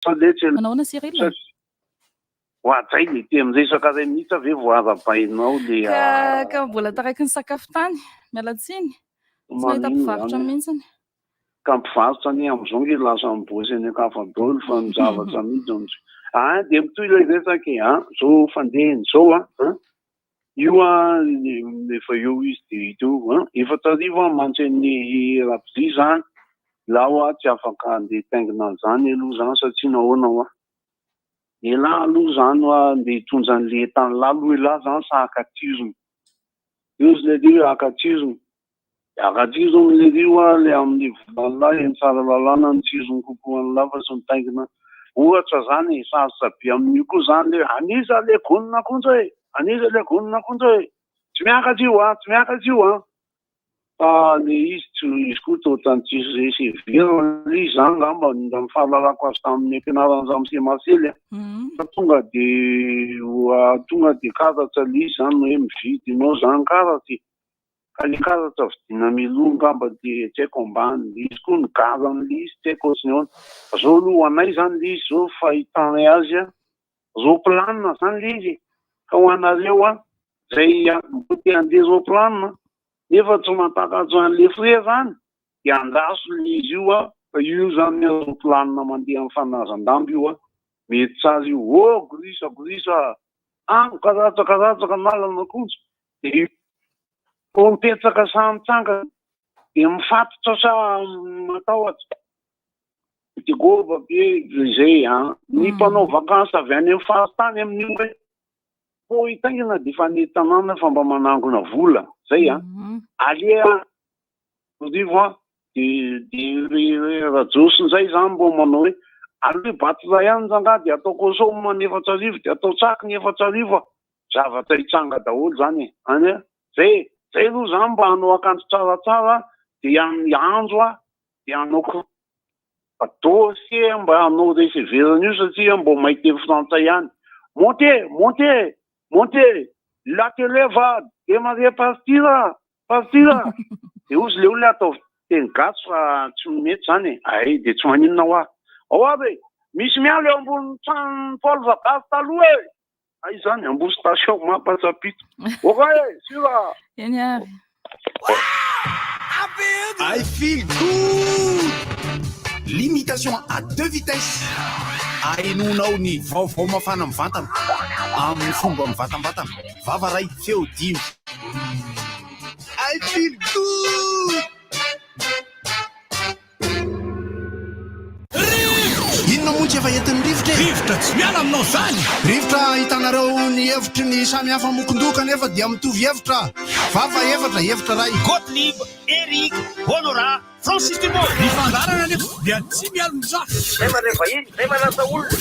Manahoana Cyril? Hoatzay ny te miresaka ray mihitsy ave vao azabainao le ka mbola taraiky ny sakafo tany mialatsiny tsy mahita mpivarotra mihitsiny ka mpivarotra ny am'izao nge lasa mibosy any akafadolo fa ny zavatra mihitsy de mitoy ilay resaka zao fandehany zao io efa eo izy de ito efa tarivo mantsy ny rapidi zany laho tsy afaka andeha taingina an'izany aloha zany satria nahoana ela aloha zany andeha hitondra an'le tany lalo ela zany sa akatirony io zy le rio akatirony le rio le amin'ny volan'la eny tsara lalàna ny tirony kokoa an'la fa sy mitaingina ohatra zany sarotra be amin'io koa zany le anisa le gonina kontra tsy miakatra io le izy koa totrany tsisy resy verina izy zany ngamba ny fahalalako azy tamin'ny ampianarana za mise Marcely tonga de karatra le izy zany hoe mividy ianao zany karatsy ka le karatra vidina miloa ngamba de tsy haiko ambany le izy koa ny garany le izy tsy haiko ohatrany ahoana zao aloha anay zany le izy zao fahitanay azy roplanina zany le izy ka ho anareo zay te andeha roplanina nefa tsy mahatakatso an'le fre zany de andaso le izy io fa io zany roplanina mandeha amin'ny fanazan-dambo io mety tsara io grisa karatsaka nalana kontsy de ko mipetsaka sa mitsanga de mifatotra sa matahotra de gova be zay ny mpanao vakansy avy any amin'ny faritany amin'io hoe po hitaingina de fa ny tanàna fa mba manangona vola zay alea rivo de rajosiny zay zany mbo manao hoe aloe batiray ihany zanga de atao konsoma ny 4,000 de atao tsaky ny 4,000 zavatra hitsanga daholo zany zay aloha zany mba hanao akanjo tsaratsara de andro de hanao dosy mba hanao reseverana io satria mbo maite frantsay ihany monte la télé va démarrer partir de ozy le olona atao teny gasy fa tsy mety zany de tsy maninona oabe misy mialo eo ambony trano Paul Vagasy taloha zany ambony station mampatsapito sira eny ary I feel good. Limitation à 2 vitesses. Ainonao ny vaovao mafana amin'ny vatana amin'ny fomba mivatambatana vavaray feo dimy. I feel good. Inona moa tsy efa entin'ny rivotra tsy miala aminao zany. Rivotra hitanareo ny hevitry ny samy hafa mokondoka nefa dia mitovy hevitra. Vava hevitra ray. Gottlieb, Eric, Honora, Francis Dumont. Mifandarana nefa dia tsy miala mizaha. Zay maneva iny, zay manasa olona.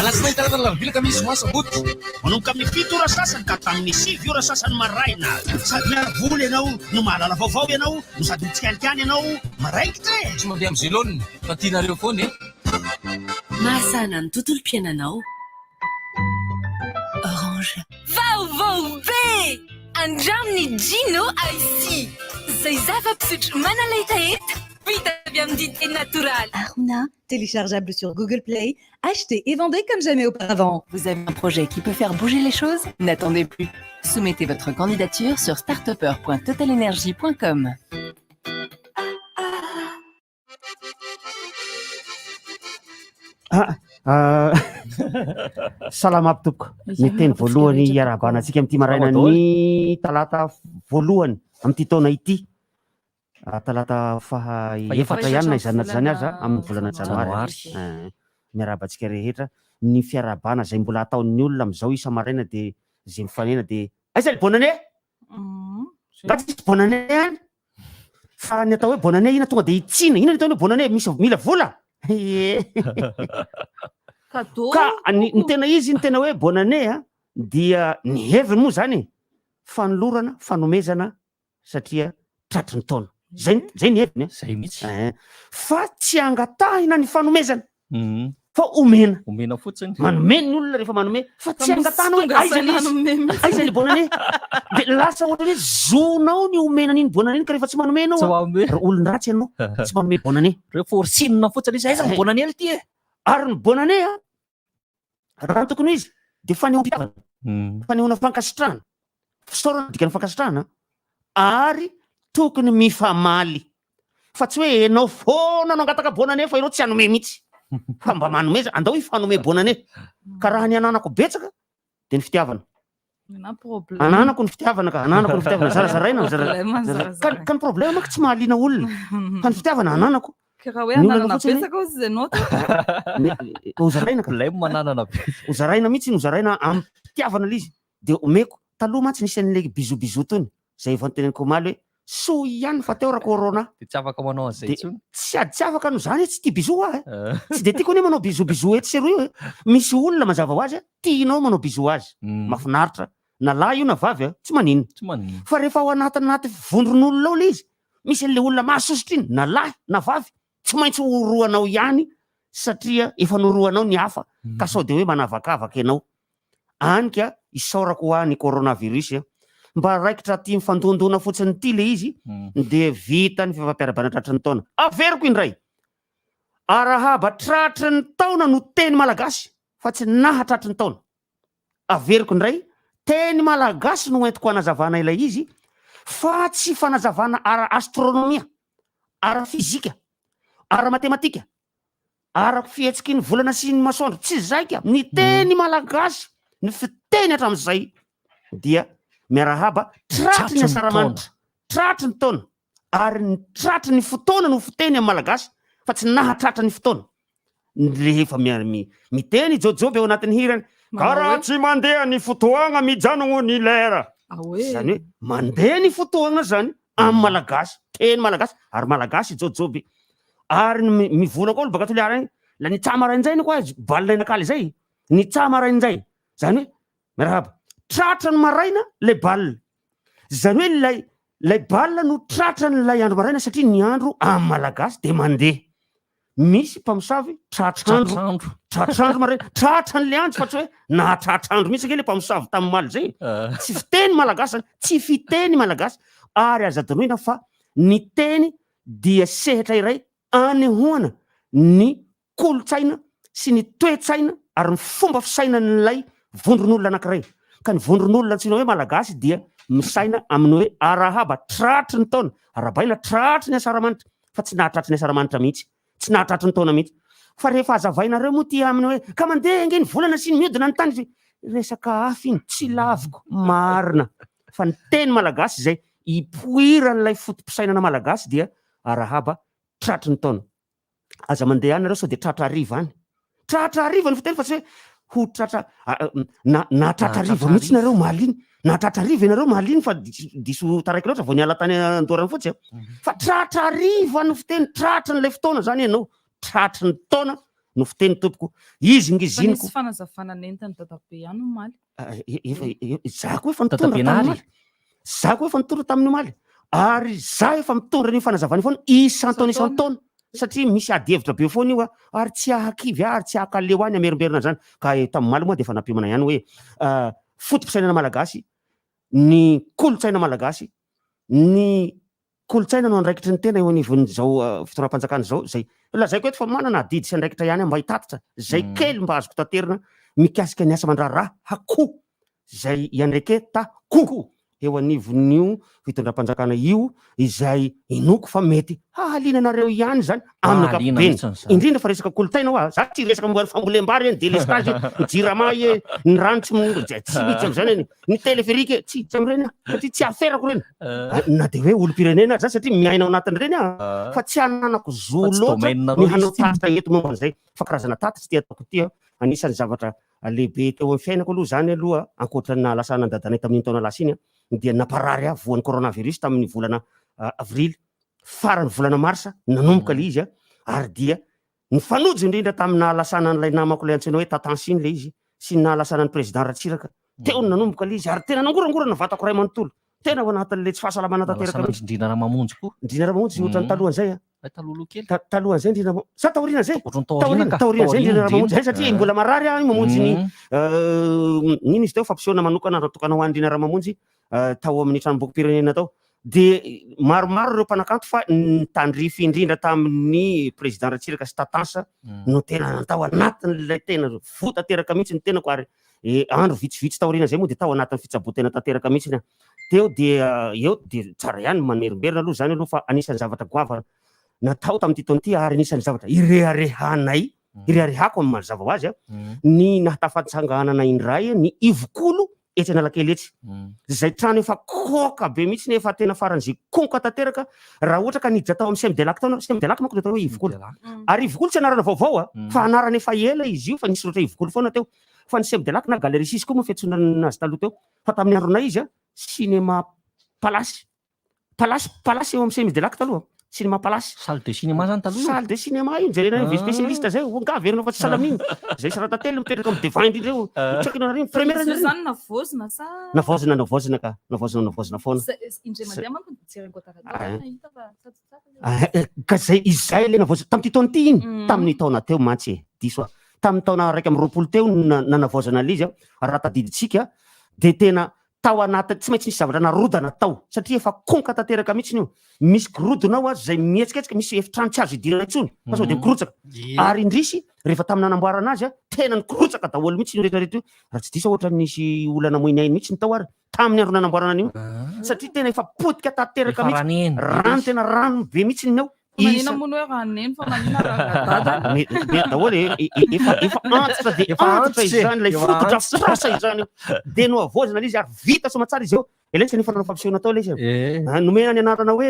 Alasina hitarana lavilaka misy masaboty. Manomboka amin'ny 7 ora sasany ka tamin'ny 6 ora sasany maraina. Sady miaravoly ianao no mahalala vaovao ianao no sady mitsikanikany ianao maraikitra tsy mandeha amin'ny zélone fa tianareo foana mahasana ny tontolo-piainanao. Orange. Vaovao be andraminy Gino IC zay zava-pisotro manaleta heta vita avy amin'ny dité natoraly. Arona, téléchargeable sur Google Play, acheté et vendez comme jamais auparavant. Vous avez un projet qui peut faire bouger les choses? N'attendez plus. Soumettez votre candidature sur startupper.totalenergie.com. Salama tompoko. Ny teny voalohany iarabanantsika amin'ity maraina ny talata voalohany amin'ity taona ity. Talata faha efatra ihany na izany aza amin'ny volana janoary. Miarabantsika rehetra ny fiarabana zay mbola ataon'ny olona am'izao isa maraina de zay mifanena de aiza bonane? Bonane any. Fa ny atao hoe bonane ina tonga de itsina. Ina ny atao hoe bonane misy mila vola. Ka ny tena izy ny tena hoe bonane dia ny heviny moa zany fanolorana fanomezana satria tratry ny taona zay ny heviny zay mihitsy fa tsy angatahina ny fanomezana fa omena fotsiny manome ny olona rehefa manome fa tsy angatahina hoe aiza le bonane de lasa ohatra hoe zonao ny omena n'iny bonane iny ka rehefa tsy manomenao olon-dratsy ianao tsy manome bonane reo forsinina fotsiny izy aiza ny bonane ity Ary ny bonane raha tokony izy de fanehoam-pitiavana, fanehoana fankasitrahana, fisaorana dikany fankasitrahana, ary tokony mifamaly fa tsy hoe enao foana no angataka bonane fa enao tsy hanome mihitsy fa mba manome andao ifanome bonane ka raha ny ananako betsaka de ny fitiavana. Ananako ny fitiavana ka ananako ny fitiavana zarazaraina ka ny problème manko tsy mahaliana olona fa ny fitiavana ananako raha hoe ananana betsaka ozy zay anao ozaraina ka ozaraina mihitsy ny ozaraina amin'ny fitiavana l'izy de omeko taloha mantsy nisy an'le bizo tony zay efa nyteneniko omaly hoe so ihany fa teo raha corona de tsy afaka manao an'izay tsony tsy ady tsy afaka no zany tsy tia bizo tsy de tiako ne manao bizo ety seroa misy olona mazava ho azy tianao manao bizo azy mafinaritra na lahy io na vavy tsy manino fa rehefa ao anaty vondron'olona ao le izy misy an'le olona mahasositra iny na lahy na vavy tsy maintsy horoanao ihany satria efa noroanao ny hafa ka sao de hoe manavakavaka ianao. Anika isaorako ho any coronavirus mba raikitra ty mifandondona fotsiny ty le izy de vita ny fifampiarabana tratry ny taona. Averiko indray arahaba tratry ny taona no teny malagasy fa tsy nahatratry ny taona. Averiko indray teny malagasy no entiko anazavana ilay izy fa tsy fanazavana ara astronomia, ara fizika, ara matematika, ara fihetsiky ny volana sy ny masoandro, tsy zaika ny teny malagasy ny fiteny hatramin'izay dia miarahaba tratry ny asaramanitra, tratry ny taona ary ny tratry ny fotoana no fiteny amin'ny malagasy fa tsy nahatratra ny fotoana. Rehefa miteny jojoby ao anatin'ny hirany karaha tsy mandeha ny fotoagna mijanogno ny lera, zany hoe mandeha ny fotoagna zany amin'ny malagasy, teny malagasy ary malagasy jojoby ary mivola koa olo baka toliara igny la ny tsamarainjay ny koa balina inakaly zay ny tsamarainjay zany hoe miarahaba tratra ny maraina le balina zany hoe lay balina no tratra n'lay andro maraina satria ny andro amin'ny malagasy de mandeha. Misy mpamosavy tratrandro maraina tratra n'le andro fa tsy hoe na tratrandro mihitsy ke le mpamosavy tamin'ny maly zay tsy fiteny malagasy tsy fiteny malagasy ary azadinoina fa ny teny dia sehatra iray anehoana ny kolotsaina sy ny toe-tsaina ary ny fomba fisaina n'lay vondron'olona anankiray ka ny vondron'olona antsina hoe malagasy dia misaina amin'ny hoe arahaba tratry ny taona arabaina tratry ny asaramanitra fa tsy nahatratry ny asaramanitra mihitsy, tsy nahatratry ny taona mihitsy. Fa rehefa azavainareo moa ty amin'ny hoe ka mandeha nge ny volana sy ny miodina ny tany resaka afy iny tsy laviko marina fa ny teny malagasy zay ipoiran'lay fotom-pisainana malagasy dia arahaba tratry ny taona. Aza mandeha any nareo sao de tratra ariva any, tratra ariva ny fiteny fa tsy hoe ho tratra na tratra ariva mihitsy nareo maliny na tratra ariva nareo maliny fa diso taraiky loatra vao niala tany andorany fotsy fa tratra ariva no fiteny tratra n'lay fotoana zany ianao tratry ny taona no fiteny tompoko izy ngiziniko fanazavana nentany dadabe ihany omaly zako efa nitondra zako efa nitondra tamin'ny omaly ary za efa mitondra ny fanazavany foana isan-taona satria misy ady hevitra be foana io ary tsy ahakivy ary tsy ahakaleo any amerimberina zany ka tamin'ny maly moa de efa nampiomana ihany hoe fotom-pisainana malagasy, ny kolotsaina malagasy, ny kolotsaina no andraikitry ny tena eo anivon'izao fitoram-panjakana zao zay lazaiko eto fa manana didy sy andraikitra ihany mba hitatitra zay kely mba azoko tanterina mikasika ny asa mandraraha hako zay iandraike tako eo anivon'io fitondram-panjakana io izay inoko fa mety hahaliananareo ihany zany amin'ny ankapobeny indrindra fa resaka kolotsaina hoa za tsy resaka fambolem-bary eny delestage jirama ny rano tsy mitsy am'zany ny téléphérique tsy am'reny satria tsy aferako reny na de hoe olo-pirenena zany satria miaina ao anatin'reny fa tsy hananako zo loatra ny hanao tatitra eto momba an'izay fa karazana tatitra ty ataoko ty anisan'ny zavatra lehibe teo amin'ny fiainako aloha zany aloha ankoatra na lasana dadanay tamin'ny taona lasa iny dia naparary voan'ny coronavirus tamin'ny volana avrily farany volana marsa nanomboka le izy ary dia ny fanojo indrindra tamina lasana n'lay namako le antsena hoe tatansin le izy sy nalasana ny président Ratsiraka teo ny nanomboka le izy ary tena nangorangorana vatako ray manontolo tena ao anatin'le tsy fahasalamana tanteraka mihitsy indrina Ramamonjy koa indrina Ramamonjy ohatran'ny talohan'izay talohaloha kely talohan'izay indrina sa taorina zay taorina zay indrina Ramamonjy zay satria mbola marary mamonjy ny ino izy teo fampisehoana manokana raha tokana ho andrina Ramamonjy tao amin'ny tranombokim-pirenena tao de maromaro ireo mpanakanto fa nitandrify indrindra tamin'ny président Ratsiraka sy Tatansa no tena natao anatin'ilay tena votateraka mihitsy ny tenako ary andro vitsivitsy taoriana zay moa de tao anatin'ny fitsabotena tanteraka mihitsy teo de eo de tsara ihany manerimberina aloha zany aloha fa anisan'ny zavatra goavana natao tamin'ity taona ity ary anisan'ny zavatra ireharehanay irehako amin'ny mazava ho azy ny nahatafatsanganana indray ny ivokolo etsy Analakely etsy zay trano efa koka be mihitsy nefa tena faran'zay konka tanteraka raha ohatra ka niditra tao amin'ny Sem de Lac tao Sem de Lac manko de tao hoe ivokolo ary ivokolo tsy anarana vaovao fa anarana efa ela izy io fa nisy loatra ivokolo foana teo fa ny Sem de Lac na Galerie Sisy koa moa fiantsonana azy taloha teo fa tamin'ny andronay izy cinéma palace eo amin'ny Sem de Lac taloha cinéma palace salle de cinéma zany taloha salle de cinéma io jerena ve spécialiste zay ngaverinao fa tsy salaminy zay Saratately miteraka amin'ny devant indrindra eo tsaiky nariny première zany navozina sa navozina foana indray mandeha manko jereko tara ka zay izay le navozina tamin'ity taona ity iny tamin'ny taona teo mantsy diso tamin'ny taona raiky amby roapolo teo nanavozana an'izy raha tadiditsika de tena tao anaty tsy maintsy misy zavatra narodana tao satria efa konka tanteraka mihitsy io misy gorodonao zay mihetsiketsika misy efitrano tsy azo idirana intsony fa sao de mikorotsaka ary indrisy rehefa tamin'ny nanamboarana azy tena nikorotsaka daholo mihitsy io rehetrarehetra io raha tsy diso ohatra nisy olana moinainy mihitsy ny tao ary tamin'ny andro nanamboarana an'io satria tena efa potika tanteraka mihitsy rano tena rano be mihitsy ny ao manina mono hoe raha neny fa manina raha daholo efa antitra de antitra izany lay fototra frasa izany de no avozana l'izy ary vita somatsara izy eo elesa ny fanao fampisehoana atao lesa nomena ny anarana hoe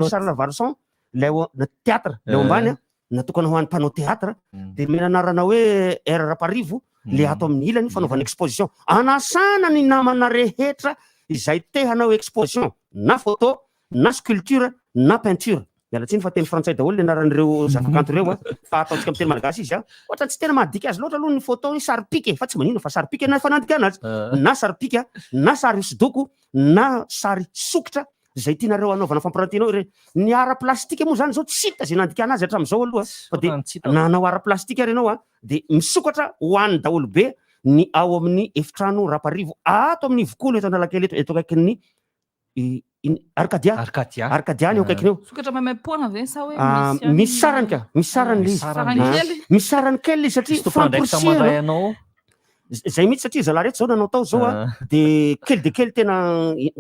Charles Varson lay na théâtre lay ambany natokana ho an'ny mpanao théâtre de mena anarana hoe R Raparivo le ato amin'ny ilany fanaovana exposition anasana ny namana rehetra izay te hanao exposition na photo na sculpture na peinture miala tsiny fa teny frantsay daholo le anaran'ireo zavakanto reo fa ataontsika amin'ny teny malagasy izy ohatra tsy tena mahadika azy loatra aloha ny photo ny sary pike fa tsy manino fa sary pike na fanandika anazy na sary pika na sary hosodoko na sary sokitra zay tianareo anaovana fampirantianao ny ara plastika moa zany zao tsy hita zay nandika anazy hatramin'izao aloha fa de nanao ara plastika ary ianao de misokatra ho an'ny daholo be ny ao amin'ny efitrano Raparivo ato amin'ny Ivokolo eto Analakely eto akaikin'ny Arcadia eo akaikiny eo sokatra maimaipoana ve sa hoe misy sarany ka misy sarany le izy misy sarany kely le satria famporisihanao zay mihitsy satria zalahy rehetra zao nanao tao zao de kely tena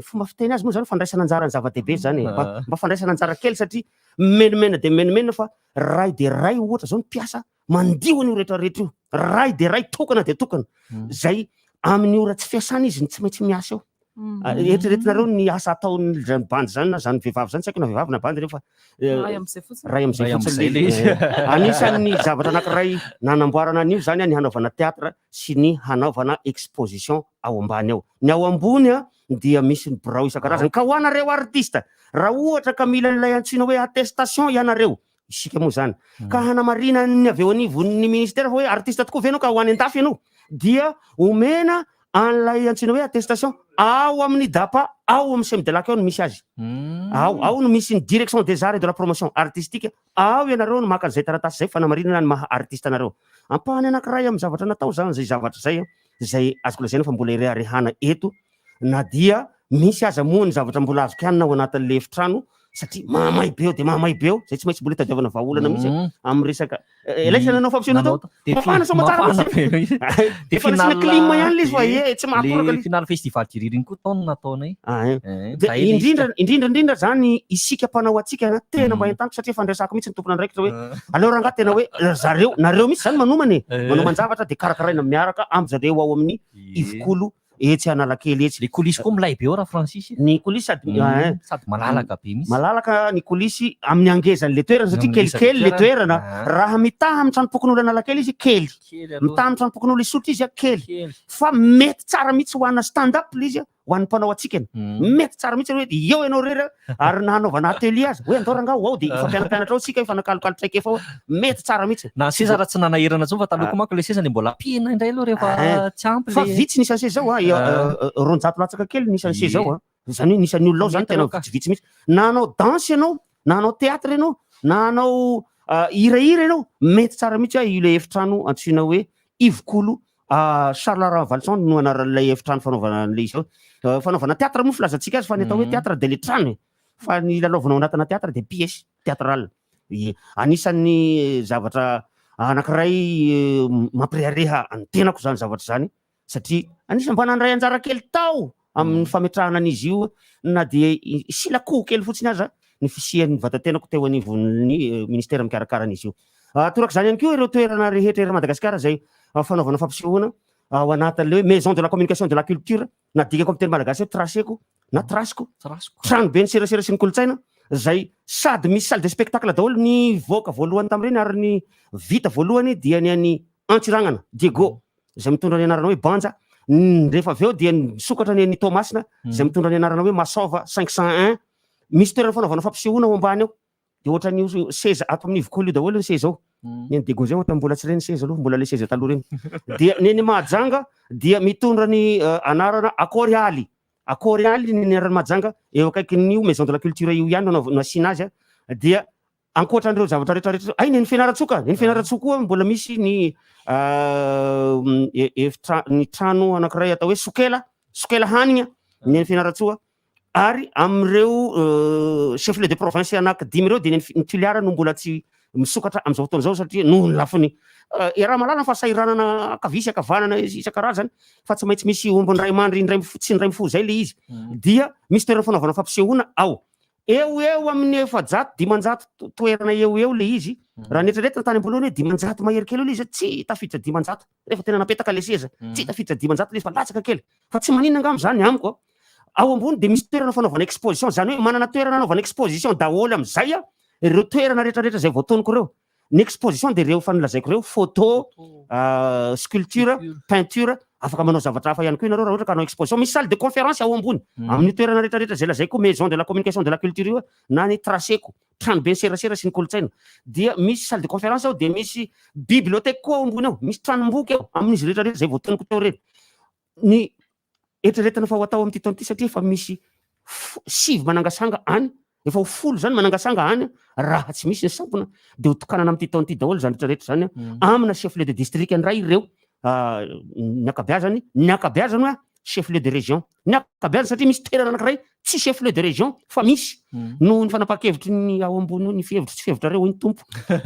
fomba fiteny azy moa zany fandraisana anjara ny zava-dehibe zany mba fandraisana anjara kely satria menimena de menimena fa ray de ray ohatra zao ny mpiasa mandio an'io rehetrarehetra io ray de ray tokana de tokana zay amin'ny ora tsy fiasana izy ny tsy maintsy miasa eo eritreretinareo ny asa ataon'ny bandy zany na zany vehivavy zany tsy haiko na vehivavy na bandy rehefa ray am'izay fotsiny anisan'ny zavatra anankiray nanamboarana an'io zany ny hanaovana théâtre sy ny hanaovana exposition ao ambany ao ny ao ambony dia misy ny birao isan-karazany ka ho anareo artiste raha ohatra ka mila n'ilay antsoina hoe attestation ianareo isika moa zany ka hanamarina ny avy eo anivon'ny ministère hoe artiste tokoa venao ka ho any an-dafy ianao dia omena an'ilay antsoina hoe attestation ao amin'ny dapa ao amin'ny Sem de Lac ao no misy azy ao no misy ny direction des arts et de la promotion artistique ao ianareo no maka an'izay taratasy zay fanamarinana ny maha artiste anareo ampahany anankiray amin'ny zavatra natao zany zay zavatra zay azoko lazaina fa mbola irehana eto na dia misy aza moa ny zavatra mbola azoko ihany ao anatin'le efitrano satria mahamay be eo de mahamay be eo zay tsy maintsy mbola hitadiavana vahaolana mihitsy amin'ny resaka elaisa nanao fampisehoana tao mafana somatsara de fanasina climat ihany le izy fa tsy mahakoraka le final festival diriririny koa taona nataonay indrindra zany isika mpanao atsika tena mba entaniko satria fandraisako mihitsy ny tompona andraikitra hoe aleo raha nga tena hoe nareo mihitsy zany manomany manjavatra de karakaraina miaraka amby zareo ao amin'ny Ivokolo etsy Analakely etsy le coulisse koa milay be ao raha Francis ny coulisse sady malalaka be mihitsy malalaka ny coulisse amin'ny angezan'le toerana satria kelikely le toerana raha mitaha amin'ny tranopokon'olo Analakely izy kely mitaha amin'ny tranopokon'olo Isotry izy kely fa mety tsara mihitsy ho anna stand up le izy ho an'ny mpanao atsika mety tsara mihitsy hoe eo ianao rera ary nanaovana atelier azy hoe andao ranga ao de efa mpianampianatra ao sika efa nakalokalotraika efa mety tsara mihitsy na seza raha tsy nanahirana zao fa taloha manko le seza le mbola pihana indray aloha rehefa tsy ampy fa vitsy nisany seza zao ronjato latsaka kely nisany seza zao zany hoe nisan'ny olona ao zany tena vitsivitsy mihitsy nanao danse ianao nanao théâtre ianao nanao hirahira ianao mety tsara mihitsy io le efitrano antsoina hoe Ivokolo Charles Valson no anaran'ilay efitrano fanaovana an'ilay izy eo. Fanaovana teatra moa filazantsika azy fa ny atao hoe teatra de le trano fa ny lalaovana ao anatina teatra de pièce théâtrale. Anisan'ny zavatra anankiray mampirehareha ny tenako zany zavatra zany satria anisan'ny mba nandray anjara kely tao amin'ny fametrahana an'izy io na de silakoho kely fotsiny aza ny fisian'ny vatantenako teo anivon'ny ministera mikarakara an'izy io. Toraka zany ihany koa ireo toerana rehetra ery Madagasikara zay fanaovana fampisehoana ao anatin'le maison de la communication de la culture na dikako amin'ny teny malagasy hoe traceko na trasiko trano be ny serasera sy ny kolotsaina zay sady misy salle de spectacle daholo ny voaka voalohany tam'ireny ary ny vita voalohany dia ny an'ny Antsiragnana Diego zay mitondra ny anarana hoe Banja. Rehefa avy eo dia nisokatra ny an'ny Tomasina zay mitondra ny anarana hoe Masova 501. Misy toerana fanaovana fampisehoana ao ambany ao de ohatran'io seza ato amin'ny vokolo io daholo ny seza ao. Ny an'ny Diego zay ohatra mbola tsy reny seza aloha, mbola le seza taloha reny. Dia ny an'ny Mahajanga dia mitondra ny anarana Akorialy. Akorialy ny anarana Mahajanga eo akaikin'io maison de la culture io ihany no asiana azy dia ankoatran'ireo zavatra rehetrarehetra ay ny Fianaratsoka. Ny Fianaratsoka koa mbola misy ny ny trano anankiray atao hoe Sokela hanigna ny Fianaratsoa ary am'ireo chef de province anaky 10 ireo de ny filiara no mbola tsy misokatra am'izao fotoana zao satria noho ny lafiny raha malala fa sahiranana akavisy akavanana isan-karazany fa tsy maintsy misy ombony ray mandry tsy ny ray mifoha zay le izy. Dia misy toerana fanaovana fampisehoana ao eo amin'ny 700-500 toerana eo le izy. Raha netreretina tany amboloany hoe 500 mahery kely le izy tsy tafiditra 500 rehefa tena napetaka le seza tsy tafiditra 500 le izy fa latsaka kely fa tsy manina angamba zany amiko. Ao ambony de misy toerana fanaovana exposition zany hoe manana toerana anaovana exposition daholo am'izay ireo toerana rehetrarehetra zay voatonoko reo. Ny exposition de reo fanolazaiko reo photo, sculpture, peinture, afaka manao zavatra hafa ihany koa ianareo raha ohatra ka hanao exposition. Misy salle de conférence ao ambony amin'ny toerana rehetrarehetra zay lazaiko maison de la communication de la culture io na ny traceko trano be serasera sy ny kolotsaina. Dia misy salle de conférence ao de misy bibliothèque koa ao ambony ao, misy tranomboky ao amin'izy rehetrarehetra zay voatonoko teo reny. Ny eritreretana fa ho atao amin'ity taona ity satria efa misy 7 manangasanga any efa ho 10 zany manangasanga any raha tsy misy ny sampona de ho tokanana amin'ity taona ity daholo zany rehetrarehetra zany amina chef lieu de district andray ireo ny akabeazany chef lieu de région ny akabeazany satria misy toerana anankiray tsy chef lieu de région fa misy noho ny fanapa-kevitry ny ao ambony ny fihevitry tsy fihevitra reo ny tompo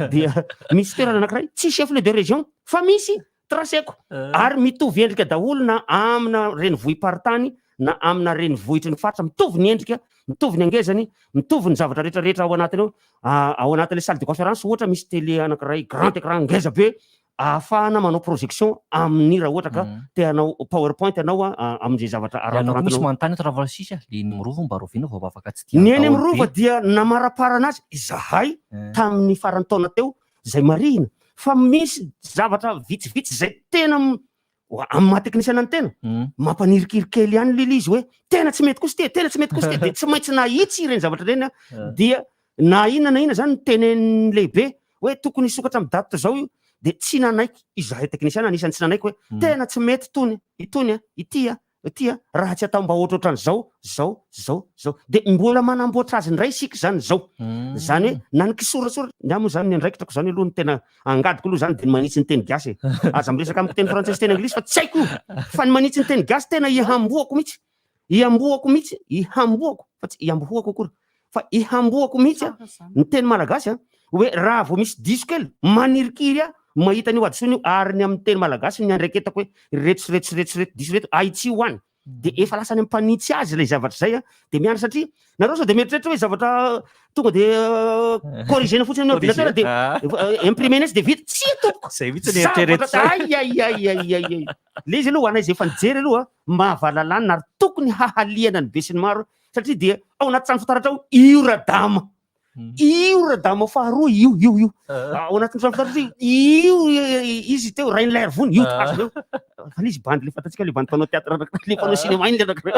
dia misy toerana anankiray tsy chef lieu de région fa misy traceko ary mitovy endrika daholo na amina renivohim-paritany na amina renivohitry ny faritra mitovy ny endrika mitovy ny angezany mitovy ny zavatra rehetrarehetra ao anatiny ao anatin'le salle de conférence ohatra misy télé anankiray grand écran ngeza be ahafahana manao projection amin'ny raha ohatra ka te hanao powerpoint anao amin'izay zavatra aratanao. Misy manontany eto Ravalsisy li ny Mirova mba roviana vao afaka tsy tia. Ny eny Mirova dia namaraparana azy izahay tamin'ny farany taona teo zay marihina fa misy zavatra vitsivitsy zay tena amin'ny maha-teknisiana ny tena mampanirikiriky kely ihany lily izy hoe tena tsy mety kosa tena tsy mety kosa de tsy maintsy nahitsy ireny zavatra reny dia na inona zany tenen'ny lehibe hoe tokony hisokatra amin'ny daty zao io de tsy nanaiky izahay teknisiana anisan'ny tsy nanaiky hoe tena tsy mety itony ity raha tsy atao mba ohatrohatran'izao de mbola manamboatra azy ndray isika zany zao zany hoe na ny kisoratsora moa zany ny andraikitrako zany aloha ny tena angadiko aloha zany de ny manitsy ny teny gasy aza miresaka amiko teny frantsay teny anglisy fa tsy haiko fa ny manitsy ny teny gasy tena ihamboako fa tsy iambohoako akory fa ihamboako mihitsy ny teny malagasy hoe raha vao misy diso kely manirikiry mahita ny adisony io ary ny amin'ny teny malagasy ny andraiketako hoe retso diso reto aitsy io any de efa lasany ampanitsy azy le zavatra zay de miandry satria nareo sao de mieritreritra hoe zavatra tonga de corrigena fotsiny amin'ny ordinateur de imprimenesy de vita tsy toko zay vitsy ny eritreretra le izy aloha anay zay efa nijery aloha mahavalalany ary tokony hahaliana ny be sy ny maro satria dia ao anaty trano fitaratra ao io radama faharoa io ao anatin'ny trano fitaratra io izy teo rain'lay arvony io tasy fa izy bandy le fatatsika le bandy mpanao teatra le mpanao cinéma iny le anakireo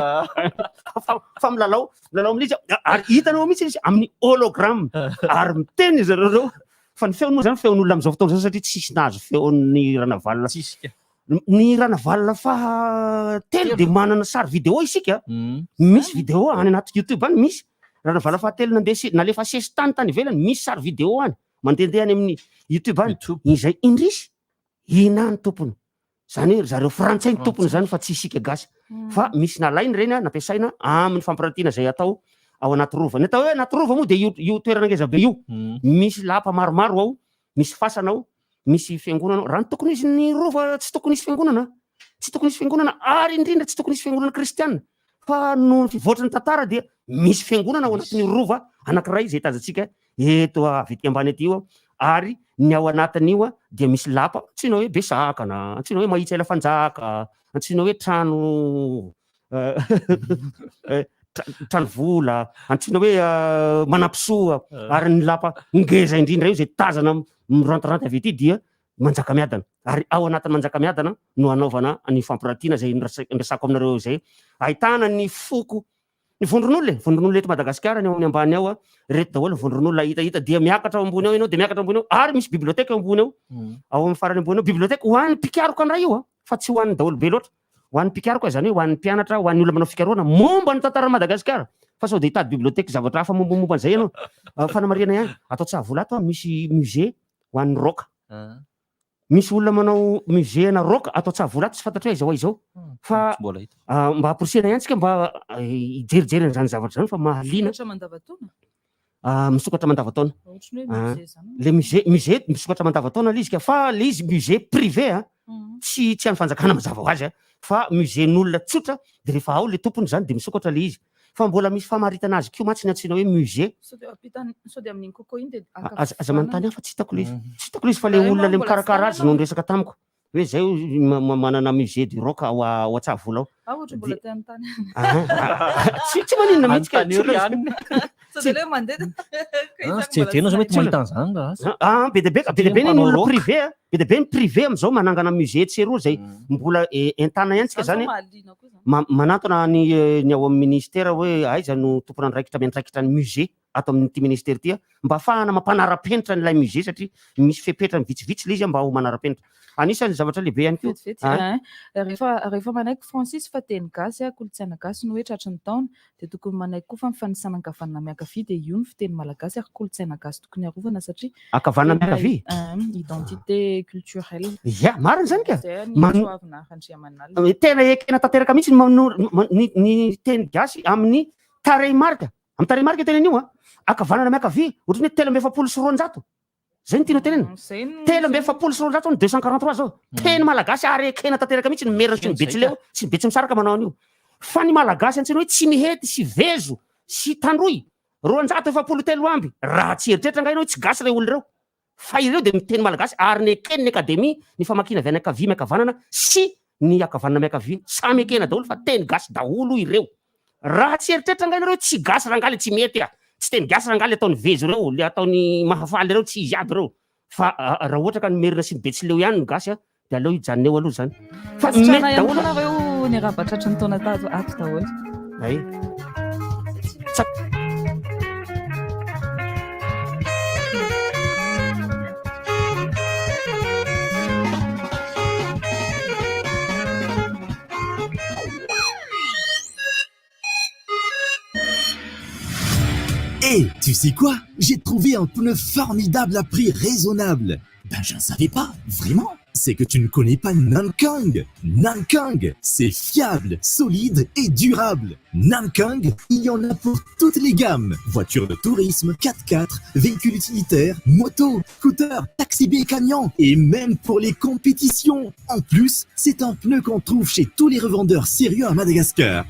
fa milalao amin'izy ary hitanao mihitsy izy amin'ny hologramme ary miteny izy reo fa ny feony moa zany feon'olona am'izao fotoana zao satria tsisy nahazo feon'ny ranavalina ny ranavalina fahatelo de manana sary vidéo isika misy vidéo any anaty YouTube any misy ranavalina fahatelo nalefa sesy tany ivelany misy sary vidéo any mandehandeha any amin'ny YouTube any izay indrisy ina ny tompony zany hoe zareo frantsay ny tompony zany fa tsy isika gasy fa misy nalainy reny nampiasaina amin'ny fampirantiana zay atao ao anaty rova. Ny atao hoe anaty rova moa de io toerana ngeza be io misy lapa maromaro ao, misy fasana ao, misy fiangonana raha ny tokony izy ny rova tsy tokony isy fiangonana, tsy tokony isy fiangonana ary indrindra tsy tokony isy fiangonana kristianina fa no voatrany tantara dia misy fiangonana ao anatin'ny rova anankiray zay tazantsika eto avy ety ambany aty io ary ny ao anatin'io dia misy lapa antsoina hoe besakana, antsoina hoe mahitsy ela fanjaka, antsoina hoe trano trano vola, antsoina hoe manampisoa ary ny lapa ngeza indrindra io zay tazana mirantiranty avy ety dia manjakamiadana ary ao anatin'ny manjakamiadana no anaovana ny fampirantiana zay nresako aminareo zay. Ahitana ny foko ny vondron'olona eto Madagasikara ny ao amin'ny ambany ao reto daholo vondron'olona hitahita dia miakatra ao ambony ao ianao dia miakatra ambony ao ary misy biblioteka ao ambony ao amin'ny farany ambony ao biblioteka ho an'ny mpikaroka an'raha io fa tsy ho an'ny daholo be loatra, ho an'ny mpikaroka zany hoe ho an'ny mpianatra, ho an'ny olona manao fikaroana momba ny tantara Madagasikara fa sao de hitady biblioteka zavatra hafa mombamomba an'izay ianao fanamarihana ihany atao tsavola ato misy musée ho an'ny roka. Misy olona manao musée na roka atao tsavola ato tsy fantatra hoe izao fa mba haporisihana ihany tsika mba hijerijery an'izany zavatra zany fa mahaliana misokatra mandavan-taona. Le musée misokatra mandavan-taona le izy ka fa le izy musée privé tsy an'ny fanjakana mazava ho azy fa musée-n'olona tsotra de rehefa ao le tompony zany de misokatra le izy fa mbola misy famaritana azy kio mantsy ny antsoina hoe musée. Aza manontany fa tsy hitako le izy fa le olona le mikarakara azy no niresaka tamiko hoe zay manana musée du rock ao Antsavola ao. Tsy maninona mihitsy ka be deabe ny olona privé be deabe ny privé am'izao manangana musée tseroa zay mbola entana ihany tsika zany manantona ny ao amin'ny ministère hoe aiza no tompona niraikitra miantraikitra ny musée ato amin'ity ministère ty mba ahafahana mampanara-penitra n'ilay musée satria misy fepetra ny vitsivitsy le izy mba ho manara-penitra. Anisany zavatra lehibe ihany koa. Rehefa manaiky Francis fa teny gasy kolotsaina gasy no hoe tratry ny taona de tokony manaiky koa fa mifanisana ankavanana miankavia de io ny fiteny malagasy ary kolotsaina gasy tokony arovana satria ankavanana miankavia identité culturelle. Ya marina zany ka tena ekena tanteraka mihitsy ny teny gasy amin'ny tarehimarika amin'ny tarehimarika tena an'io ankavanana miankavia ohatrany hoe 320 zay ny tianao tenena 320 243 zao teny malagasy ary ekena tanteraka mihitsy ny merina sy ny betsileo sy ny betsy misaraka manao an'io fa ny malagasy antsena hoe tsy mihety sy vezo sy tandroy 273 amby raha tsy eritreritra nga ianao tsy gasy reo olo reo fa ireo de miteny malagasy ary ny ekeny ny akademia ny famakina avy any ankavia miakavanana sy ny akavanana miakavia samy ekena daholo fa teny gasy daholo ireo raha tsy eritreritra nga ianareo tsy gasy rangaly tsy mety tsy teny gasy rangaly ataony vezo reo le ataony mahafaly reo tsy izy aby reo fa raha ohatra ka ny merina sy ny betsileo ihany ny gasy de aleo hijanona eo aloha zany fa mety daholo nareo ny raha tratry ny taona tazo ato daholo ay Hé, tu sais quoi? J'ai trouvé un pneu formidable à prix raisonnable. Ben, je ne savais pas, vraiment. C'est que tu ne connais pas Nankang. Nankang, c'est fiable, solide et durable. Nankang, il y en a pour toutes les gammes. Voitures de tourisme, 4x4, véhicules utilitaires, motos, scooters, taxi B, camions et même pour les compétitions. En plus, c'est un pneu qu'on trouve chez tous les revendeurs sérieux à Madagascar.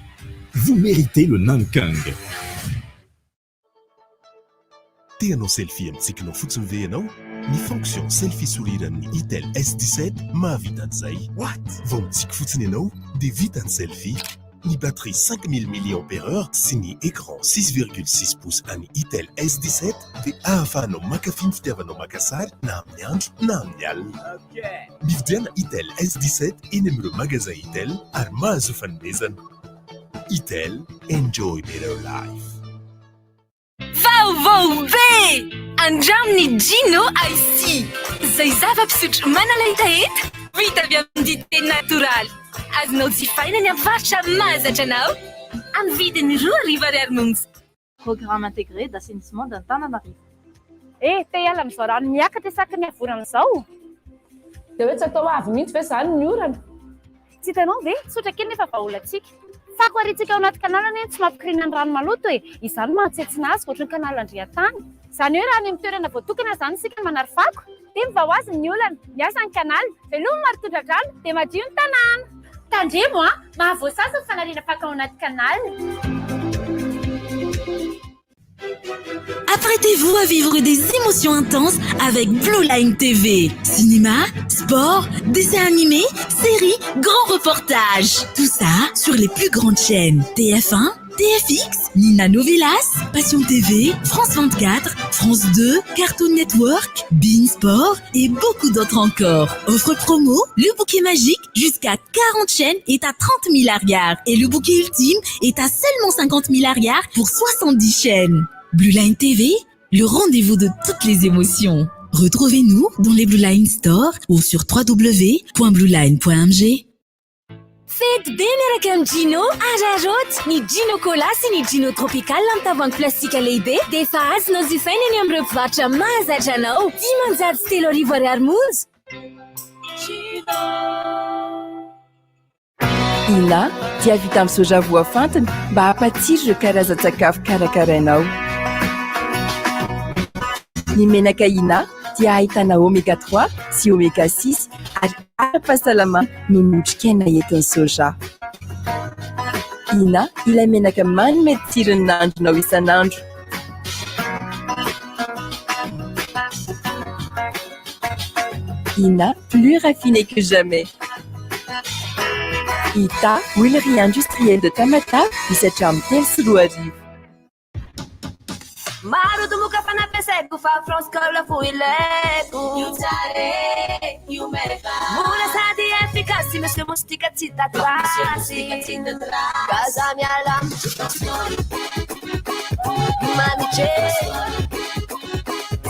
Vous méritez le Nankang. Tianao selfie amintsika fotsiny ve ianao? Ny fonction selfie souriran'ny Itel S17 mahavita an'izay. What? Vao mitsiky fotsiny ianao dia vita ny selfie. Ny batterie 5000 mAh sy ny écran 6,6 pouces an'ny Itel S17 dia ahafahanao makafy ny fitiavanao maka sary na amin'ny andro na amin'ny alina. Mividiana Itel S17 eny amin'ireo magasin Itel ary mahazo fanomezana. Itel, enjoy better life. Vaovao be! Andraminy Gino IC. Zay zava-pisotro manalahitaheta vita avy amin'ny dité natoraly. Azonao jifaina ny avarotra mahazatra anao amin'ny vidiny 2,00 monja. Programme intégré d'assainissement d'Antananarivo. Te hiala amin'izao rano miakatra isaky ny avona amin'izao. dia hoe tsy atao avy mihitsy ve zany ny orana. Tsy hitanao ve tsotra kely nefa vaolatsika. Fako aritsika ao anaty kanalana tsy mampikirina ny rano maloto e. Izany mahatsetsina azy ohatry ny kanala Andriatany. Izany hoe raha any amin'ny toerana voatokana zany isika manary fako dia mivao azy ny olana, miasa ny kanaly, velomy maritondra-drano dia madio ny tanàna. Tandremo mahavoasasa ny fanariana fako ao anaty kanala. Apprêtez-vous à vivre des émotions intenses avec Blue Line TV. Cinéma, sport, dessins animés, séries, grands reportages. Tout ça sur les plus grandes chaînes. TF1, TFX, Nina Novelas, Passion TV, France 24, France 2, Cartoon Network, Bein Sport et beaucoup d'autres encore. Offre promo, le bouquet magique jusqu'à 40 chaînes est à 30 milliards et le bouquet ultime est à seulement 50 milliards pour 70 chaînes. Blue Line TV, le rendez-vous de toutes les émotions. Retrouvez-nous dans les Blue Line Store ou sur www.blueline.mg. Faites miaraka amin'ny Gino, araroty ny Gino Cola sy ny Gino Tropical amin'ny tavoahangy plastika lehibe dia efa azonao jifaina eny amin'ireo mpivarotra mahazatra anao. 10,3 ariary monja. Ina dia vita amin'ny soja voafantina mba hampatsiro ireo karazan-tsakafo karakarainao. Ny menaka Ina dia ahitana oméga 3 sy oméga 6 ary ara-pahasalamana no notrikaina entin'ny soja. Ina ilay menaka manome tsirony nandronao isanandro. Ina, plus raffiné que jamais. Ita, huilerie industrielle de Tamatave, misy hatramin'ny 3 sy 2 arivo. Maro tomoka fanampiasaiko fa France Cola foileko. Io tsare, io meva. Mora sady efficace, misy mostika tsy tatrasy. Kaza miala. Maniche.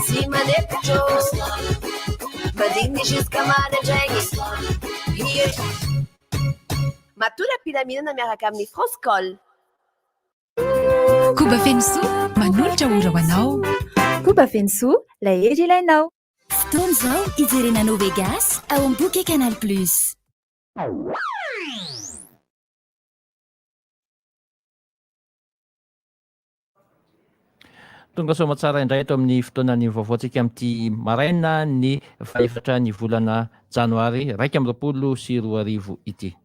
Si manepitro. Madini jusqu'à manegegny. Matura pilamina miaraka amin'ny France Cola. Koba Fenso, manolotra ora ho anao. Koba Fenso, ilay hery ilainao. Fotoana izao ijerena Novegas ao amin'ny bouquet Canal Plus. Tonga soa tsara indray eto amin'ny fotoanany vaovaontsika amin'ity maraina ny faefatra ny volana janoary 2024 ity.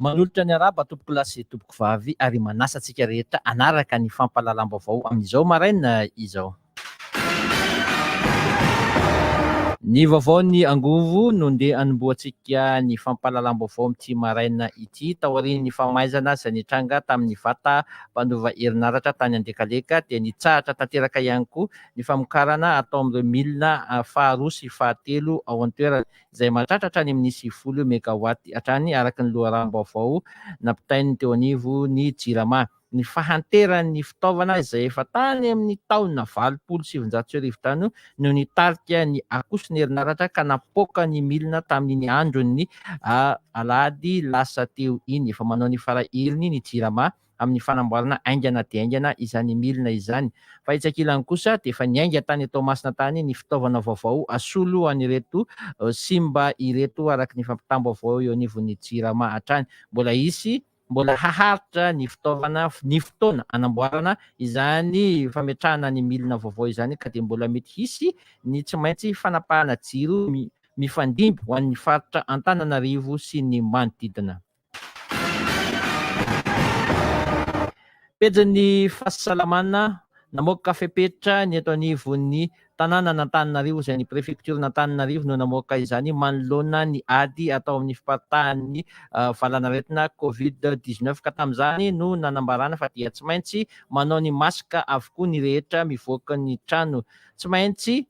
Manolotra ny araba tompoko lahy sy tompoko vavy ary manasa antsika rehetra anaraka ny fampahalalam-baovao amin'izao maraina izao. Ny vaovaon'ny angovo no ndeha anomboantsika ny fampahalalam-baovao amin'ity maraina ity taorian'ny famaizana izay nitranga tamin'ny vata mpanova herinaratra tany Andekaleka dia nitsahatra tanteraka ihany koa ny famokarana atao amin'ireo milina faharoa sy fahatelo ao an-toerana izay mahatratra hatrany amin'ny 90 megawaty hatrany araka ny loharanom-baovao nampitainy teo anivo ny Jirama. Ny fahanteran'ny fitaovana izay efa tany amin'ny taona 770 tany no nitarika ny akosony herinaratra ka napoaka ny milina tamin'ny andron'ny alahady lasa teo iny. Efa manao ny farahiriny ny Jirama amin'ny fanamboarana aingana dia aingana izany milina izany. Fa itsakilany kosa dia efa niainga tany Toamasina tany ny fitaovana vaovao asolo an'ireto simba ireto araka ny fampitam-baovao eo anivon'ny Jirama hatrany. Mbola haharitra ny fitaovana ny fotoana anamboarana izany fametrahana ny milina vaovao izany ka dia mbola mety hisy ny tsy maintsy fanapahana jiro mifandimby ho an'ny faritra Antananarivo sy ny manodidina. Pejin'ny fahasalamana namoaka fepetra ny eto anivon'ny tanàna n'Antananarivo izay ny préfecture n'Antananarivo no namoaka izany manoloana ny ady atao amin'ny fiparitahan'ny valanaretina Covid-19 ka tamin'izany no nanambarana fa dia tsy maintsy manao ny masika avokoa ny rehetra mivoaka ny trano. Tsy maintsy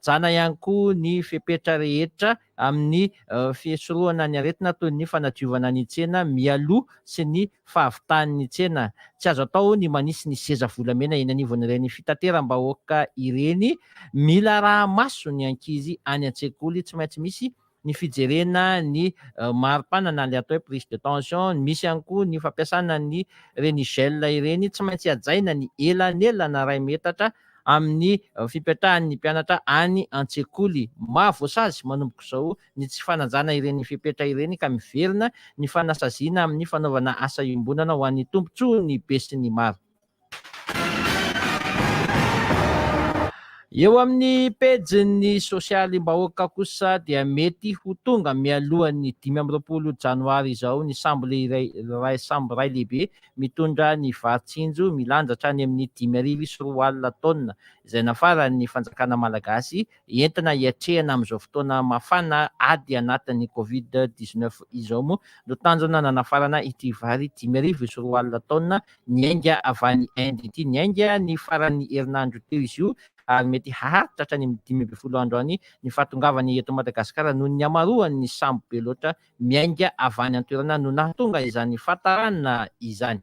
jana ihany koa ny fepetra rehetra amin'ny fiesoroana ny aretina toy ny fanadiovana ny tsena mialoha sy ny fahavitahan'ny tsena. Tsy azo atao ny manisy ny seza volamena eny anivon'ireny fitateram-bahoaka ireny. Mila raha maso ny ankizy any an-tsekoly, tsy maintsy misy ny fijerena ny maripana na le atao hoe prise de tension, misy ihany koa ny fampiasana ny reny gel ireny tsy maintsy ajaina ny elanelana 2 metatra amin'ny fipetrahan'ny mpianatra any an-tsekoly. Mahavoasazy manomboka izao ny tsy fanajana ireny fipetra ireny ka miverina ny fanasaziana amin'ny fanaovana asa iombonana ho an'ny tompontsoa ny be sy ny maro. Eo amin'ny pejin'ny sosialim-bahoaka kosa dia mety ho tonga mialohan'ny 20 janoary izao ny sambo ray lehibe mitondra ny varitsinjo milanjatra any amin'ny 5,400 taona izay nafarany fanjakana malagasy entina hiatrehana amin'izao fotoana mafana ady anatin'ny Covid-19 izao moa no tanjona nanafarana ity vary 5,400 taona niainga avy any Inde ity. Niainga ny faran'ny herinandro teo izy io ary mety haharitra hatrany amin'ny 15 andro any ny fahatongavany eto Madagasikara noho ny hamaroan'ny sambo be loatra miainga avy any an-toerana no nahatonga izany fahatarana izany.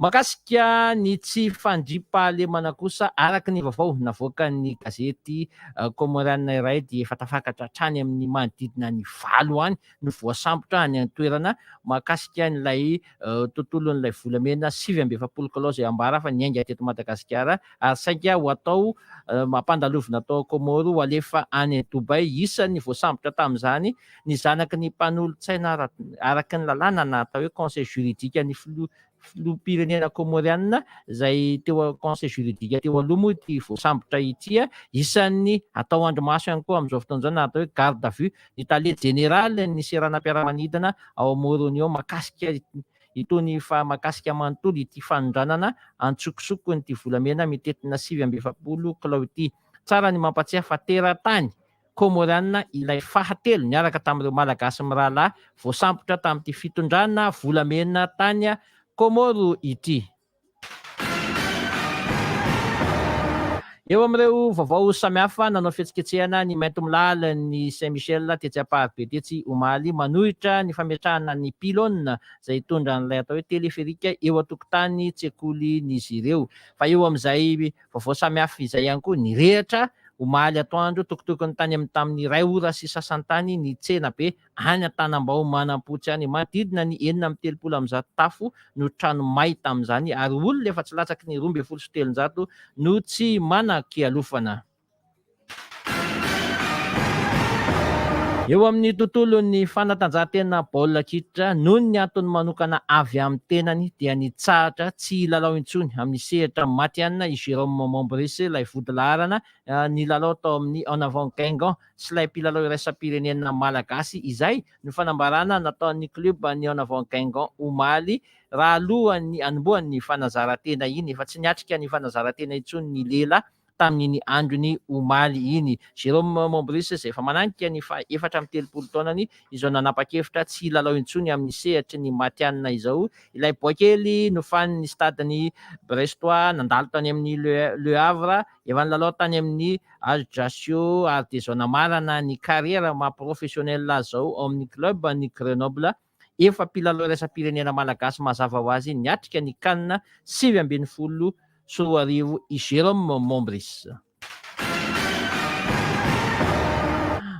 Makasika ny tsy fandriampahalemana kosa araka ny vaovao navoaka ny gazety Comoriana iray dia efa tafakatra hatrany amin'ny manodidina ny 5 any no voasambotra any an-toerana makasika n'ilay tontolon'ilay volamena 7.7 kilao izay ambara fa niainga teto Madagasikara ary saika ho atao mampandalovina atao Comoro ho alefa any Dubai. Isan'ny voasambotra tamin'izany ny zanaky ny mpanolontsaina araka ny lalàna na atao hoe conseil juridique ny filoham-pirenena Comoriana izay teo conseil juridique teo aloha moa ity voasambotra ity isan'ny atao andromaso ihany koa amin'izao fotoana izao na atao hoe garde à vue ny tale général ny seranam-piaramanidina ao Morony ao makasika itony fa makasika manontolo ity fanondranana antsokosoko nyity volamena mitetina 7.7 kilao ity. Tsara ny mampatsiahy fa teratany Comoriana ilay fahatelo niaraka tamin'ireo malagasy mirahalahy voasambotra tamin'ity fitondrana volamena tany Comoro ity. Eo amin'ireo vaovao samihafa nanao fihetsiketsehana ny mainto milala ny Saint-Michel tetsy Amparibe tetsy omaly manohitra ny fametrahana ny pilôna izay hitondra n'ilay atao hoe teleferika eo an-tokotany tsekolin'izy ireo. Fa eo amin'izay vaovao samihafa izay ihany koa ny rehatra omaly atoandro tokotokony tany amin'ny tamin'ny 2 ora sy sasantany ny tsena be any Antanambao manampotsy any manodidina ny 730 tafo no trano may tamin'izany ary olona efa tsy latsaky ny 27 no tsy manan-kialofana. Eo amin'ny tontolon'ny fanatanjahantena baolina kitra noho ny antony manokana avy amin'ny tenany dia nitsahatra tsy lalao intsony amin'ny sehatra Matianina i Jérôme Mombris ilay vodilaharana ny lalao tao amin'ny En Avant Guingamp sy ilay mpilalao iraisam-pirenena malagasy izay no fanambarana nataon'ny club ny En Avant Guingamp omaly raha alohan'ny anombohan'ny fanazarantena iny efa tsy niatrika ny fanazarantena intsony ny lela tamin'ny androny omaly iny. Jérôme Mombris izay efa mananika ny 430 taonany izao nanapa-kevitra tsy lalao intsony amin'ny sehatry ny Matianina izao. Ilay boakely nofan'ny stadiny Brestois nandalo tany amin'ny Le Havre efa nilalao tany amin'ny Ajaccio ary dia zao namarana ny carrière maha-professionnel zao ao amin'ny club ny Grenoble. Efa mpilalao iraisam-pirenena malagasy mazava ho azy niatrika ny CAN 7.10 Soarivo i Jérôme Mombris.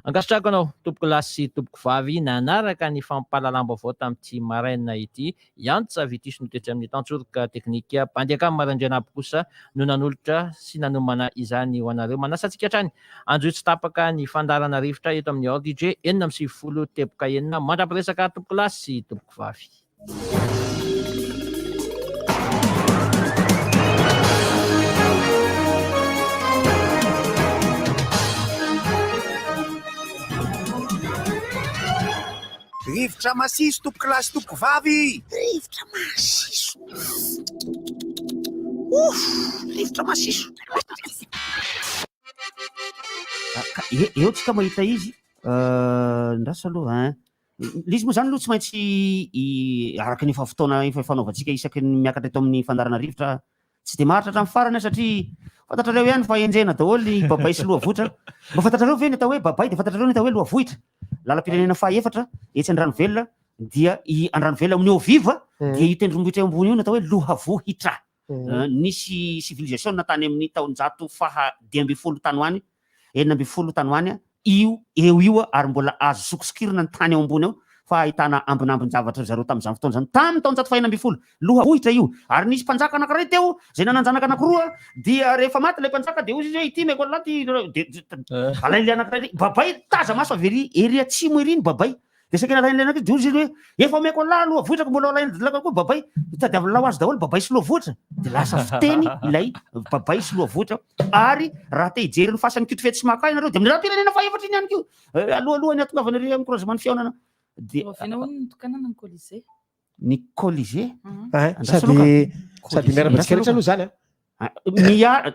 Angastrako anao tompoko lahy sy tompoko vavy nanaraka ny fampahalalam-baovao tamin'ity maraina ity Yantsa Vitisy no toetsy amin'ny tantsoroka teknika Bandiaka Marandriana aby kosa no nanolotra sy nanomana izany ho anareo. Manasantsika hatrany anjo tsy tapaka ny fandarana rivotra eto amin'ny RDJ 9.0 teboka enina mandrapiresaka tompoko lahy sy tompoko vavy. Rivotra masiso tompoko lahy sy tompoko vavy. Rivotra masiso. Rivotra masiso. Eo tsika mahita izy ndrasa aloha izy moa zany aloha tsy maintsy araka ny fotoana efa fanaovantsika isaky ny miakatra eto amin'ny fandarana rivotra tsy de maharitra hatramin'ny farany satria fantatrareo ihany fa enjena daholo ny babay sy loha vohitra. Mba fantatrareo ve ny atao hoe babay dia fantatrareo ny atao hoe loha vohitra. Lalam-pirenena faha-efatra etsy Andranovelona dia i Andranovelona amin'ny Ovivo dia io tendrombohitra ambony io natao hoe loha vohitra. Nisy civilisation natany amin'ny taonjato faha 10 ambin'ny folo tany ho any 40 tanoany io eo ary mbola azo sokosokirina ny tany eo ambony eo fa ahitana ambinambin-javatra zareo tamin'izany fotoana zany tamin'ny taona 1940 loha ohitra io ary nisy mpanjaka anankiray teo zay nananjanaka anankiroa dia rehefa maty ilay mpanjaka dia ozy izy hoe ity meko laty alain'le anankiray babay taza maso avery ery atsimo ery ny babay de sakena alain'le anankiray de ozy izy hoe efa meko la loha votraka mbola alain'laka koa babay tadiavinao azy daholo babay sy loha votra de lasa fiteny ilay babay sy loha votra ary raha te hijery ny fasan'ny kiotofety sy maka nareo de amin'ny raha-pirenena faefatra iny ihany kio alohalohany atongavana ry encouragement fiaonana de ny Colisée sady miaraba antsika rehetra aloha zany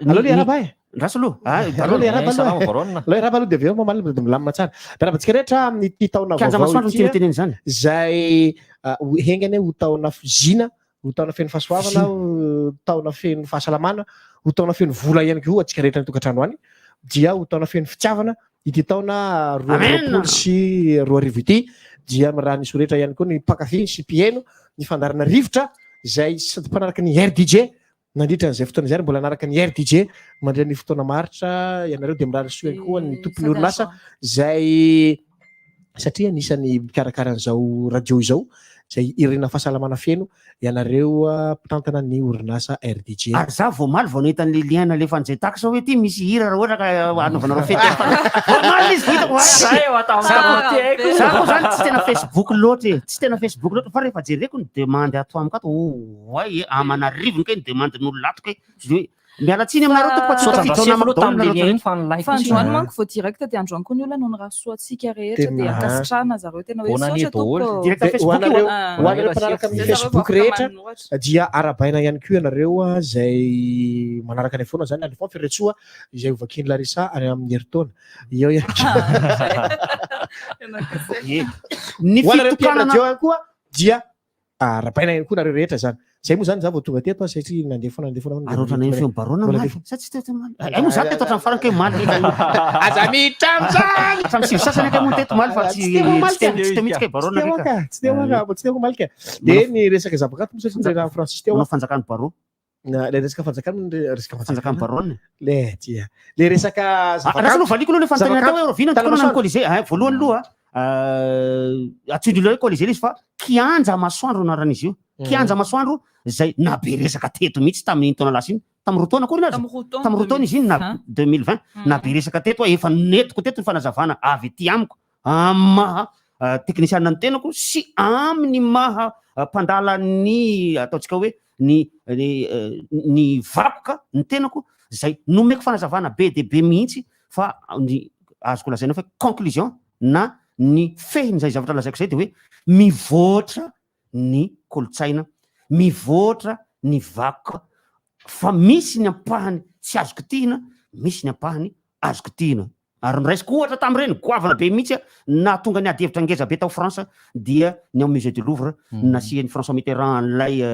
aloha iaraba raso aloha iaraba aloha de aveo mamalina de milamina tsara miaraba antsika rehetra amin'ny taona vaovao ity zany zay hengany ho taona fizina ho taona feno fahasoavana ho taona feno fahasalamana ho taona feno vola ihany koa antsika rehetra ny tokantrano any dia ho taona feno fitiavana ity taona 2020 sy 2020 dia raha nisy rehetra ihany koa ny mpakafy sy mpieno ny fandarana rivotra zay sady mpanaraka ny RDJ nandritra n'izay fotoana izay mbola anaraka ny RDJ mandray ny fotoana maritra ianareo de mirary soa ihany koa ny tompony orinasa zay satria anisany mikarakara an'izao radio izao zay irena fahasalamana feno ianareo mpitantana ny orinasa RDJ ary za vao maly vao nahita an'le liana le fanjay taky sao hoe ty misy hira raha ohatra ka anaovanareo fety vao maly izy hitako za koa zany tsy tena Facebook loatra tsy tena Facebook loatra fa rehefa jereko ny demande ato amiko ato oay Amanarivony kay ny demande n'olo lato kay hoe mialatsiny aminareo fandroany manko vao direct dia androany koa ny olona no ny raha soatsika rehetra dia akasitrana zareo tena hoe sotra toko hoanareo mpanaraka amin'ny Facebook rehetra dia arabaina ihany koa ianareo zay manaraka ny foana zany alefon Ferretsoa izay ovakiny Larissa any amin'ny heritaona eo ihany ny fitokanana koa dia arabaina ihany koa nareo rehetra zany zay moa zany za vao tonga teto satria nandeha foana arotrana ny fiombarona maly sa tsy teto maly ai moa za teto hatramy farany kay maly aza mitramzany hatramy sivy sasany kay moa teto maly fa tsy teo mihitsy kay barona tsy teo maka tsy teo maly ka de ny resaka zavakanto moa satria raha Francis teo fanjakany baro le resaka fanjakany barona le tia le resaka zavakanto valiko aloha le fanontaniana tao hoe vina tokona ny Colisée voalohany aloha atsindrilo hoe Colisée izy fa kianja masoandro anaran'izy io kianja masoandro zay nabe resaka teto mihitsy tamin'ny taona lasa iny tamin'ny rotaona koa nazy tamin'ny rotaona izy iny na 2020 nabe resaka teto efa netiko teto ny fanazavana avy ety amiko maha teknisianina ny tenako sy amin'ny maha mpandala ny ataontsika hoe ny vakoka ny tenako zay nomeko fanazavana be de be mihitsy fa ny azoko lazaina fa conclusion na ny fehiny zay zavatra lazaiko zay de hoe mivoatra ny kolotsaina mivoatra ny vakoka fa misy ny ampahany tsy azoko tihina misy ny ampahany azoko tihina ary miraisiko ohatra tamin'ireny goavana be mihitsy na tonga ny ady hevitra ngeza be tao France dia ny ao musée du Louvre nasiany François Mitterrand lay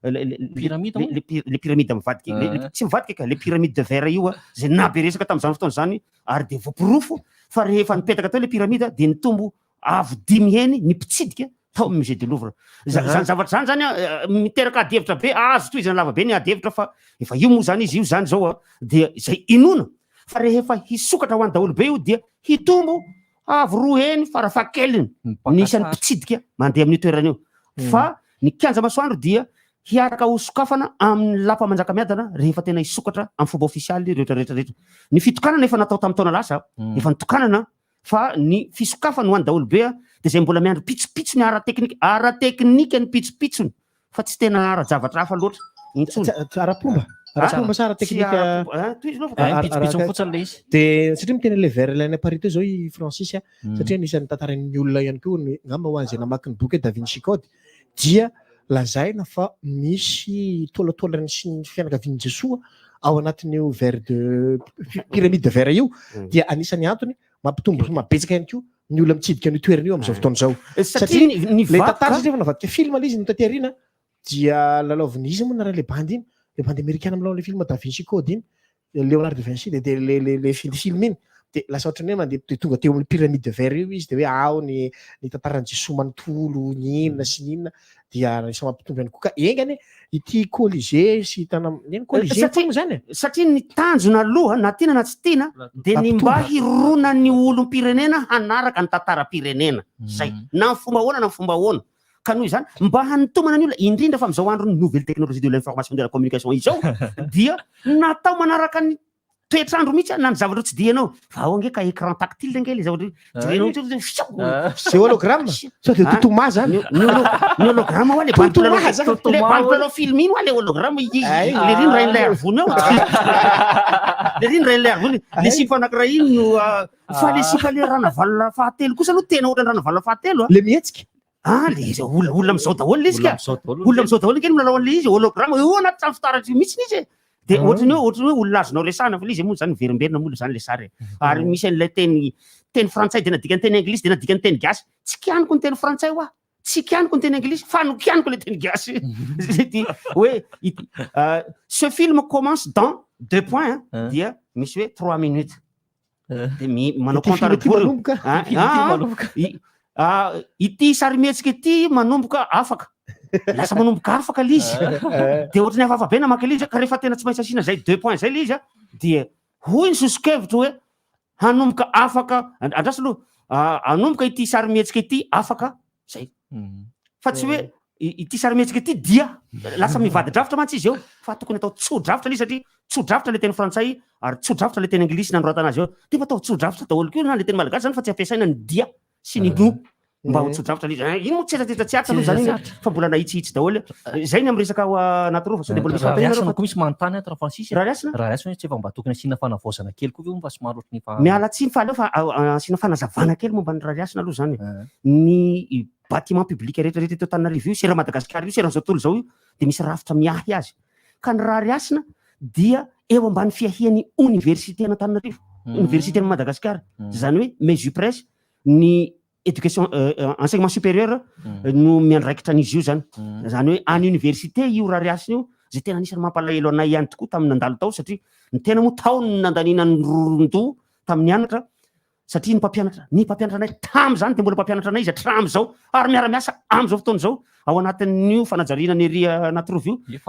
le pyramide mivadika tsy mivadika ka le pyramide de verre io zay nabe resaka tamin'izany fotoana zany ary de voapirofo fa rehefa nipetaka tao le pyramide de nitombo avo 10 heny ny mpitsidika tao amin'ny musée du Louvre zany zavatra zany miteraka ady hevitra be azo toy izany lava be ny ady hevitra fa efa io moa zany izy io zany zao dia zay inona fa rehefa hisokatra ho any daholo be io dia hitombo avo 2 heny farafahakeliny nisany mpitsidika mandeha amin'ny toerana io fa ny kianja masoandro dia hiaraka ho sokafana amin'ny lapa manjakamiadana rehefa tena hisokatra amin'ny fomba ofisialy rehetrarehetra ny fitokanana efa natao tamin'ny taona lasa efa nitokanana fa ny fisokafana ho any daholo be de zay mbola miandro pitsopitso ny ara-teknika ny pitsopitsony fa tsy tena ara-javatra hafa loatra intsony ara-pomba sa ara-teknika de satria miteny le vers ilaina Paris teo zao i Francis satria nisan'ny tantaran'ny olona ihany koa ngamba ho an'izay namaky ny boky Da Vinci Code dia lazaina fa misy tolatolarany sy ny fianakavian'i Jesoa ao anatin'io vers de pyramide de verre io dia anisany antony mampitombo mabetsaka ihany koa ny olona mitsidika ny toerana io amin'izao fotoana zao satria le tantara satria navadika film izy ny taty-ariana dia lalaovinisme na le bandy iny le bandy amérikana milao le film Da Vinci Code iny Leonardo da Vinci de le film iny de lasa ohatrany hoe mandeha tonga teo amin'ny pyramide de verre io izy de hoe ao ny tantaran'ny Jesoa manontolo ny inona sy ny inona dia isy mampitomby ihany koa ka engany ity colligé sy hitana colligé zany satria ny tanjona aloha na tiana na tsy tiana dia ny mba hirona ny olom-pirenena hanaraka ny tantaram-pirenena zay na ny fomba ahoana na ny fomba ahoana ka noho izany mba hanitomana ny olona indrindra fa amin'izao andro ny nouvelle technologie de l'information de la communication izao dia natao manaraka ny toetrandro mihitsy na ny zavatra tsy dianao fa ao ange ka écran tactile angely zavatra c'est hologramme sao de totoma zany ny hologramme hoa le bandiplalao film iny hoa le hologramme le riny ray nilay arvony ao le riny ray nilay arvony le sipa anankiray iny no fa le sipa le rana valona fahatelo kosa aloha tena ohatra ny rana valona fahatelo le mihetsika le izy olona am'izao daholo le izy ka olona am'izao daholo kely milalao an'le izy hologramme io anaty trano fitaratra mihitsy izy dia ohatrany hoe olona azonao resahana fa le izy moa zany verimberina mola zany le sary ary misy an'ilay teny frantsay dia nadika ny teny anglisy dia nadika ny teny gasy tsy kianiko ny teny frantsay hoa tsy kianiko ny teny anglisy fa no kianiko le teny gasy hoe ce film commence dans 2 points dia misy hoe 3 minutes dia manao compte ity sarymihetsika ity manomboka afaka lasa manomboka afaka le izy dia ohatrany hafahafa be namaka le izy ka rehefa tena tsy maintsy asiana zay 2 points zay le izy dia hoy ny sosokevitra hoe hanomboka afaka andraso aloha hanomboka ity sarymihetsika ity afaka zay fa tsy hoe ity sarymihetsika ity dia lasa mivady-drafitra mantsy izy eo fa tokony atao tso-drafitra le satria tso-drafitra le teny frantsay ary tso-drafitra le teny anglisy nanoratana azy eo dia fa atao tso-drafitra daholo keo na le teny malagasy zany fa tsy ampiasaina ny dia sy ny no mba ho tso-drafitra le izy ino mo tsetsatetsa tsy atra aloha zany fa mbola nahitsihitsy daholo zay ny amin'ny resaka natorofa sao dia mbola misy misy manontany tra Francis raha riasina tsy efa mba tokony asiana fanavozana kely koa io mba somary ohatry ny miala tsiny fa aleo fa asiana fanazavana kely momba ny raha riasina aloha zany ny bâtiment public rehetra rehetra teo Antananarivo io sera Madagasikara io seran'izao tontolo zao io dia misy rafitra miahy azy ka ny raha riasina dia eo ambany fiahian'ny université n'Antananarivo université ny Madagasikara zany hoe MESUPRES ny éducation enseignement supérieur no miandraikitra an'izy io zany hoe any université io raha riasina io zay tena anisany mampalahelo anay ihany tokoa tamin'ny nandalo tao satria ny tena moa tao ny nandanina ny rondo tamin'ny anatra satria ny mpampianatra anay tam'izany dia mbola mpampianatra anay izy hatram'izao ary miara-miasa am'izao fotoana izao ao anatin'io fanajariana ny ery Natorovo io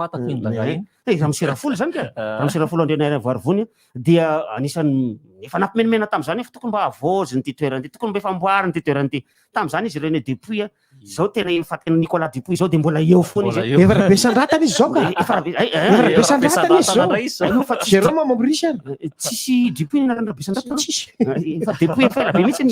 raha miserafolo zany ka raha miserafolo andrenay voarivony dia anisany efa nampimenimena tam'izany fa tokony mba avozy nyty toerana ty tokony mba efa amboariny ty toerana ty tam'izany izy René Dupuy zao tena efa tena Nicolas Dupuy zao dia mbola eo foana izy efa rabe sandratana izy zao ka efa rabe sandratana izy zao fa Jérôme Mambrisa tsisy Dupuy ny rabe sandratana tsisy fa Dupuy efa rabe mihitsy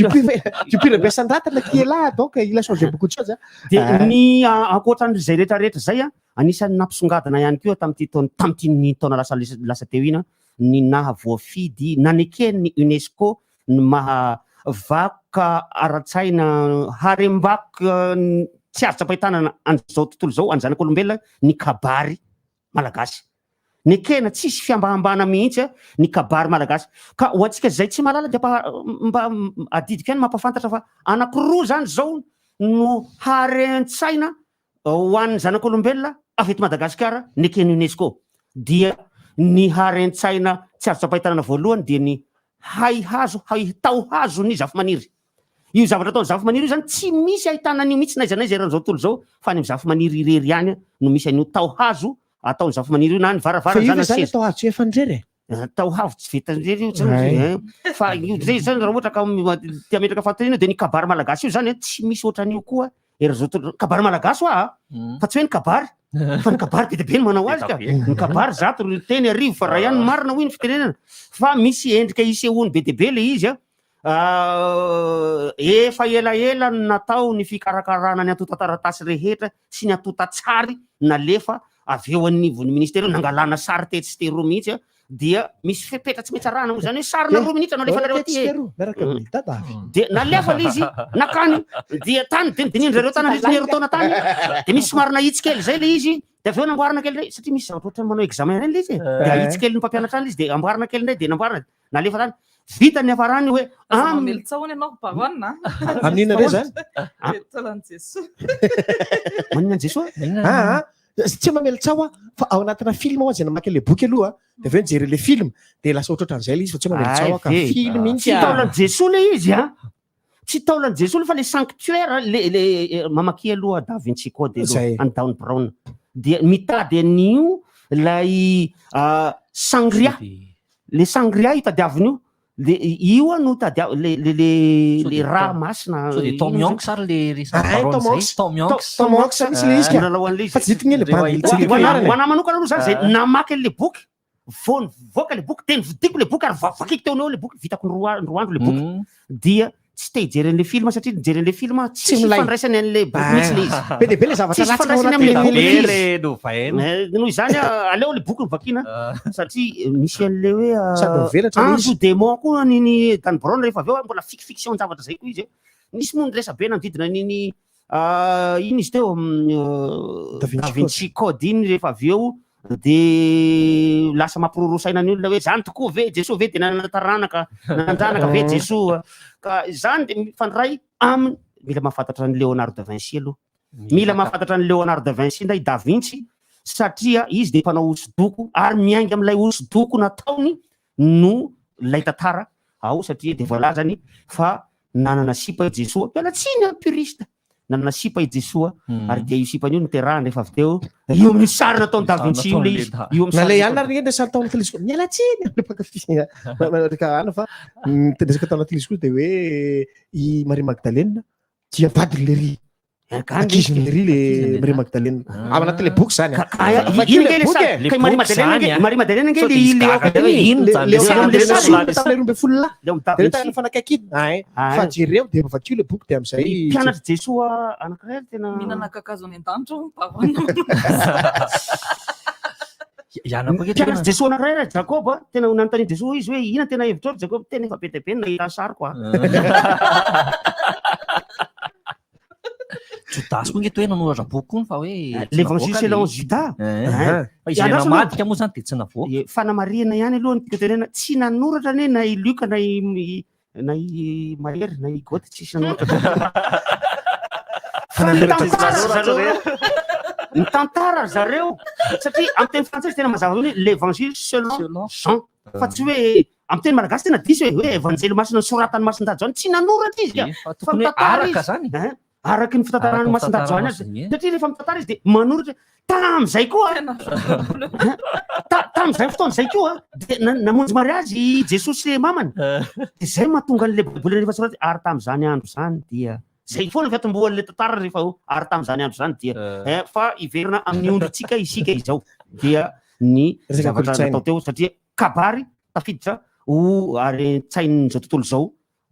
Dupuy rabe sandratana qui est là donc il a changé beaucoup de choses dia ny ankoatran'izay rehetrarehetra zay anisany nampisongadina ihany koa tamin'ity ny taona lasa teo ina ny naha voafidy nanekeny ny UNESCO ny maha vakoka ara-tsaina harem-bakoka tsy azo tsapahitanana an'izao tontolo zao any zanak'olombelona ny kabary malagasy nekena tsisy fiambahambana mihitsy ny kabary malagasy ka ho antsika zay tsy malala dia mba adidika ihany mampafantatra fa anankiroa zany zao no haren-tsaina ho an'ny zanak'olombelona avy eto Madagasikara nekeny UNESCO dia ny haren-tsaina tsy azo tsapahitanana voalohany dia ny tao hazo ny zava-maniry io zavatra ataony zava-maniry io zany tsy misy ahitana an'io mihitsy naiza naiza eran'izao tontolo zao fa ny zava-maniry irery ihany no misy an'io tao hazo ataony zava-maniry io na ny varavarana zany tao hazo tsy efa ndrery tao hazo tsy vita ndrery io fa io zay zany raha ohatra ka tia metraka fatorina dia ny kabary malagasy io zany tsy misy ohatran'io koa eran'izao tontolo kabary malagasy hoa fa tsy hoe ny kabary fa ny kabary be dia be ny manao azy ka ny kabary zato teny arivo fa raha ihany ny marina hoy ny fitenenana fa misy endrika isehoany be dia be le izy efa elaela natao ny fikarakarana ny atota-taratasy rehetra sy ny atota-tsary nalefa avy eo anivon'ny ministera nangalana sary tetsy tero mihitsy dia misy fepetra tsy maintsy arahana zany hoe sarina 2 minitra nalefa nareo aty dia nalefa le izy nakany dia tany dinindrereo tany nero taona tany dia misy somary nahitsy kely zay le izy dia avy eo namboarina kely ray satria misy zavatra ohatrany manao examen reny le izy dia ahitsy kely ny mpampianatra any le izy dia amboarina kely ndray dia namboarina nalefa tany vita ny afarany hoe amin'ina re zany manina Jesoa tsy tia mamela tsaho fa ao anatina film ao zay namaky le boky aloha dia avy eo nijery le film dia lasa ohatrohatran'izay le izy fa tsy mamela tsaho ka film iny taona Jesoa le izy tsy taolan Jesosy fa le sanctuaire le mamaky aloha Da Vinci Code aloha an Dan Brown dia mitady an'io lay sangria le sangria itadiaviny io le io no tadiavo le raha masina so de Tom Hanks ary le Tom Hanks misy le izy lalao an'le izy fa tsy ditiny le hoana manokana aloha zany zay namaky le boky voaka le boky teny vidiko le boky ary vakiko teo eo le boky vitako roa andro le boky dia tsy te hijeren'le film satria nijeren'le film tsy fandraisany an'le boky mihitsy le izy be de be le zavatra tsy fandraisany am'le novaine noho izany aleo le boky nivakina satria misy an'le Sady mivelatra hoe le anjo izy. démon koa niny Dan Brown rehefa avy eo mbola fiction zavatra zay koa izy nisy moa niresa be nanodidina niny ino izy teo Da Vinci Code iny rehefa avy eo de lasa mampirorosaina ny olona hoe zany tokoa ve Jesosy ve de nanataranaka nanandranaka ve Jesosy ka zany de mifandray aminy mila mahafantatra ny Leonardo da Vinci aloha mila mahafantatra ny Leonardo da Vinci ndray Da Vinci satria izy de mpanao hosodoko ary miainga am'lay hosodoko nataony no lay tantara ao satria de voalazany fa nanana sipa i Jesosy mialatsiny puriste nanana sipa i Jesosy ary dia io sipany io niterahany rehefa avy teo io amin'ny sary nataony Da Vinci io le izy io na le ihany ary le sary tao anaty telescope mialatsiny le pakafia rehefa ana fa resaka tao anaty telescope de hoe i Marie Magdalene dia padre Léry akiziny Léry le Marie Magdalene ao anaty le boky zany Marie Magdalene nge le rombe folo lahy tena fanakakiny fa jereo de vakio le boky de am'izay mpianatra Jesosy anankiray tena mihinana kakazo any an-danitro mpianatra Jesosy anankiray Jacob tena nanontany Jesosy izy hoe ina tena hevitra Jacob tena efa be dia be nahita sary koa Judas koa nge toe nanoratra boky koa fa hoe l'Évangile selon Judas izy namadika moa zany de tsy navoaka fanamarihana ihany aloha ny tenena tsy nanoratra ane na i Luc na i Mahery na i Gotte tsisy nanoratra mitantara zareo satria amin'ny teny frantsay tena mazava hoe l'Évangile selon Jean fa tsy hoe amin'ny teny malagasy tena diso hoe evanjely masina soratany masindajo zany tsy nanoratra izy araka zany araky ny fitantarany masindajo any azy satria rehefa mitantara izy de manoratra tam'izay koa tam'izay fotoan'izay koa de namonjy mariazy Jesosy sy mamany de zay mahatonga an'le baiboly rehefa soratra ary tam'izany andro zany dia zay foana fiatombohan'le tantara rehefa ary tam'izany andro zany dia fa iverina amin'ny ondrotsika isika izao dia ny zavatra natao teo satria kabary tafiditra ho are-tsain'izao tontolo zao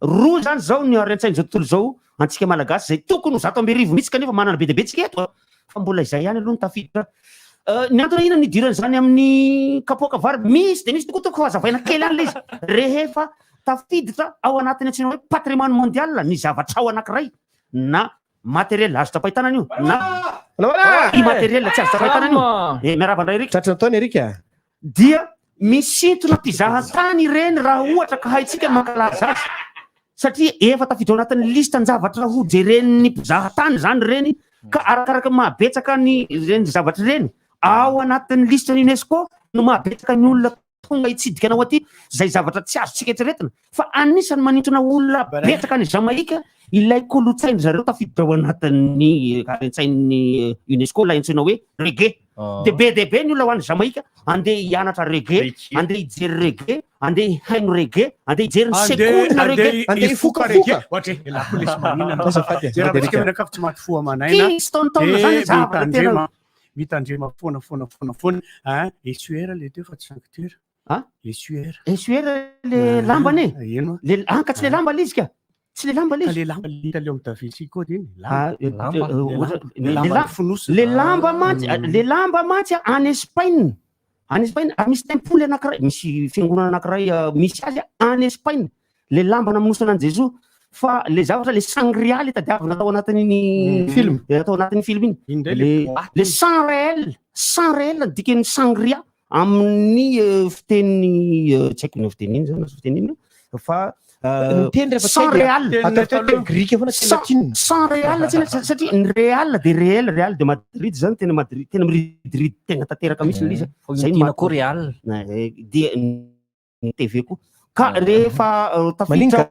roa zany zao ny are-tsain'izao tontolo zao antsika malagasy zay tokony ho 100 mihitsy kanefa manana be dia be tsika eto fa mbola izay ihany aloha ny tafiditra ny antony ina nidirany zany amin'ny kapoaka vary misy de misy toko fahazavaina kely any le izy rehefa tafiditra ao anatiny antsina hoe patrimoine mondial ny zavatra ao anankiray na matériel azo tapahitana io na immatériel tsy azo tapahitana io miarabandray Erika tratra nataony Erika dia misintona mpizahatany ireny raha ohatra ka haitsika ny mankalaza azy satria efa tafiditra ao anatin'ny lista ny zavatra ho jeren'ny mpizahatany zany reny ka arakaraka mahabetsaka ny reny zavatra reny ao anatin'ny lista ny UNESCO no mahabetsaka ny olona tonga hitsidika anao aty zay zavatra tsy azo tsika etreretina fa anisany manintona olona betsaka ny Jamaika ilay kolotsainy zareo tafiditra ao anatin'ny karen-tsain'ny UNESCO ilay antsoina hoe reggae de be dia be ny olona ho an'ny Jamaika andeha hianatra reggae andeha hijery reggae andeha haino reggae andeha hijery ny sekoina reggae andeha hifoka reggae tsy matofoa manaina mitandrema foana esuera le teo fa tsy sanctuaire esuera le lambany ka tsy le lamba le izy ka tsy le lamba le izy le Da Vinci Code iny le lamba mantsy any Espagne misy tempoly anankiray misy fiangonana anankiray misy azy any Espagne le lamba namonosana an Jesosy fa le zavatra le sangria le tadiavina atao anatin'ny film atao anatin'ny film iny le sang réel dikan'ny sangria amin'ny fiteny tsy haiko ny fiteny iny zany fiteny iny fa sang réal sang réal satria ny réal de Madrid zany tena Madrid tena Madrid tena tanteraka misy le izy zay ko réal dia ny TV ko ka rehefa tafiditra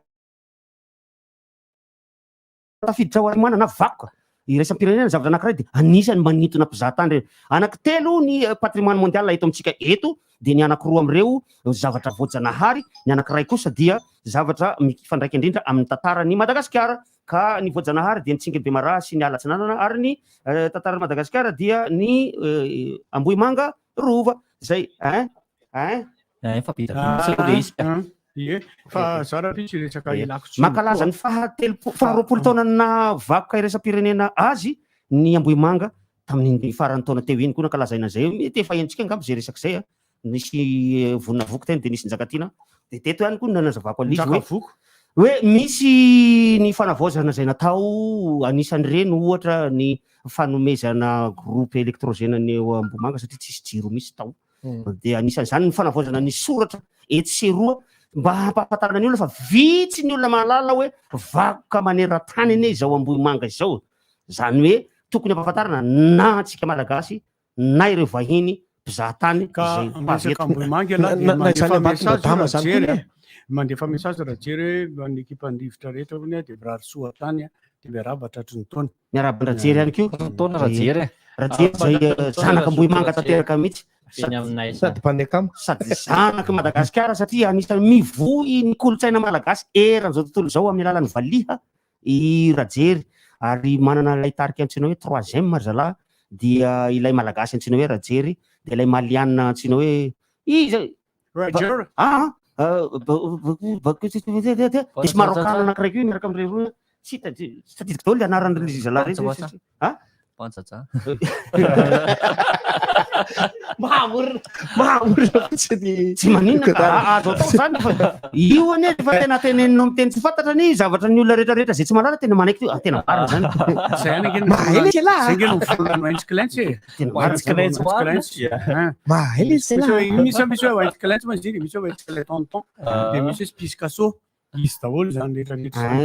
tafiditra ho arimana na vakoka iraisam-pirenena zavatra anankiray dia anisany manintona mpizahatany reny. Anankitelo ny patrimoine mondial eto amintsika eto, dia ny anankiroa amin'ireo zavatra voajanahary, ny anankiray kosa dia zavatra mifandraika indrindra amin'ny tantaran'ny Madagasikara. Ka ny voajanahary dia ny Tsingebemarà sy ny Alatsinanana, ary ny tantaran'ny Madagasikara dia ny Ambohimanga rova. Zay makalaza ny faharoapolo taona na vakoka iraisam-pirenena azy ny Ambohimanga tamin'ny farany taona teo iny koa nankalazaina zay. Mety efa hentsika angamba zay resaka zay nisy vonina voko teny dia nisy njakatiana dia teto ihany koa nanazavako an'izy hoe misy ny fanavaozana zay natao anisany reny ohatra ny fanomezana groupe électrogène-ny eo Ambohimanga satria tsisy jiro misy tao, dia anisany zany ny fanavaozana ny soratra etsy sy eroa mba hampahafantarana ny olona fa vitsy ny olona mahalala hoe vakoka maneran-tany anie izao Ambohimanga izao. Zany hoe tokony hampahafantarana na antsika malagasy na ireo vahiny mpizahatany mandefa message raha jery hoe ny ekipandrivotra rehetra hoy dia mirary soa tany dia miaraba tratry ny taona. Miaraba rajery ihany koa taona rajery zay zanaka Ambohimanga tanteraka mihitsy sady zanaka Madagasikara satria anisany mivohy ny kolotsaina malagasy eran'izao tontolo zao amin'ny alalan'ny valiha i rajery. Ary manana ilay tarika antsoina hoe troisième zalahy dia ilay malagasy antsoina hoe rajery, dia ilay maliana antsoina hoe isy marokana anankiray koa miaraka amin'ireo tsy tadidiko daholo anaran'ilay zalahy reny. Tsy maninona azo atao zany io anie efa tena teneninao amin'ny teny tsy fantatra ny zavatra ny olona rehetrarehetra zay tsy malala tena manaiky teo tena marina zany.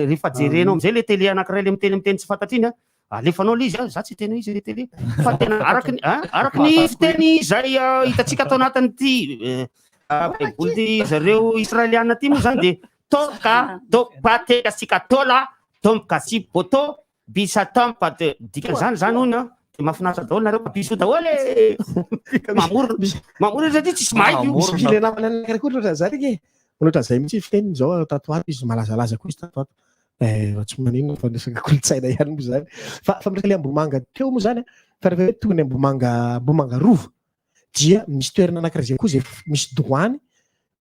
Rehefa jerenao amizay le télé anankiray le miteny tsy fantatra iny alefanao le izy za tsy tena izy le télé fa tena araky ny fiteny izay hitatsika tao anatin'ny ty baiboly zareo israeliana ty moa zany dia toka patekasika tola tomboka si boto bisa tompa dikan'izany zany hono dia mahafinaritra daholo nareo papiso daholo mamorona satria tsisy maiky le namana anankiray koa ohatrany zany ke ohatrany zay mihitsy fiteniny zao tatoato izy malazalaza koa izy tatoato tsy maninona fa resaka kolotsaina ihany moa zany fa mireka le Ambohimanga teo moa zany fa rehefa hoe tony Ambohimanga rova dia misy toerana anankiray zay koa zay misy douane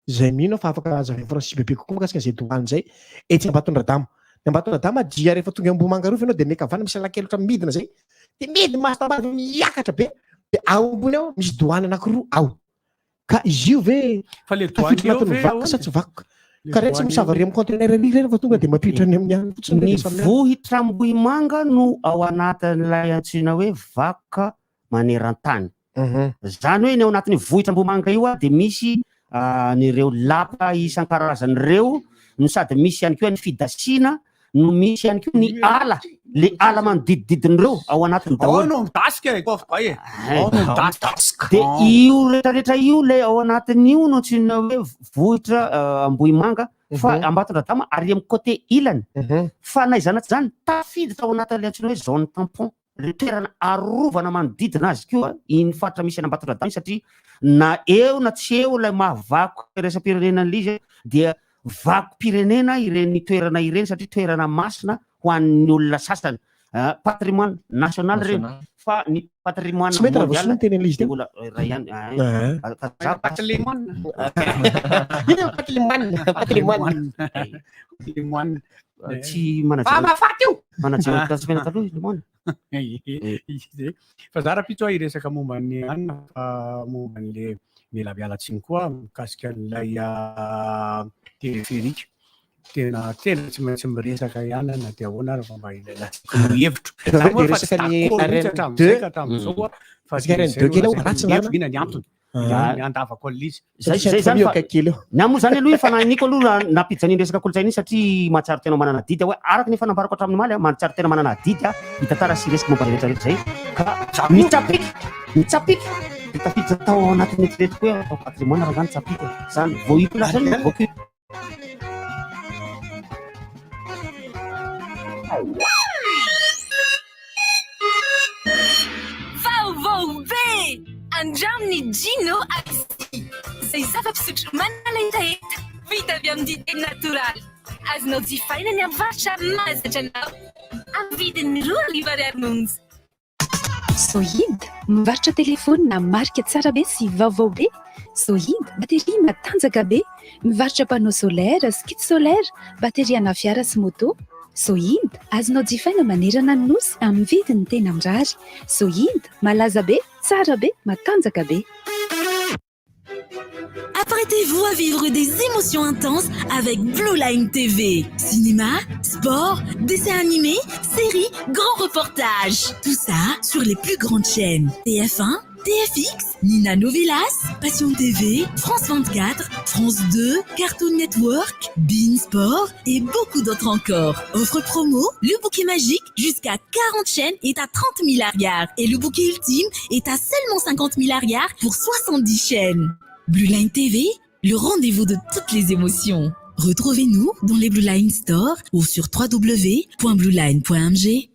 zay mino fa afaka azavy Francis bebe kokoa makasika zay douane zay etsy Ambatondradama. Ny Ambatondradama dia rehefa tonga Ambohimanga rova ianao dia mekavana misy lakelotra midina zay dia midy mastabavy miakatra be dia ao ambony ao misy douane anankiroa ao ka izy io ve tafiditra anatin'ny vakoka sa tsy vakoka ka reny tsy misavary amin'ny conteneur ry rehefa tonga dia mampiditra ny amin'ny any fotsiny. Ny vohitra Ambohimanga no ao anatin'ilay antsoina hoe vakoka maneran-tany. Zany hoe ny ao anatin'ny vohitra Ambohimanga io dia misy nyreo lapa isan-karazany reo no sady misy ihany koa ny fidasina no misy ihany koa ny ala le ala manodidididin'ireo ao anatiny daholo. Dia io rehetrarehetra io le ao anatin'io no antsoina hoe vohitra Ambohimanga fa Ambatondradama ary amin'ny côté ilany fa naizanaty zany tafiditra ao anatin'le antsoina hoe zone tampon le toerana arovana manodidina azy koa iny faritra misy any Ambatondradama satria na eo na tsy eo ilay mahavako iraisam-pirenena le izy dia vakom-pirenena ireny toerana ireny satria toerana masina ho an'ny olona sasany patrimoine national reny fa ny patrimoine mondial mbola ray ihany tsy manajery taloha limona fa za raha pitso iresaka momban'ny anina fa momban'le mialabialatsiny koa mikasika an'ilay téléphérique tena tsy maintsy miresaka ihany na dia ahoana raha fa mba ilailaziko hevitra ny antony andavako an'izy namoa zany aloha fananiko aloha nampiditra ny resaka kolotsaina iny satria mahatsary tena manana didy hoe araky ny fanambarako hatramin'ny maly mahatsary tena manana didy hitantara sy resaka momba rehetrarehetra zay ka mitsapiky tafiditra tao anatin'ny eritreretiko hoe atao patrimoine raha zany tsapiky zany vohiko lasany vohiko Andramny Gino IC. Zay zava-pisotro manala hetaheta vita avy amin'ny dité natoraly. Azonao jifaina ny amin'ny varotra mahazatra anao amin'ny vidiny 2 ariary monja. Sohid, mivarotra telefôny na marika tsara be sy vaovao be. Sohid, bateria matanjaka be. Mivarotra panneau solaire, skid solaire, bateria ana fiara sy moto. Sohid, azonao jifaina manerana ny nosy amin'ny vidiny tena mirary. Sohid, malaza be, tsara be, matanjaka be. Apprêtez-vous à vivre des émotions intenses avec Blue Line TV. Cinéma, sport, dessins animés, séries, grands reportages. Tout ça sur les plus grandes chaînes. TF1, TFX, Nina Novelas, Passion TV, France 24, France 2, Cartoon Network, Bein Sport et beaucoup d'autres encore. Offre promo, le bouquet magique jusqu'à 40 chaînes est à 30 000 ariars et le bouquet ultime est à seulement 50 000 ariars pour 70 chaînes. Blue Line TV, le rendez-vous de toutes les émotions. Retrouvez-nous dans les Blue Line Store ou sur www.blueline.mg.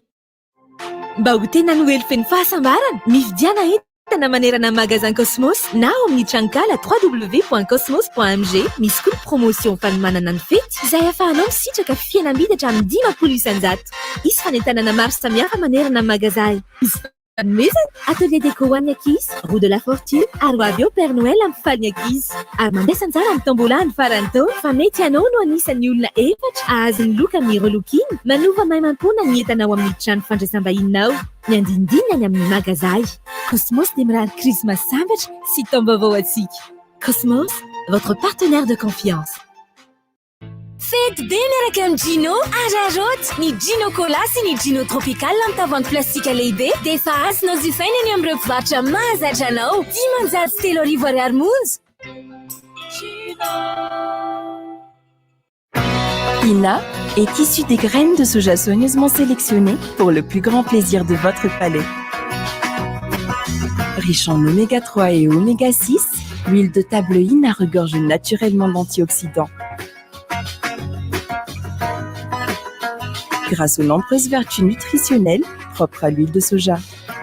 Bautena Noël feny fahasambarana, mividiana entana manerana magasin Cosmos na ao amin'ny trankala www.cosmos.mg. Misy koa promotion fanomanana ny fety izay ahafahanao misitraka fihenam-bidy hatramin'ny 10 isan-jato. Isy fanentanana maro samihafa manerana magasin. Fanomezana atelier déco an'ny ankizy, roue de la fortune, ary avy eo Père Noël amin'ny faly ankizy. Ary mandesa anjara amin'ny tambola ny farany taona fa mety ianao no anisan'ny olona efatra ahazo ny loka amin'ny relokiny manova maimampona ny entanao amin'ny trano fandraisam-bahininao. Ny andindinina ny amin'ny magazay. Cosmos démarre Christmas sambatra sy taom-baovao atsika. Cosmos, votre partenaire de confiance. Fety be miaraka amin'ny Gino, araroty ny Gino Cola sy ny Gino Tropical amin'ny tavoahangy plastika lehibe dia efa azonao jifaina ny amin'ireo mpivarotra mahazatra anao 10,3 ariary monja. Ina est issue des graines de soja soigneusement sélectionnées pour le plus grand plaisir de votre palais. Riche en oméga 3 et oméga 6, l'huile de table Ina regorge naturellement d'antioxydants. Grâce aux nombreuses vertus nutritionnelles propres à l'huile de soja.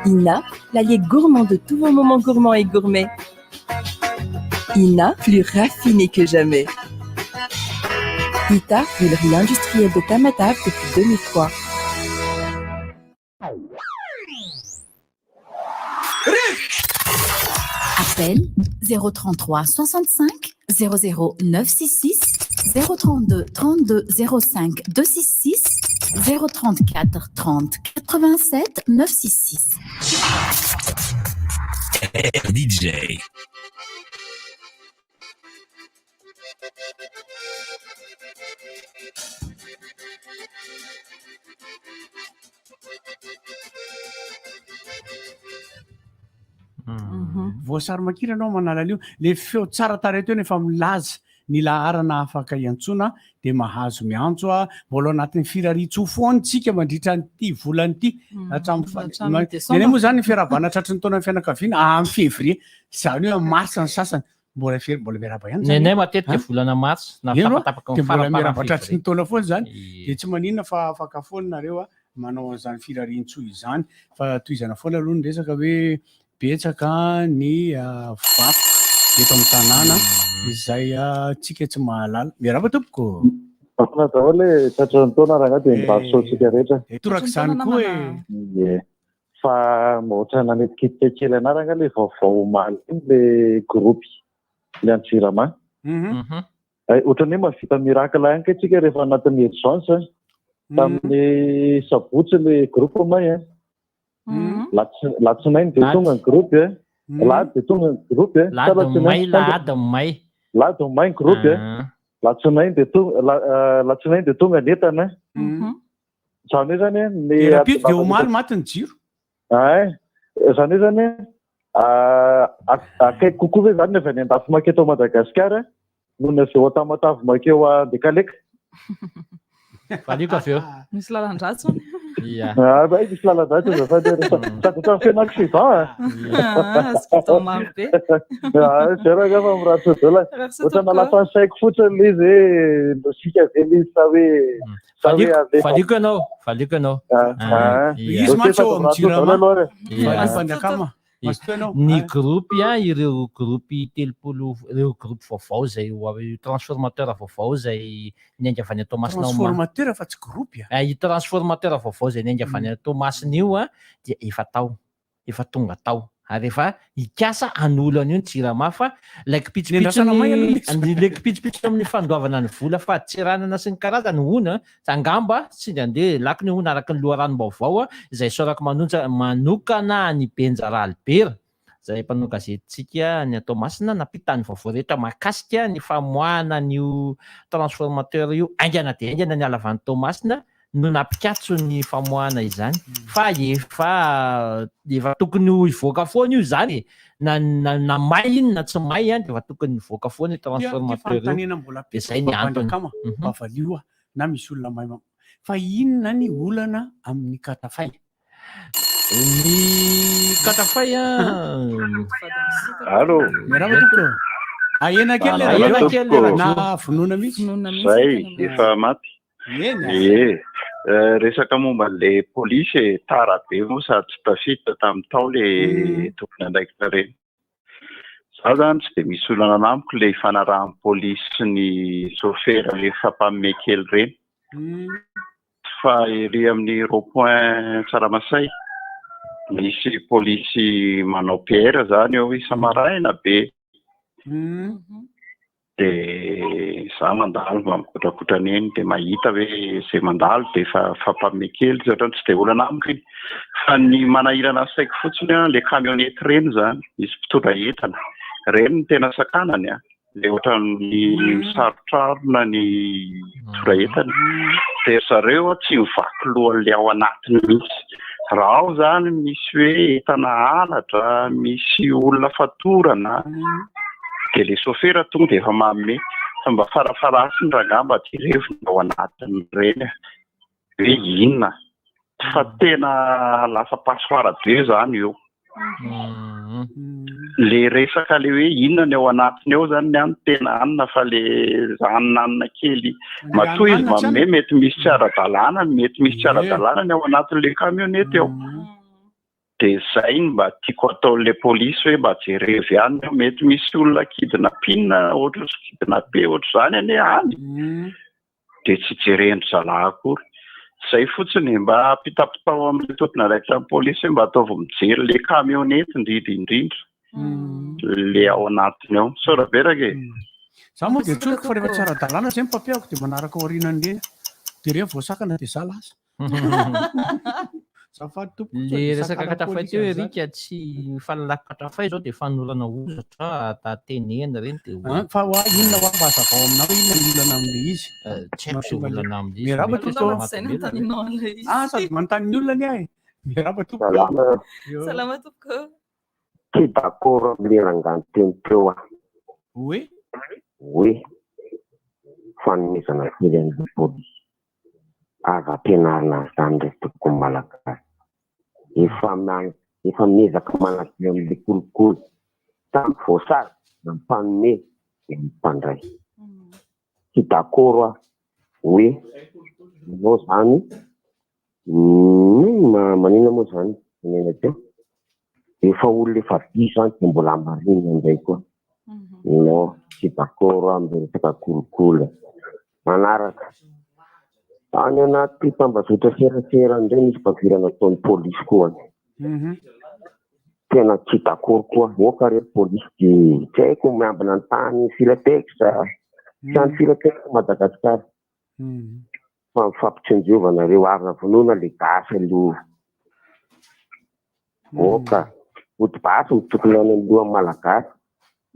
Ina, l'allié gourmand de tous vos moments gourmands et gourmets. Ina, plus raffiné que jamais. Ita, huilerie industrielle de Tamatave depuis 2003. Appel 033 65 00 966 032 32 05 266 034 30 87 966. DJ. Voasary makira anao manala an'io le feo tsara tareto eo nefa milaza ny laharana afaka iantsona dia mahazo miantso mbola anatin'ny firaria-tso foana tsika mandritra nyity volany ity hatramin'ny moa zany ny fiarabana tratry ny taona fianakaviana amin'ny février zany hoe mars ny sasany mbola miaraba ihany nenay matetika volana mars na tapatapaka dia mbola miaraba tratry ny taona foana zany dia tsy maninona fa afaka foana nareo manao an'izany firaria-tso izany fa toizana foana aloha ny resaka hoe betsaka ny vato eto amin'ny tanàna izay tsika tsy mahalala miaraba tompoko afana daholo tratran'ny taona raha dia mivarosotsika rehetra toraka izany koa hoe fa ohatra nametikitika kely anaranga le vaovao omaly le gropy le anjirama ohatra ny hoe mavita miracle ihany ka tsika rehefa anatin'ny urgence tamin'ny sabotsy le groupe may latsinainy dia tonga ny groupe lahady dia tonga ny groupe lahady may ny groupe latsinainy dia tonga ny entana zany hoe zany dia omaly maty ny jiro zany hoe zany akaiky kokoa hoe zany nefa ny andafy maketo ao Madagasikara no ny avy eo Tamatave makeo Dekaleka Valiko avy eo. Misy lalan-dratso. Misy lalan-dratso sady ohatran'ny fian'accident. Scooter maro be. Zera gafa miratso daholo. Ohatrany alafan'ny saiko fotsiny le izy hoe sika vely izy sa hoe Valiko ianao. Izy matso amin'ny jiro ama. Fanjakama. Ny gropy ireo gropy 30 ireo gropy vaovao zay transformateur vaovao zay niainga avy any Tomasina transformateur fa tsy gropy i transformateur vaovao zay niainga avy any Tomasina io dia efa tonga tao ary efa ikasa an'olo an'io ny jirama fa like pitsopitsony amin'ny fandoavana ny vola fa tsy ranana sy ny karazany hona angamba tsy de andeha lako ny hona araky ny loharanom-baovao izay sorako manokana ny Benjara Albert zay mpanao gazetitsika ny Tomasina nampitany vaovao rehetra mahakasika ny famoahana n'io transformateur io aingana de aingana ny alavan'ny Tomasina no nampikatso ny famoahana izany fa efa tokony ho ivoaka foana io zany na may iny na tsy may de efa tokony ivoaka foana transformateur de zay ny antony bavalio na misy olona may fa inona ny olana amin'ny katafay ny katafay allo miarahaba tompoko ahena kely na vonoana mihitsy zay efa maty resaka momba le polisy tara be moa sady tsy tafita tamin'ny tao le tompony andraikitra reny za zany tsy de misy olana anamiko le ifanarahan'ny polisy sy ny chauffeur le fampamme kely reny fa ery amin'ny rond-point Tsaramasay misy polisy manao PR zany eo isamaraina be de za mandalo mamikotrakotrany eny de mahita hoe zay mandalo de fampamme kely zatra tsy de olana amiko iny fa ny manahirana saiko fotsiny le camionety reny zany misy mpitondra entana reny ny tena sakanany le ohatran'ny misarotrarona ny mpitondra entana de zareo tsy mivaky lohan'le ao anatiny mihitsy raha ao zany misy hoe entana halatra misy olona fatorana de le chauffeur tonga de efa mamme fa mba farafarasiny rangamba direvina ao anatiny reny hoe inona fa tena lasa passoire be zany eo le resaka le hoe inona ny ao anatiny eo zany ny any tena anina fa le anina kely matoa izy mamme mety misy tsy ara-dalàna ny ao anatin'le camionety eo de zay mba tiako ataon'le polisy hoe mba jerevy any mety misy olona kidnapina ohatra kidnape ohatra zany ane any de tsy jerendry zalahy akory zay fotsiny mba apitapitao amin'ny tompona raitra amin'ny polisy hoe mba ataovy mijery le camionety indrindra le ao anatiny ao soraberaka za moa de tsoniko fa rehefa tsy ara-dalàna zay mipampiako de manaraka orinan'le de rehefa voasakana de za lasa le resaka katafay teo erika tsy falalako katafay zao de fanorana ozatra tatenena reny de fa inona ho mba hazavao aminao inona ny olana amin'le izy tsy haiko zay olana amin'le miaraba sady manontany olona ny ahy miaraba salama tompoko tsy d'accord am'le rangano teny teo hoe fanomezana kely an'le polisy aza ampianarina zany le tokony malagasy efa miezaka manadio am'le kolokolo tamy voasary na mpanome de mipandray tsy d'accord a hoe anao zany manina moa zany manena teo efa olona efa bi zany de mbola mariny andray koa no tsy d'accord am'le resaka kolokolo manaraka any anaty tambazotra serasera ndray misy mpavirana ataon'ny polisy koa tena tsy d'accord koa oka reto polisy de tsy haiko miambina ny tany filatex tany filatex Madagasikara fa mifampitsinjovanareo avy vonoana le gasy aloha oka odibasy mitokony any amin'ny lohan'ny malagasy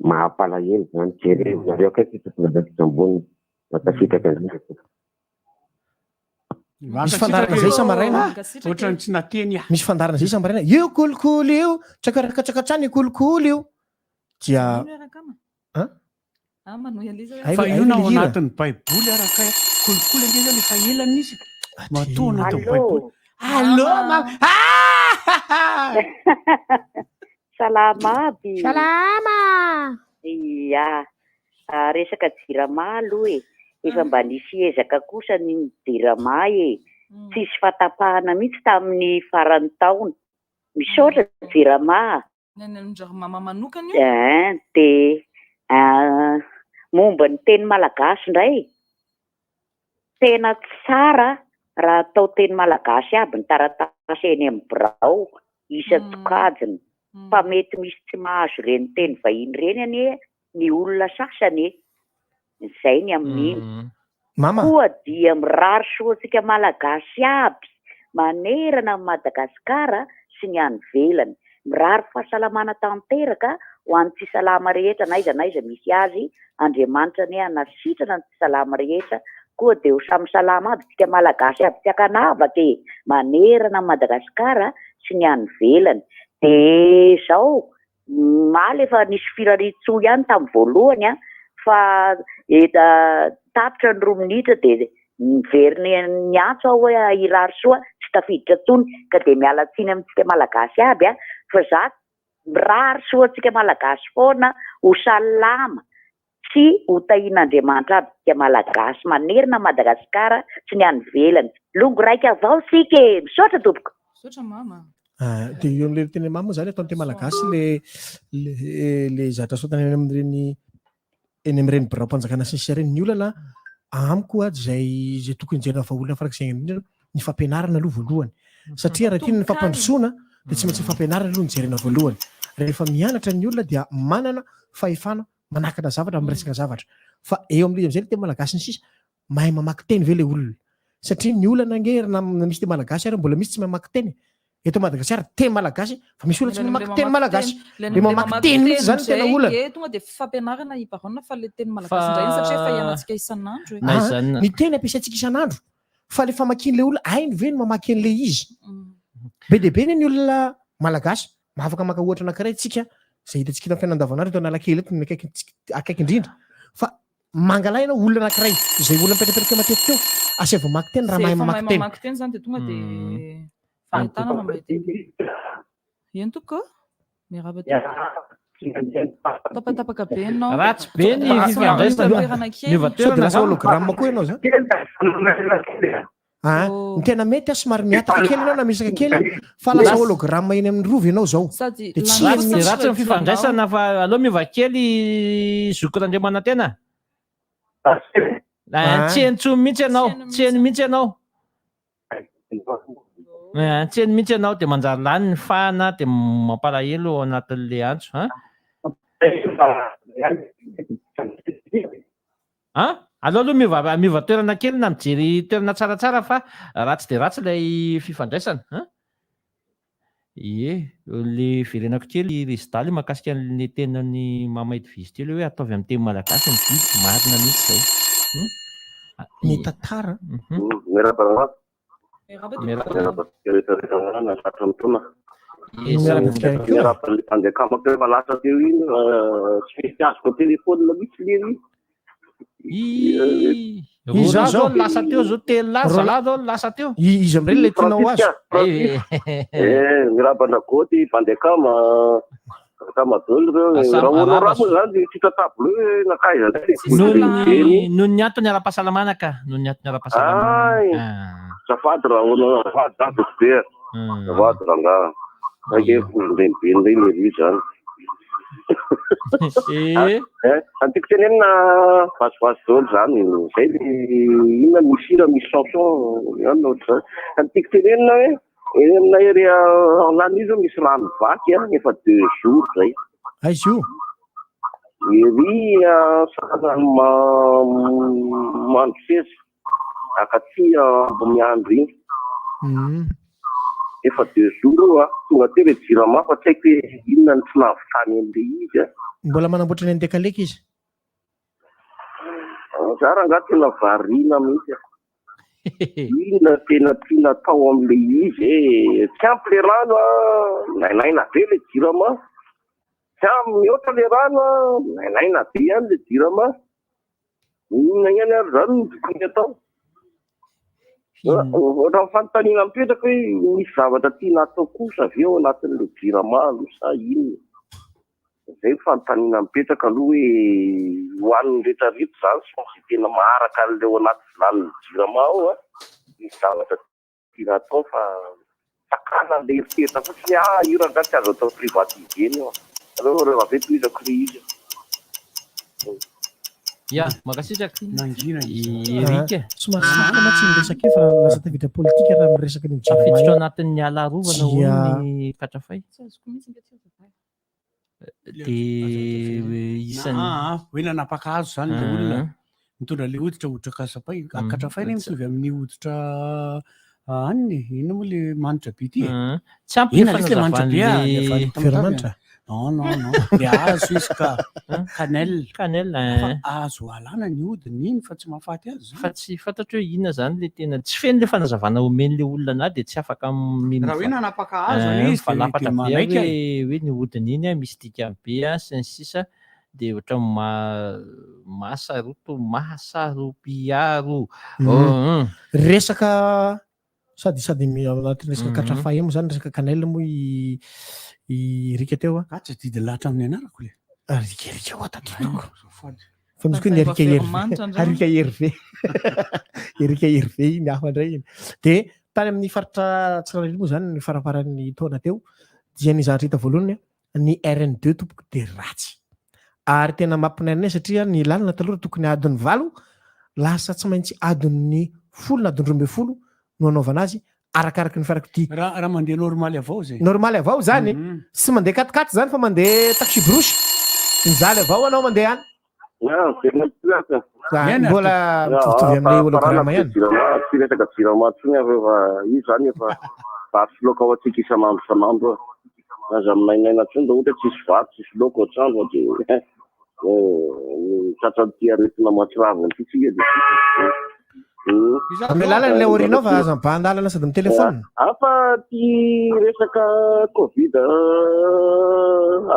mahampalahelo zany jereo zareo akaiky tokony ambony matafitaka an'izay misy fandarana zay samaraina ohatrany tsy nateny misy fandarana zay samaraina io kolokolo io tsakatrakatrany kolokolo io dia fa io na ao anatin'ny baiboly araka kolokolo ake zany efa elana izy matoa anatin'ny baiboly allo salama iya resaka jirama aloha efa mba nisy ezaka kosa ny jirama tsisy fatapahana mihitsy tamin'ny faran'ny taona misaotra jirama Nenenindry mama manokana de momba ny teny malagasy indray tena tsara raha atao teny malagasy aby ny taratasy eny amin'ny birao isa-tokajiny fa mety misy tsy mahazo reny teny vahiny reny anie ny olona sasany izay ny amin'iny koa dia mirary soantsika malagasy aby manerana amin'ny Madagasikara sy ny any ivelany mirary fahasalamana tanteraka ho an'ny tsy salama rehetra naiza misy azy Andriamanitra ny anasitrana ny tsy salama rehetra koa dia ho samy salama aby tsika malagasy aby tsy akanavaka manerana Madagasikara sy ny any ivelany dia izao maly efa nisy firaritsoa ihany tamin'ny voalohany fa tapitra ny 2 minitra dia miveriny ny antso aho hoe irary soa tsy tafiditra tsony ka dia miala tsiny amintsika malagasy aby fa za mirary soa tsika malagasy foana ho salama sy ho tahin'Andriamanitra aby tsika malagasy manerina Madagasikara sy ny any ivelany longo raika avao sika misaotra tompoko misaotra mama dia eo amin'ilay teny mama zany atao ny teny malagasy le zatra sotany eny amin'ireny birao-panjakana sy ny reny ny olana amiko zay tokony jerena vahaolona farak'izay indrindra ny fampianarana aloha voalohany satria raha tiana ny fampandrosoana dia tsy maintsy fampianarana aloha ny jerena voalohany rehefa mianatra ny olona dia manana fahefana manakana zavatra amin'ny resaka zavatra fa eo amin'ilay amin'izay teny malagasy ny sisa mahay mamaky teny ve le olona satria ny olana angerina misy teny malagasy ary mbola misy tsy mamaky teny eto Madagasikara teny malagasy fa misy olona tsy mamaky teny malagasy le mamaky teny mihitsy zany tena olana tonga dia fampianarana ibarona fa le teny malagasy indray satria efa ianantsika isan'andro ny teny ampiasaintsika isan'andro fa le famakian'le olona ainy ve ny mamaky an'le izy be dia be ny olona malagasy mahafaka maka ohatra anankiray tsika zay hitantsika ita fiainana andavanandro eto Analakely eto akaiky indrindra fa mangalaina olona anankiray zay olona mipetrapetraka matetika eo asia mamaky teny raha mahay mamaky teny zany dia tonga dia fahitana mamay teny eny toko miaraba tapatapaka be ianao ratsy be ny fifandraisana hologramma koa ianao zany ny tena mety somary miataka kely ianao na misaka kely fa lasa hologramma eny amin'ny rova ianao zao dia ratsy ny fifandraisana fa aloha miova kely zokorandriamanantena tsy entso mihitsy ianao tsy eny mihitsy ianao tsy eny mihitsy ianao dia manjary lany ny fahana dia mampalahelo ao anatin'le antso aloha miova toerana kely na mijery toerana tsaratsara fa ratsy dia ratsy ilay fifandraisana le verenako kely Rizidaly mahakasika an'le tenany mamaidy vizitely hoe ataovy amin'ny teny malagasy ny biby marina mihitsy izay ny tantara lasa teo iny tsy misy azoko telefônina mihitsy le iza zao lasa teo zao telo zalahy zao lasa teo izy amin'ireny le tinao azy mirabana gôty bandekama kamadolo reo raha moa zany tsy tatabolo hoe nakaiza noho ny antony ara-pahasalamana ka noho ny antony ara-pahasalamana safady raha onafady zany be safady raha nga ake folondenibeny reny ery zany antiko tenenina vasivasy dolo zany zay inona misira misy chanson any ohatr zany antiko tenenina hoe eny amina area lany io zao misy rano vaky efa 2 jours zay aizy io ery sakazany mandrosesy akaty mbo miandro iny efa 2 jours tonga teo le jirama fa tsy haiko hoe inona ny tsy nahavitany an'le izy mbola manamboatra ny andekaleka izy zara nga tena variana mihitsy inona tena tiana tao am'le izy tsy ampy le rano nainaina be le jirama tsy ampy mihoatra le rano nainaina be ihany le jirama inona ihany ary zany ny tokony atao raha fanontaniana mipetraka hoe misy zavatra tiana atao kosa avy eo anatin'le jirama sa inona zay fanontaniana mipetraka aloha hoe hoan'ny rehetrarehetra zany sy tena maharaka an'le ao anaty vilany jirama ao misy zavatra tiana atao fa nandeha eritseritra fotsiny io raha zany tsy azo atao privatisé io reo avy toizako ry izy ia makasitraka nangina Erika somary sakana tsy miresaka io fa lasa tavitra politika raha miresaka ny tafiditra anatin'ny alarovana hono ny Katrafay dia isany hoe nanapakahazo zany le olona mitondra le hoditra hoditra Kasapay Katrafay reny mitovy amin'ny hoditra aniny ino moa le manitra be ty tsy ampy le manitra be veromanitra non le azo izy ka canelle azo alana ny hodiny iny fa tsy mahafaty azy fa tsy fantatra hoe inona zany le tena tsy feno le fanazavana omeny le olona na dia tsy afaka raha hoe nanapakahazo izy falapatra be hoe ny hodiny iny misy dika be sy ny sisa dia ohatra mahasaropiaro resaka sady anatin'ny resaka Katrafay io moa zany resaka canelle moa i Rika teo a tsy didy lahatra amin'ny anarako le Rika ho tatitoko fa misy koa ny Rika Hervé Rika Hervé iny hafa indray iny dia tany amin'ny faritra tsirairay moa zany ny farafaran'ny taona teo dia ny zahatra hita voalohany ny RN2 tompoko dia ratsy ary tena mampinainay satria ny lalana taloha tokony adiny 8 lasa tsy maintsy adiny 10 na adiny 12 no anaovana azy arakaraka ny fiarakodia raha mandeha normaly avao zay normaly avao zany tsy mandeha katikaty zany fa mandeha taxi brosy nizaly avao anao mandeha any mbola mitovy amin'ilay holograma ihany tsy resaka jirama tsony fa io zany efa vatsy loka ao antsika isan'andro isan'andro aza minainaina tsony da ohatra tsisy vatsy tsisy loko ohatrandro dia tratran'ity aretina matsiraviny ty tsika dia ame lalana ilay orinao fa aza mibahndalana sady mitelefona afa ty resaka covid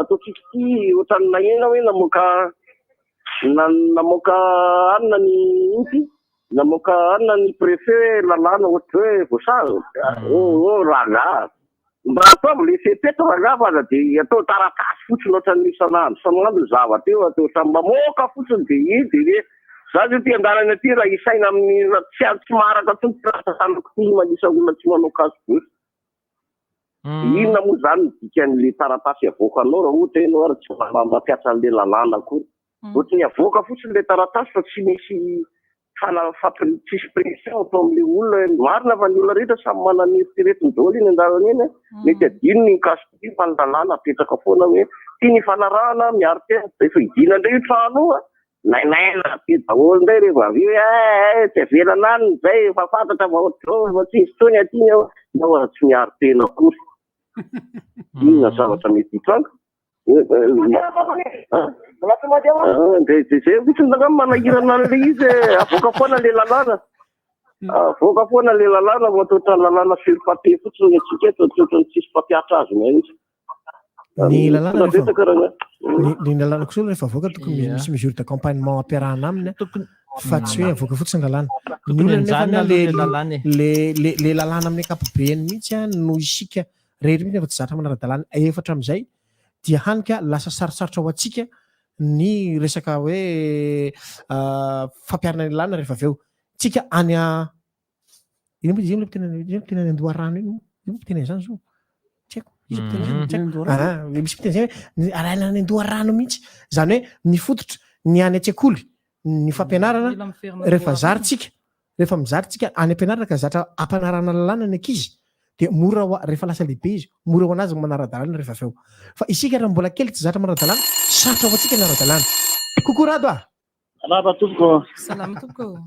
ataotsika ty ohatrany naina hoe namoaka anina ny inty namoaka anina ny préfet lalàna ohatra hoe voasary raga mba atao amle sepetra raga fa aza dia atao taratasy fotsiny ohatrany isan'andro zavateo atao samy mamoaka fotsiny dia i dia za zay ty andarana aty raha isaina amin'ny tsy maharaka tsony tirasasanako ty manisa olona tsy manao kasibosy inona moa zany dikan'le taratasy avoakanao raha ohatra ianao ary tsy mampiasa an'le lalàna akory ohatra ny avoaka fotsiny le taratasy fa tsy misy tsisy pression atao amin'le olona marina fa ny olona rehetra samy mana ny eritreretiny daholo iny andarana iny mety adino ny kasibosy fa ny lalàna apetraka foana hoe ty ny fanarahana miaro tena efa idina indray io trano io nainaina ty daholo indray rehefa avy io tsy avelana any zay efa fantatra fa ohatrao fa tsisy tsony aty ao tsy miaro tena akory inona zavatra mety hitranga zay fotsiny zaka manahirana an'le izy avoaka foana le lalàna avoaka foana le lalàna matotra lalàna felo paté fotsiny atsika eto ohatrany tsisy mpampiatra azy mihitsy ny lalàna kosa rehefa avoaka tokony misy mesure de accompagnement ampiarahana aminy fa tsy hoe avoaka fotsiny lalàna ny olona le lalàna amin'ny ankapobeny mihitsy no isika rehetra mihitsy efa tsy zatra manara-dalàna efatra amin'izay dia hanika lasa sarosarotra ao atsika ny resaka hoe fampiarana ny lalàna rehefa avy eo tsika any ino tena ny Andoharano ino tena izany zo misy fiteny zay hoe arahana ny Andoharano mihitsy zany hoe ny fototra ny any an-tsekoly ny fampianarana rehefa zaritsika rehefa mizarytsika any ampianarana ka zatra ampanarana lalàna ny ankizy dia mora rehefa lasa lehibe izy mora ho anazy manara-dalàna rehefa avy eo fa isika raha mbola kely tsy zatra manara-dalàna sarotra ho antsika manara-dalàna kokorado Raba tompoko. Salama tompoko.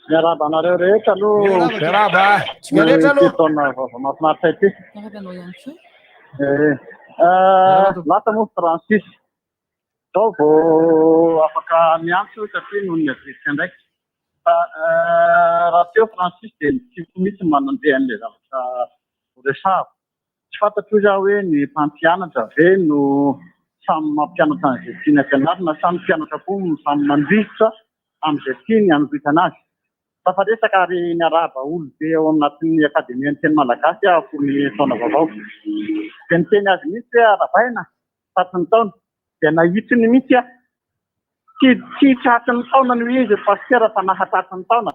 Miaraba anareo rehetra aloha. Miaraba. Tsy miarehatra aloha. Taona mahafinaritra ity. Miarabanao ihany koa. Lata moa Francis. Zao vao afaka miantso satria noho ny adresy ndraiky. Raha teo Francis dia tsy misy manandeha an'ilay zavatra resava. Tsy fantatro izaho hoe ny mpampianatra ve no samy mampianatra an'izay tiany ampianarina, samy mpianatra koa samy mandrivotra amin'izay tiany anoritana azy. Tafaresaka ary niaraba olo be ao anatin'ny akademian'ny teny malagasy ahako ny taona vaovao. Dia niteny azy mihitsy hoe aravaina tatiny taona dia nahitry ny mihitsy tsy tratry ny taona ny izy pasitera fa nahatatry ny taona.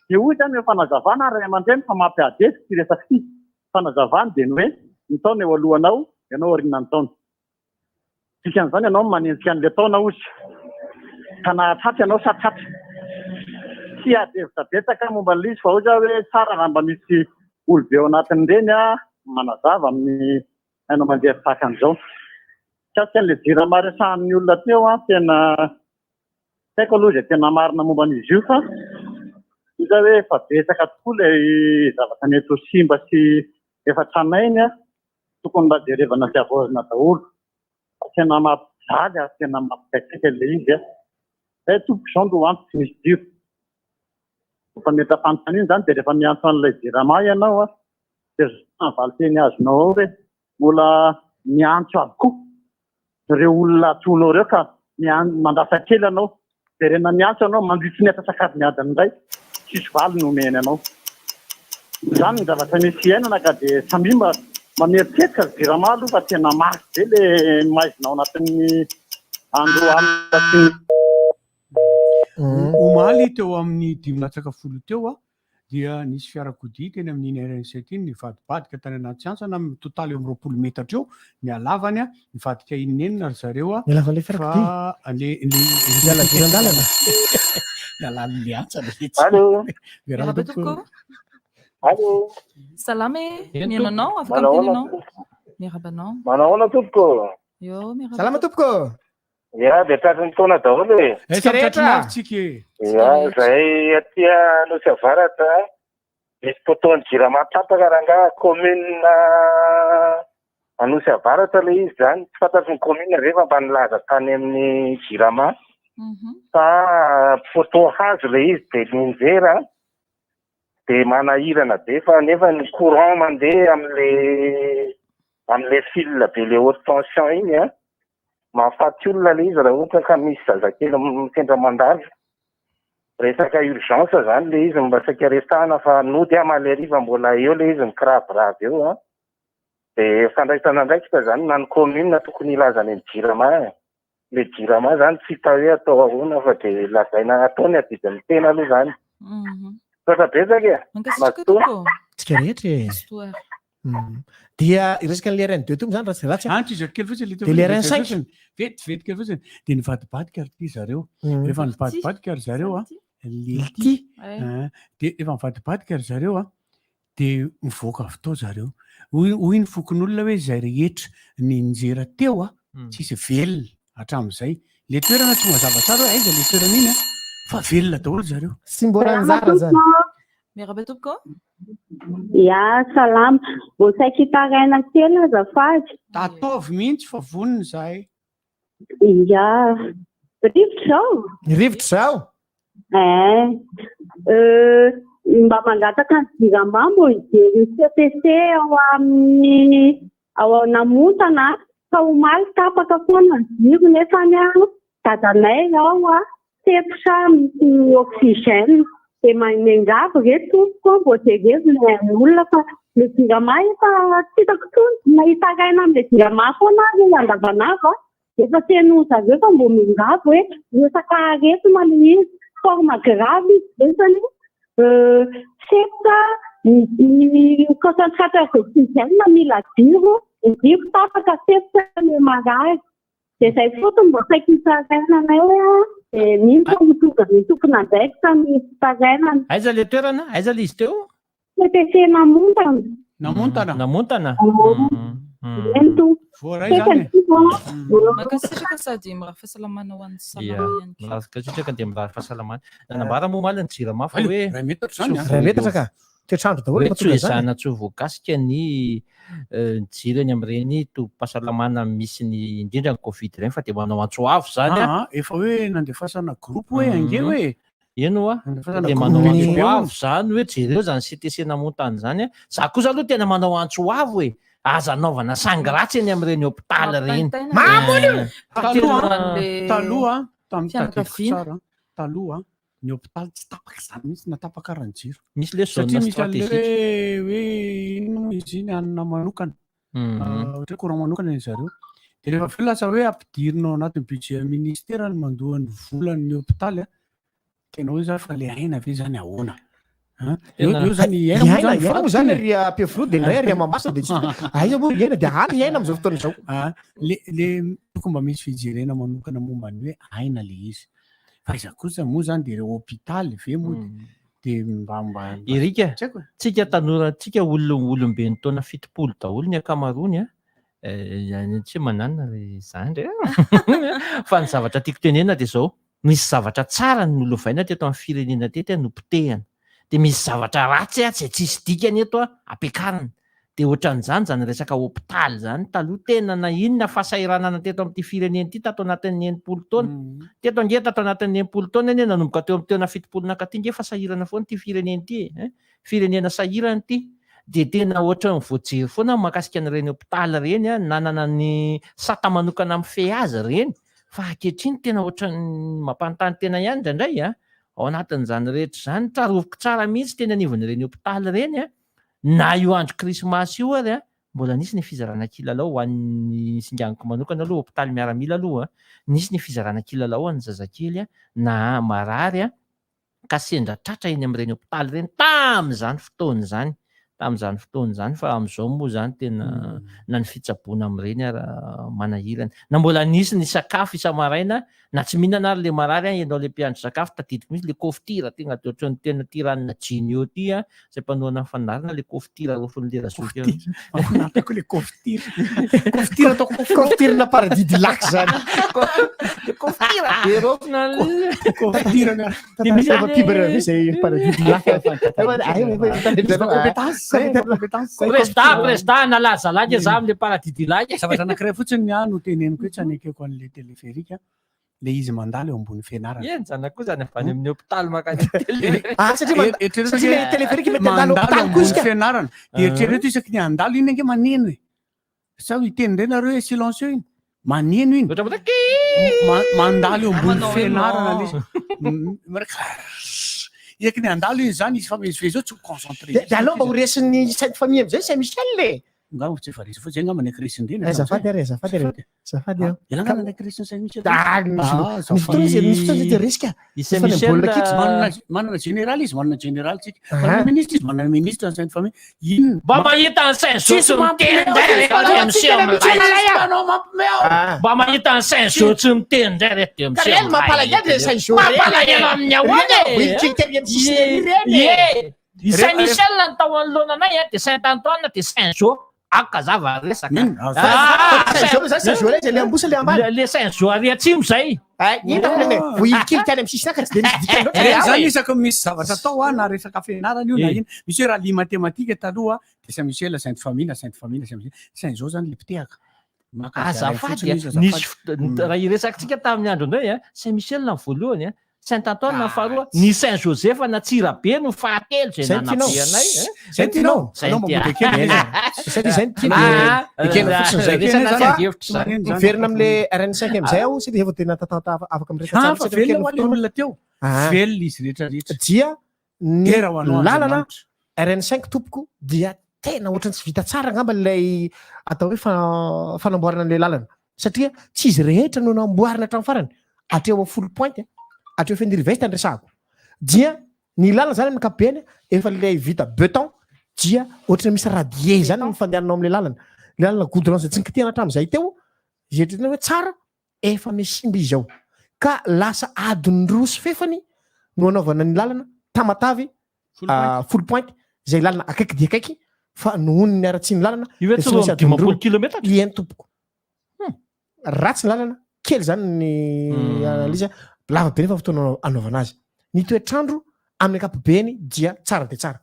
Dia hoy zany efa nazavana ary aman-dreny fa mampiadesy ty resaka ty. fanazavany dia ny hoe ny taona eo alohanao ianao aoriana ny taona dikan'izany ianao manenjika an'ilay taona ozy ka nahatratsy ianao sarotsatra tsy adevitra betsaka momba n'ilay izy fa oza hoe tsara raha mba misy olobe ao anatin'ireny manazava amin'ny hainao mandeha tahaka an'izao kasika an'ilay jirama resahan'ny olona teo tena haiko aloha izay tena marina momba an'izy io fa iza hoe efa betsaka tokoa ilay zavatra mety ho simba sy efa tranainy tokony mba jerevana sy avoazina daholo tena mampijaly tena mampikaikika ilay izy tompoko izao no anto tsy misy jiro rehefa mety afanontaniana izany dia rehefa miantso an'ilay jirama ianao dia avaly teny azonao ao hoe mbola miantso avokoa ireo olona atonao ireo ka mandrasa kely ianao dia rena miantso ianao mandritry ny atasakady miadiny indray tsisy valy no omeny ianao izany ny zavatra misy iainana ka dia samimba mameritserika jirama aloha fa tena mafy be ilay maizinao anatin'ny andro alina sy omaly teo amin'ny 5:10 teo dia nisy fiarakodia teny amin'ny RN7 iny nivadibadika tany anaty antsana totaly eo amin'ny 20 metatra eo ny alavany nivadika inenina ry zareo alalan'le antsana Allô. Salame, miananao, afaka mitenenao. Miarabanao. Manahoana tompoko? Yo, miarabana. Salama tompoko. Ya, dia tratrin'ny taona daholo e. Ya, zahay aty Anosy Avaratra misy fotoany jirama tapaka raha commune Anosy Avaratra ilay izy zany. Tsy fantatry ny commune rehefa mba nilaza tany amin'ny jirama. Fa photo hazo ilay izy dia ninjera dia manahirana be fa nefa ny courant mandeha amin'ilay fil be le haute tension iny mahafaty olona ilay izy raha ohatra ka misy zazakely mitendra mandalo. Resaka urgence zany ilay izy mba saika resahana fa nody maleriva mbola eo ilay izy mikiraborabo eo dia fandraisana ndraikitra zany na ny commune tokony ilazany ny jirama. Le jirama zany tsy hita hoe atao ahoana fa dia lazaina ataony adidin'ny tena aloha zany. Tsika rehetra dia iresaka ny RN2 tombo zany ratsy izy kely fotsiny dia RN5 vetivety kely fotsiny dia nivadibadika ry zareo rehefa nivadibadika ry zareo dia efa nivadibadika ry zareo dia mivoaka avy tao zareo hoy ny fokon'olona hoe izay rehetra ninjera teo tsisy velona hatramin'izay le toerana tsy mazava tsara hoe aiza le toerana iny fa velona daholo zareo sy mbola anjara zany. Miaraba tompoko. Ya, salama. Mbô saika hitaraina kely azafady. Tataovy mihitsy fa vonona zahay. Ya, rivotra zao. Rivotra zao? Mba mangataka ny jirama mbô hijery CPC ao Namontana fa omaly tapaka foana ny jiro nefa dadanay ao tepotra misy oxygène dia mangava reto tompoko mbô jerezy ny olona fa le jirama efa tsy hitako tsony nahita raina amin'ilay jirama foana andavanava efa teny zareo fa mbô mangava hoe resaka aretina le izy forme grave izy resany sepoka ny concentrateur d'oxygène mila jiro jiro tapaka sepoka le marary dia izay fotony mbô saika hitarainanay misy mitokony andraikitra ny fitarainana. Aiza le toerana? Aiza le izy teo? CPC Namontana. Namontana? Voaray zany. Makasitraka sady miraha fahasalamana ho an'ny salama ihany koa. Makasitraka dia miraha fahasalamana. Nanambara moa maly ny jirama fa hoe ray metatra zany. Ray metatra ka. Toetrandro daholo efa tonga izany. Tsy ho voakasika ny jiro eny amin'ireny tobim-pahasalamana misy ny indrindra ny Covid ireny fa dia manao antsoavo zany. Efa hoe nandefasana groupe hoe ange hoe eno dia manao antsoavo zany hoe jereo zany CTC Namontana zany za kosa aloha tena manao antsoavo hoe aza anaovana sangratsy eny amin'ireny hôpitaly ireny. Taloha ny hôpitaly tsy tapaka zany mihitsy natapaka rahan-jiro. Misy le zone stratégique hoe ino izy iny anona manokana ohatra courant manokana ny zareo dia rehefa avy lasa hoe ampidirinao anatin'ny budget ministera ny mandohan'ny volan'ny hôpitaly tenao hoe zany fa le aina ve zany ahoana io zany iaina moa zany ry ampiavoro dia indray ry amambasa dia aiza moa iaina dia any iaina am'izao fotoana izao le toko mba misy fijerena manokana momba ny hoe aina le izy fa iza kosa moa zany dia reo hôpitaly ve moa dia mbamba erika tsika tanora tsika olombeny taona 70 daholo ny akamarony tsy manana zany re fa ny zavatra tiako tenena dia zao misy zavatra tsara ny nolovaina teto amin'ny firenena teto no potehana dia misy zavatra ratsy tsy tsisy dikany eto ampiakarana dia ohatran'izany zany resaka hôpitaly zany taloha tena na inona fahasahiranana teto amin'ity firenena ity tato anatin'ny 90 taona teto ange tato anatin'ny 90 taona eny nanomboka teo amin'ny teona 70 nakaty nge fasahirana foana ity firenena ity firenena sahirana ity dia tena ohatra ny voajery foana makasika an'ireny hôpitaly reny nanana ny sata manokana amin'ny fe azy reny fa ankehitriny tena ohatra ny mampanontany tena ihany indraindray ao anatin'izany rehetra zany tsaroviko tsara mihitsy tena anivon'ireny hôpitaly reny na io andro krismasy io ary mbola nisy ny fizarana kilalao ho an'ny singaniko manokana aloha hôpitaly miaramila aloha nisy ny fizarana kilalao ho an'ny zazakely na marary ka sendra tratra eny amin'ireny hôpitaly reny tamin'izany fotoana zany fa amin'izao moa zany tena na ny fitsaboana amin'ireny ary manahirana na mbola nisy ny sakafo isa-maraina na tsy mihinana ary le marary ianao le mpiandro sakafo tadidiko mihitsy le kofitira tena ohatrany tena tiranina jinio ty zay mpanoana fanarina le kofitira rofony le razoky le kofitira kofitira paradidy lax zany kofitira zay paradidy président nalaza lagy za am'le paradidy lagy zavatra anankiray fotsiny no teneniko hoe tsy anekeko an'le téléphérique le izy mandalo eo ambony fianarana zana koa zany avany amin'ny hôpitaly makany mandalo ambony fianarana eritrereto isaky ny andalo iny ange maneno sa iteny ndray nareo hoe silencieux iny maneno iny mandalo eo ambony fianarana isaky ny andalo iny zany izy fa mezivezy eo tsy concentré dia alao mba ho resin'ny sainte famille am'izay Saint Michel le ngao tsy efa resy fotsy angamba ny krisindreny zafady elangana ny krisiny Saint Michel risque manana général izy manana général tsika manana ministre izy manana ministre Sainte famille ino mba mahita ny Saint Jean mba mahita ny Saint Jean tsy miteny ndray reto am'sel mampalagady Saint Jean mampalagana amin'ny ahoany Saint Michel ny tao anoloana anay dia Saint Antoine dia Saint Jean akazava resaka le ambosa le ambany le Saint Jean ary atsimo zay vohilykely tany amin'ny sisiny tsy dia zany isaka misy zavatra atao na resaka fianarana io na ino misy hoe raha li matematika taloha dia Saint Michel Sainte famille Saint Jean zany le pitehaka azafady nisy raha iresakantsika tamin'ny andro indray Saint Michel na voalohany Saint Antoine na faharoa ny Saint Joseph na Tsirabe no fahatelo zay nanabeanay verina am'le RN5 am'izay aho sy dia efa tena tatata afaka miresaolona teo velona izy rehetrarehetra dia ny lalana RN5 tompoko dia tena ohatrany tsy vita tsara angamba lay atao hoe fanamboarana an'le lalana satria tsy izy rehetra no namboarina hatramy farany atreo amin'ny 10 point atreo fendirivesty andresahako dia ny lalana zany amin'ny kapeny efa lay vita beton dia ohatrany misy radie zany mifandehananao am'le lalana goudron zay tsy nikitihana hatramin'izay teo zetrena hoe tsara efa misimba izy ao ka lasa adiny rosy fefany no anaovana ny lalana tamatavy 10 point zay lalana akaiky dia akaiky fa nohony ny aratsy ny lalana kilometra iany tompoko ratsy ny lalana kely zany ny analiza lava be nefa fotoana anaovana azy ny toetrandro amin'ny ankapobeny dia tsara dia tsara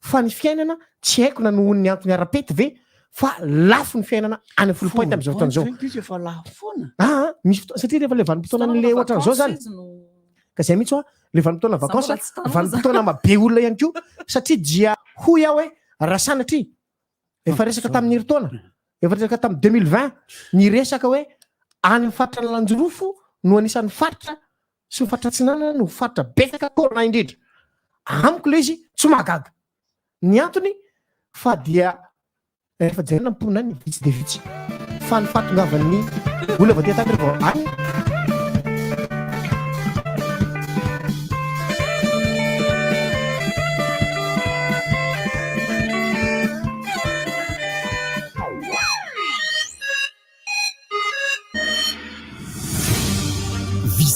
fa ny fiainana tsy haiko na nohony ny antony arapety ve fa lafo ny fiainana any 10 point am'izao fotoana zao misy satria rehefa le vanim-potoana n'le ohatran'izao zany ka zay mihitsy le vanim-potoana vakansa vanim-potoana mabe olona ihany koa satria dia hoy aho hoe raha sanatry efa resaka tamin'ny heritaona efa resaka tamin'ny 2020 ny resaka hoe any faritra ny lanjorofo no anisan'ny faritra sy mifaritra tsinanana no faritra betsaka corona indrindra amiko le izy tsy mahagaga ny antony fa dia rehefa jerena mponina ny vitsy de vitsy fa ny fahatongavan'ny olona vadia tany rehefa any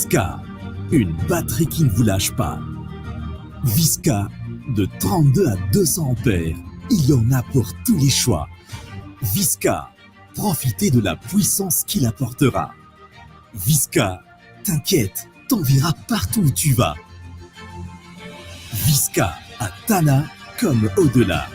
Visca, une batterie qui ne vous lâche pas. Visca, de 32 à 200 ampères, il y en a pour tous les choix. Visca, profitez de la puissance qu'il apportera. Visca, t'inquiète, t'enverra partout où tu vas. Visca, à Tana comme au-delà.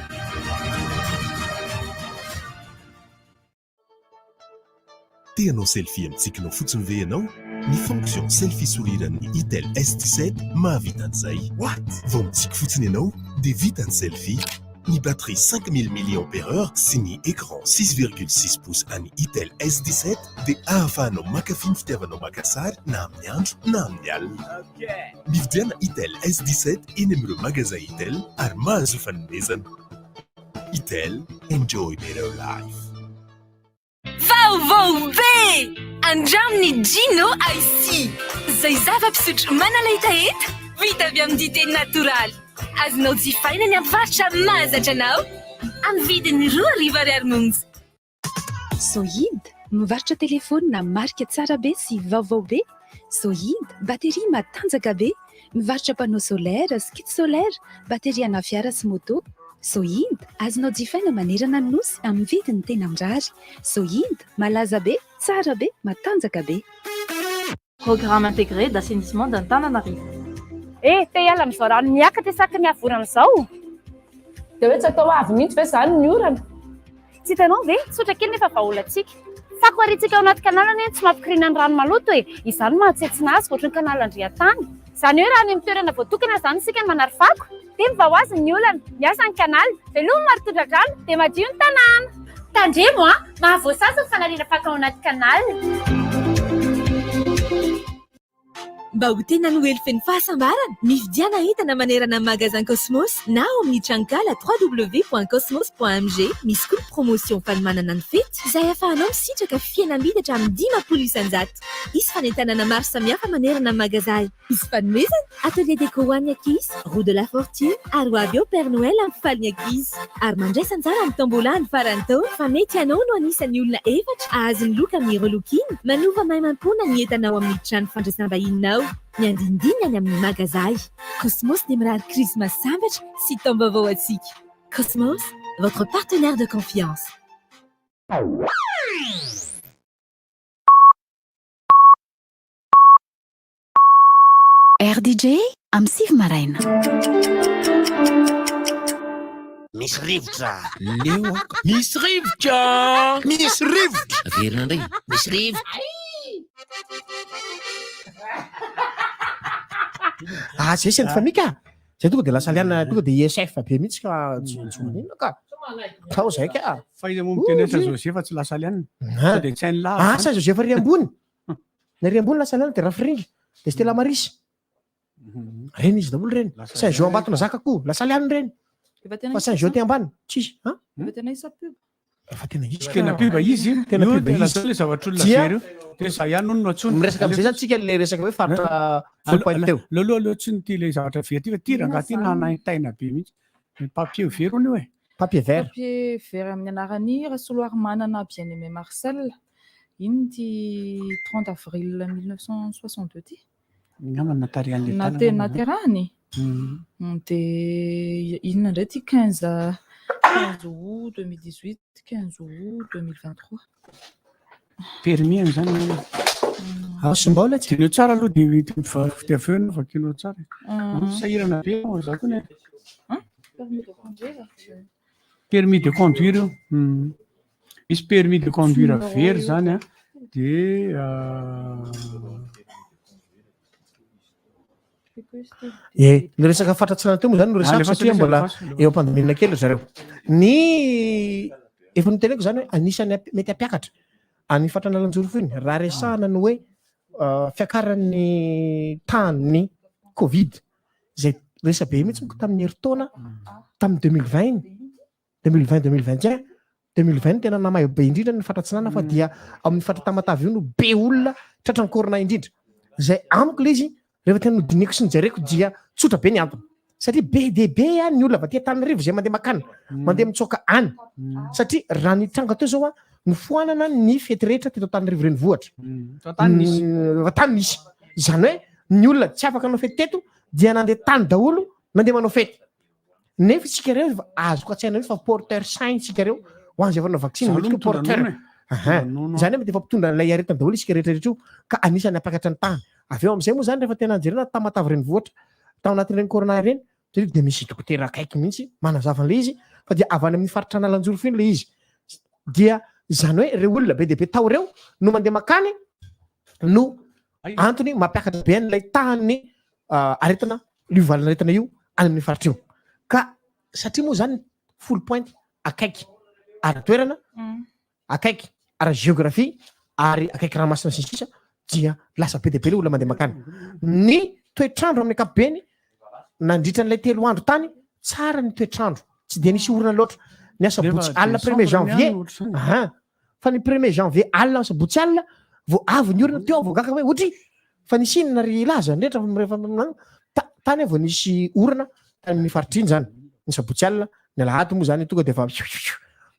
Tianao selfie amin'ny tsikinao fotsiny ve ianao? Ny fonction selfie soliran'ny Itel S17 mahavita an'izay. What? Vao mitsiky fotsiny ianao dia vita ny selfie. Ny batterie 5000 mAh sy ny écran 6,6 pouces an'ny Itel S17 dia ahafahanao makafy ny fitiavanao maka sary na amin'ny andro na amin'ny alina. Mividiana Itel S17 eny amin'ireo magasin Itel ary mahazo fanomezana. Itel, enjoy better life. Vaovao be! Andraminy Gino IC. Zay zava-pisotro manalahitaheta vita avy amin'ny dité natoraly. Azonao jifaina ny amin'ny varotra mahazatra anao amin'ny vidiny 2,00 ariary monja. Sohid, mivarotra telefônina marika tsara be sy vaovao be. Sohid, bateria matanjaka be, mivarotra panneau solaire, skid solaire, bateria ana fiara sy moto. Sohid, azonao jifaina manerana ny nosy amin'ny vidiny tena mirary. Sohid, malaza be, tsara be, matanjaka be. Programme intégré d'assainissement d'Antananarivo. Te hiala amin'izao rano miakatra isaky ny havorana izao. Dia hoe tsy atao avy mihitsy ve izany ny orana? Tsy hitanao ve? Tsotra kely nefa vahaolantsika. Fako aritsika ao anaty kanalana eny tsy mampikirina ny rano maloto e. Izany mahatsetsina azy ohatry ny kanalan-driatany. Izany hoe raha ny amin'ny toerana voatokana izany isika ny manary fako, dia mivao azy ny olana, miasa ny kanaly, velomy maro tondra-drano, dia madio ny tanàna. Tandremo mahavoasasa ny fanariana fako ao anaty kanaly. Mba ho tena noely feno fahasambarana, mividiana entana manerana amin'ny magasin Cosmos na ao amin'ny trankala www.cosmos.mg. Misy koa promotion fanomanana ny fety izay ahafahanao misitraka fihenam-bidy hatramin'ny 10,000 isan-jato. Misy fanentanana maro samihafa manerana amin'ny magasin. Misy fanomezana atelier déco ho an'ny ankizy, roue de la fortune, ary ho avy ao Père Noël amin'ny falin'ny ankizy. Ary mandraisa anjara amin'ny tombola ny farany taona fa mety ianao no anisan'ny olona efatra ahazo ny loka amin'ny relokiny manova maimam-pona ny entanao amin'ny trano fandraisam-bahininao. Ny andindinina any amin'ny magazay. Cosmos dia mirary Christmas sambatra sy taom-baovao atsika. Cosmos, votre partenaire de confiance. RDJ amin'ny Sivy Maraina. Misy rivotra. Leo Misy rivotra. Misy rivotra. averina indray. Misy rivotra. Zay sy famika. Zay tonga dia lasa liana tonga dia ISF be mihitsy ka tsy manino ka. Tao zay ka. Faiza moa miteny sa Josefa tsy lasa liana. Dia tsy hainy lava. Sa Josefa ry ambony. Na ry ambony lasa liana dia Rafiringy. Dia Stella Marisy. Reny izy daholo reny. Saint Jean Ambatona Zakakoho lasa liana reny. Fa Saint Jean ty ambany. Tsisy. Efa tena isa-pub. Efa tena izy. Tena pub izy. Tena pub izy. Le zavatry olona very. Dia za ihany no atsony. Miresaka amin'izay zany tsika le resaka hoe faritra alpainy teo. Lolo atsony ty le zavatra very ty fa ty raha ty nanaitaina be mihitsy. Papier vert hono hoe. Papier vert. Papier vert amin'ny anarany Rasoloir Manana Bien-Aimé Marcel. Iny ty 30 avril 1962 ty. Namana natarian'le naterahany. Dia inona indray ty 15 août 2018, 15 août 2023. Permis zany. Sy mbola tsy tinao tsara aloha dia fitiavana fa kinao tsara. Sahirana be za koa ne. Permis de conduire. Misy permis de conduire very zany dia ny resaka fatratsirana teo moa zany no resaka satria mbola eo am-pandaminana kely zareo. Ny efa noteneko zany hoe anisany mety hampiakatra any fatranalanjoro iny raha resahana ny hoe fiakaran'ny tany Covid zay resa be mihitsy moko tamin'ny herintaona tamin'ny 2020 2020 tena namayo be indrindra ny fatratsinana fa dia amin'ny fatratamatavy io no be olona tratran'ny corona indrindra zay amiko le izy rehefa tena nodiniko sy nijereko dia tsotra be ny antony satria be dia be any ny olona avy aty Antananarivo zay mandeha makana mandeha mitsoaka any satria raha ny tranga teo zao ny foanana ny fety rehetra teto Antananarivo renivohitra tany nisy Izany hoe ny olona tsy afaka anao fety teto dia nandeha tany daholo nandeha manao fety. Nefa tsika reo efa azoko an-tsaina hoe fa porteur sain tsika reo ho an'izay efa nanao vaccine mety porteur. Zany hoe efa mpitondra an'ilay aretina daholo isika rehetrarehetra io ka anisany apakatra ny tany. Avy eo amin'izay moa zany rehefa tena jerena tamatavy reny vohatra tao anatin'ireny corona reny dia misy dokotera akaiky mihitsy manazava an'ilay izy fa dia avy any amin'ny faritra analanjoro finy ilay izy. Dia zany hoe reo olona be dia be tao reo no mandeha makany no antony mampiakatra be an'ilay tahan'ny aretina liovalana aretina io any amin'ny faritra io. Ka satria moa zany full point akaiky ara-toerana akaiky ara-géographie ary akaiky ranomasina sy ny sisa dia lasa be dia be le olona mandeha makany. Ny toetrandro amin'ny ankapobeny nandritra n'ilay 3 andro tany tsara ny toetrandro tsy dia nisy orana loatra. Ny asabotsy alina 1er janvier fa ny 1er janvier alina asabotsy alina vao avy ny orana teo voagaka hoe ohatry fa nisy inona ry laza nrehetra tany vao nisy orana tany amin'ny faritra iny zany ny sabotsy alina ny alahady moa zany tonga dia efa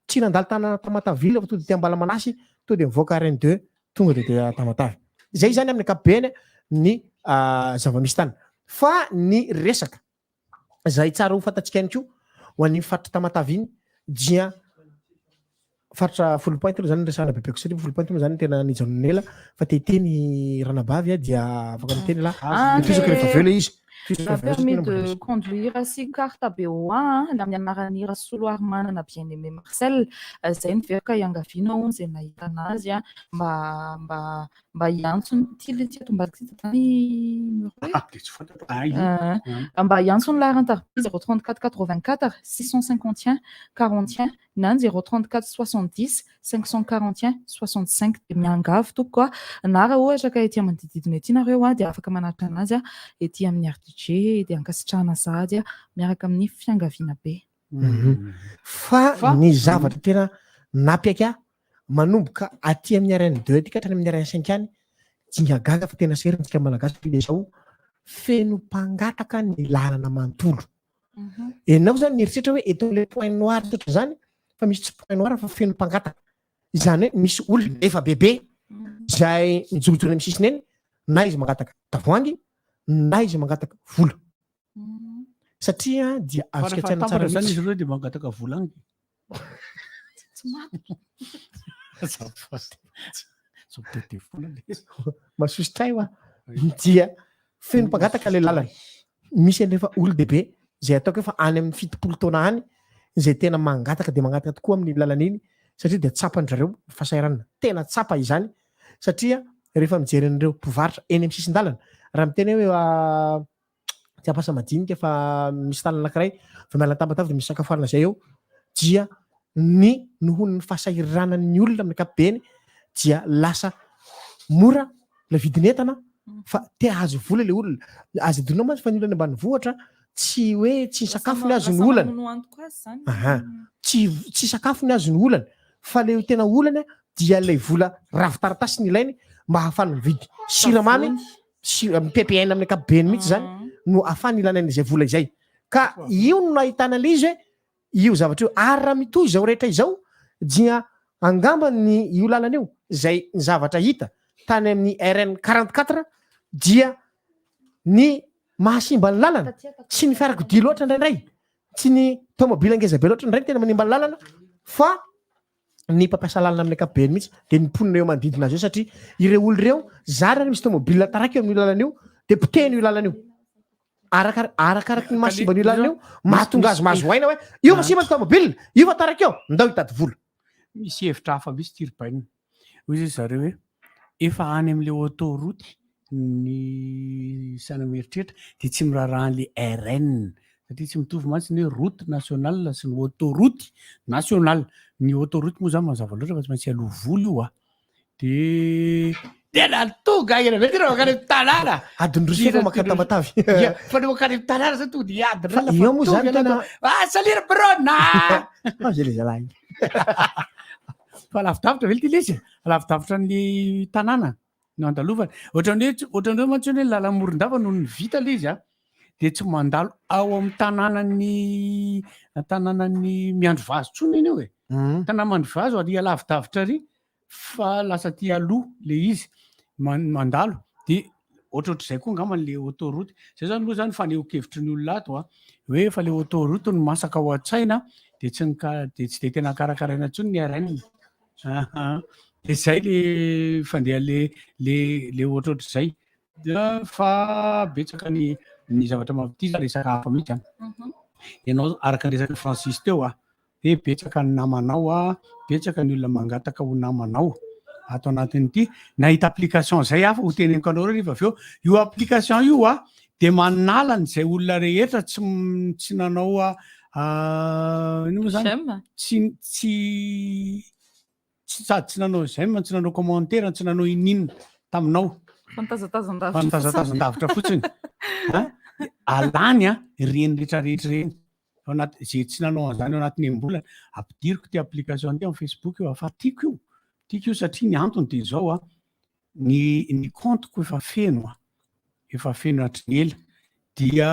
tsy nandalo tana Tamatavy fa tonga dia Ambala Manasy tonga dia mivoaka RN2 tonga dia Tamatavy. Zay zany amin'ny ankapobeny ny zava-misy tany. Fa ny resaka zay tsara ho fantatsika ihany koa ho an'ny faritra Tamatavy iny dia faritra full point zany resahana bebeko satria full point moa zany tena nijanonela fa teteny Ranabavy dia afaka miteny la fisaka rehefa aveo le izy. Ça permet de conduire si carte BO1 la mianarany Rasoloary manana bien-aimé Marcel zay ny veraka iangavinao zay nahitana azy mba hiantsony ty le tsy ato mbaliky tany mba hiantsony laharan-tarobia 034 84 651 41 na 034 70 541 65 dia miangavy toko koa na raha ohatra ka ety manodididina ety nareo dia afaka manaritra anazy ety amin'ny RTG dia ankasitrahana sahady miaraka amin'ny fiangaviana be. Fa ny zavatra tena napiaka manomboka aty amin'ny RN2 tika hatrany amin'ny RN5 any jingagaga fa tena serintsika malagasy dia izao feno mpangataka ny lalana manontolo. Enao zany nieritreritra hoe eto le point noir tsotra zany fa misy tsy point noir fa feno mpangataka. Izany hoe misy olona efa bebe zay mijorojoro amin'ny sisiny eny na izy mangataka tavoangy na izy mangataka vola. Satria dia azoko tsaina tsara zany izy ireo dia mangataka vola any. Masostray wa dia feno mpangataka le lalana. Misy an'efa olon-dehibe zay ataoko efa any amin'ny 70 taona any zay tena mangataka dia mangataka tokoa amin'ny lalana iny satria dia tsapandreo fahasahiranana tena tsapa izany satria rehefa mijery an'ireo mpivarotra eny amin'ny sisin-dalana raha miteny hoe tsy ampasa madinika fa misy talana anankiray fa miala Tamatavy dia misy sakafoanana zay eo dia ny nohon'ny fahasahiranan'ny olona amin'ny ankapobeny dia lasa mora la vidin'entana fa te azo vola le olona azy adonao mantsy fa ny olona ambanivohitra tsy hoe tsy sakafo ny azony olana tsy sakafo ny azony olana fa le tena olana dia lay vola ravitaratasy ny ilainy mba ahafahana mividy siramamy PPN amin'ny ankapobeny mihitsy zany no ahafahana ilana izay vola izay ka io no nahitana le izy hoe io zavatra io ary raha mitohy izao rehetra izao dia angamba ny io lalana io zay ny zavatra hita tany amin'ny RN 44 dia ny mahasimba ny lalana tsy ny fiarakodia loatra indraindray tsy ny tomobila ngezabe loatra indray tena manimba ny lalana fa ny mpampiasa lalana amin'ny ankapobeny mihitsy dia niponina eo manodidina azy eo satria ireo olo ireo zary misy tomobila taraiky eo amin'io lalana io dia potehiny io lalana io arakaraky ny mahasimba n'io lalana io mahatonga azy mahazo aina hoe io mahasimba ny tomobila io fa taraiky eo ndao hitady vola. Misy hevitra hafa misy tiribaina hoy izy zareo hoe efa any amin'le autoroute ny sana mieritreritra dia tsy mirarahan'le RN satria tsy mitovy mantsy ny hoe route nationale sy ny autoroute nationale. Ny autoroute moa zany mazava loatra fa tsy maintsy aloha vola io dia tena tonga ena ve tena makany tanàna adiny rosia fa makany Tamatavy fa ny makany tanàna zany tonga dia adiny io moa zany tena salira brona zay le zalahy fa lavidavitra ve le ty lesy lavidavitra ny tanàna no andalovana ohatran'ireo mantsy hoe lalamoron-dava no ny vita le izy dia tsy mandalo ao amin'ny tanànany miandro vazo tsony iny io e tanàna miandro vazo ary lavidavitra ry fa lasa ty aloha le izy mandalo dia ohatrohatr'izay koa angaman'le autoroute zay zany aloha zany faneo-kevitry ny olona ato hoe efa le autoroute no masaka ao an-tsaina de tsy de tena karakaraina ntsony ny arainina de zay le fandeha le ohatrohatr'izay fa betsaka ny zavatra mavity za resaka hafa mihitsy ianao araka ny resaka Francis teo hoe betsaka ny namanao betsaka ny olona mangataka ho namanao ato anatin'ity nahita application zay afa ho teneniko anao rehefa avy eo io application io de manala n'izay olona rehetra tsy nanao ino moa zany tsy nanao j'aime tsy nanao commentaire tsy nanao ininona taminao fantazatazan-davitra fotsiny alany reny rehetrarehetra reny zay tsy nanao an'izany ao anatin'ny embolana ampidiriko ty application ty amin'ny Facebook io fa tiako io satria ny antony de zao ny compteko efa feno hatry ela dia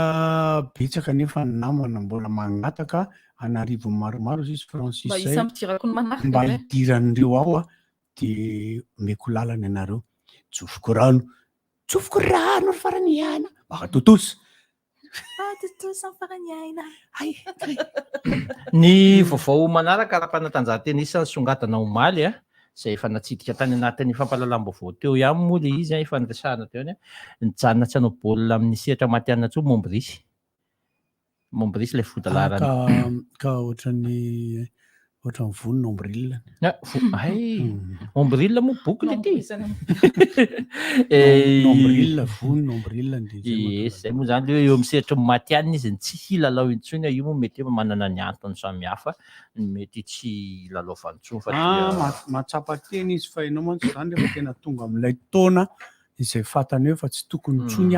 betsaka nefa ny namana mbola mangataka anarivo maromaro izy Francis mba hidiran'ireo ao de meko lalana ianareo tsofoko rano ry farany ihana totosa ny vaovao manaraka ara-panatanjahantena isany songatana omaly zay efa natsidika tany anatin'ny fampahalalam-baovao teo ihany moa le izy efa niresahana teo any nijanona tsy hanao baolina amin'ny sehatra matianina tso Montbris ilay fodalarany ka ohatran'ny vony nombril Montbril moa boky le ty nombril zay moa zany le eo amin'ny sehatra matianina izy tsy hilalao intsony io moa mety manana ny antony samihafa mety tsy lalaovany intsony matsapa teny izy fa ianao mantsy zany rehefa tena tonga amin'ilay taona izay fatany eo fa tsy tokony intsony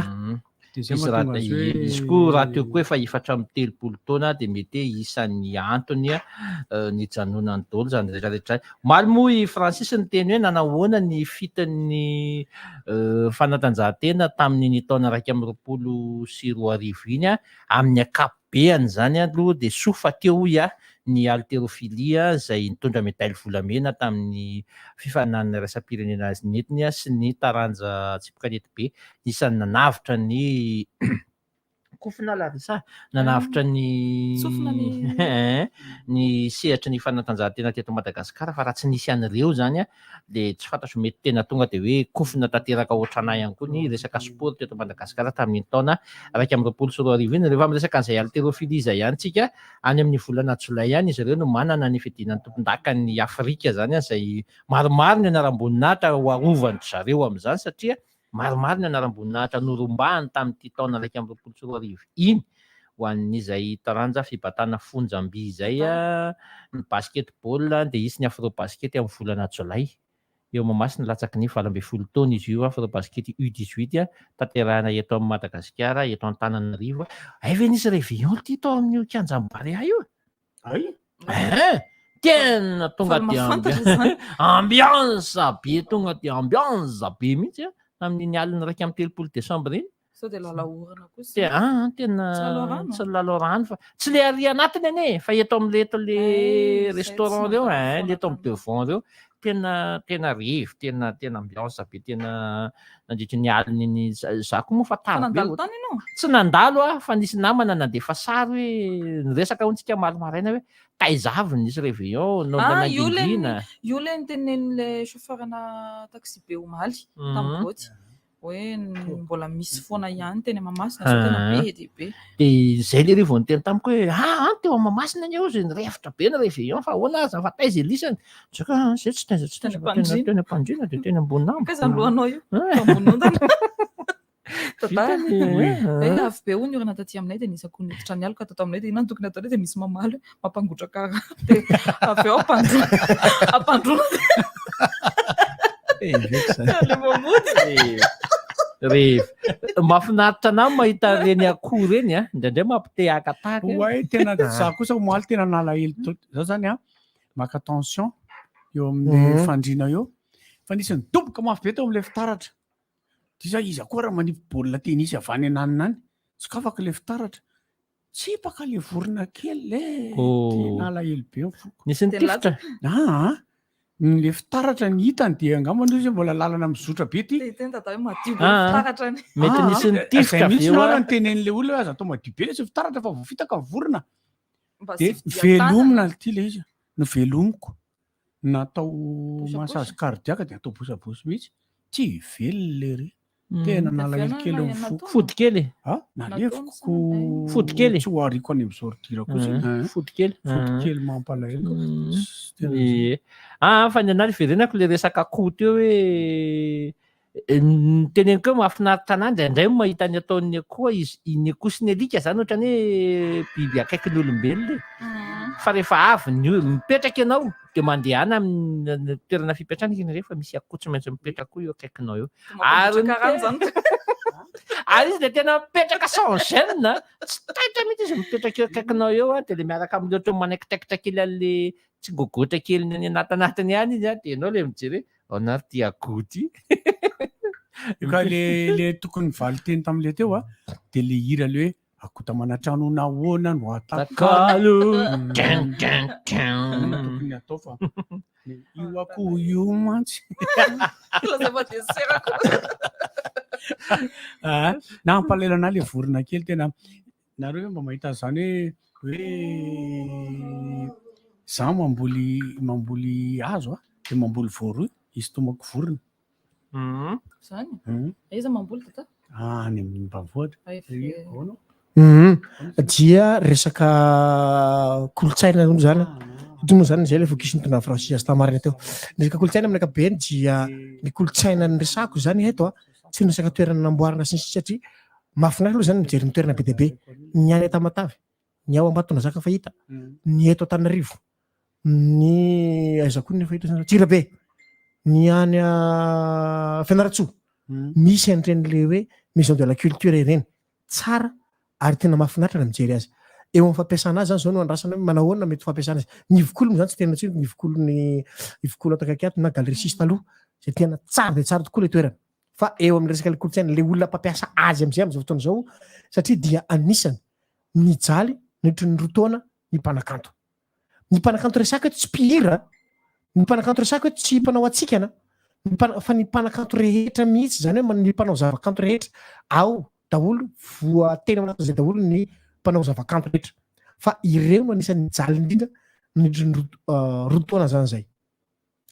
izy koa raha teo koa efa 4 taona de mety isan'ny antony nijanonany daholo zany rehetrarehetra omaly moa i Francis ny teny hoe nanahoana ny fitin'ny fanatanjahantena tamin'ny taona 2024 iny amin'ny akapobeany zany aloha de sofa teo ny haltérophilie zay nitondra medaily volamena tamin'ny fifanan'ny raisam-pirenena azy netiny sy ny taranja tsipikanety be isan'ny nanavitra ny kofina larisa nanavitra ny sehatra ny fanatanjahantena teto Madagasikara fa raha tsy nisy an'ireo zany de tsy fantatro mety tena tonga de hoe kofina tanteraka ohatranay ihany koa ny resaka sport teto Madagasikara tamin'ny taona 2024 iny rehefa miresaka an'izay haltérophilie zay ihany tsika any amin'ny volana jolay ihany izy ireo no manana ny fidinan'ny tompon-daka ny Afrika zany zay maromaro ny anaram-boninahitra ho arovany zareo amin'izany satria maromaro ny anaram-boninahitra norombahany tamin'ity taona 2024 iny ho an'izay taranja fibatana fonjam-by izay ny basketball de isy ny afro-basket amin'ny volana jolay eo mamasina latsaky ny 20 taona izy io afro-basket U18 tanterahana eto amin'ny Madagasikara eto Antananarivo ve nisy réveillon ty tao amin'ny Kianjam-Barea io tena tonga de ambiance be tonga de ambiance be mihitsy amin'ny alina 30 Desembre iny tena tsy lalao-rano fa tsy le ary anatiny ane fa eto amin'leto le restaurant reo leto amin'ny devant reo tena revy tena ambiance be tena nandritry ny alina iny za koa moa fa tara be tsy nandalo fa nisy namana nandefa sary hoe niresaka ontsika malomaraina hoe taizavy nisy réveillon nandindrina io le nitenen'le chauffeurna taxi be omaly tamboty hoe mbola misy foana ihany teny Mahamasina sao tena be de be de zay le rivony teny tamiko hoe teo Mahamasina ny ao zay nirefitra be ny réveillon fa ahoana aza fa taiza elisany tsaka zay tsy tena pandrina de tena ambony namba kaza lohanao io ambony ondana avy be ony orana taty aminay de nisy akoniditra ny alika tato aminay de ina tokony atao de misy mamaly mampangotraka de avy eo ampandrona mahafinaritra anao mahita reny akoho reny indraindray mampitehaka tahaka tena za kosa omaly tena nalahelo zao zany maka attention eo amin'ny fandrina eo fa nisy nidoboka mafy be tao amin'le fitaratra dia izy akoa raha manipy baolina tenisy avany ananinany tsy kafaka le fitaratra tsipaka le vorona kely tena alahelo be nisy nitifitra Le fitaratra ny hitany dia angambany izy mbola lalana mizotra be ty. Mety nisy nitisika mihitsy narany tenen'le olona hoe aza atao madio be sy fitaratra fa vovitaka vorona. De velomina ty le izy. No velomiko. Natao massage cardiaque de atao bosabosy mihitsy. Tsy velona le ry. Tena nalahelo kely foko. Fody kely. Nalevoko fody kely. Tsy ho hariko any amin'izao ridira kosa. Fody kely. Fody kely mampalahelo. Fa ny anary verenako le resaka akoho teo hoe teneniko hoe mahafinaritra ananjy indray mahita ny ataon'ny akoho iny akoho sy ny alika zany ohatrany hoe biby akaiky ny olombelona. Fa rehefa avy mipetraka ianao de mandeha any amin'ny toerana fipetrana iny rehefa misy akoho tsy maintsy mipetraka koa eo akaikinao eo. Ary izy de tena mipetraka sans gêne, tsy taitra mihitsy izy mipetraka eo akaikinao eo de le miaraka amin'ny ohatry manaikitaikitra kely an'le tsy gogotra kely ny anatinatiny ihany izy de ianao le mijery hoe anary ty akoho ty. Ka le tokony valy teny tam'le teo de le hira le hoe akota manatrano nahoana no atakalo. Tokony atao fa io akoho io mantsy. Nampalahelo anahy le vorona kely tena. Nareo mba mahita zany hoe za mamboly hazo de mamboly voaroy izy tomako vorona. Zany? Aiza mamboly tata? Any amin'ny Ambanivohitra. Dia resaka kolotsaina aloha zany. Itomo zany zay le fokisy nitondra Francis tamarina teo. Resaka kolotsaina amin'ny ankapobeny dia ny kolotsaina ny resako zany eto tsy resaka toerana namboarina sy satria mahafinaritra aloha zany mijery ny toerana be dia be. Ny any Tamatavy, ny ao Ambatonazaka fahita, ny eto Antananarivo, ny aiza koa ny fahita Tsirabe, ny any Fianaratsoa. Misy an'ireny le hoe maison de la culture ireny tsara ary tena mahafinaritra mijery azy. Eo amin'ny fampiasana azy zany zao no andrasana hoe manahoana mety fampiasana azy. Ny ivokolo zany tsy tena tsiro ny ivokolo atakaiky na galerisista aloha zay tena tsara de tsara tokoa le toerana. Fa eo amin'ny resaka kolotsaina le olona mpampiasa azy am'izao fotoana zao satria dia anisany mijaly nitry ny rotaona ny mpanakanto. Ny mpanakanto resaka tsy mpihira, ny mpanakanto resaka tsy mpanao atsikana, fa ny mpanakanto rehetra mihitsy zany hoe ny mpanao zavakanto rehetra ao daholo voatena manatao zay daholo ny mpanao zavakanto rehetra. Fa ireo no anisany mijaly indrindra nitry ny rotaona zany zay.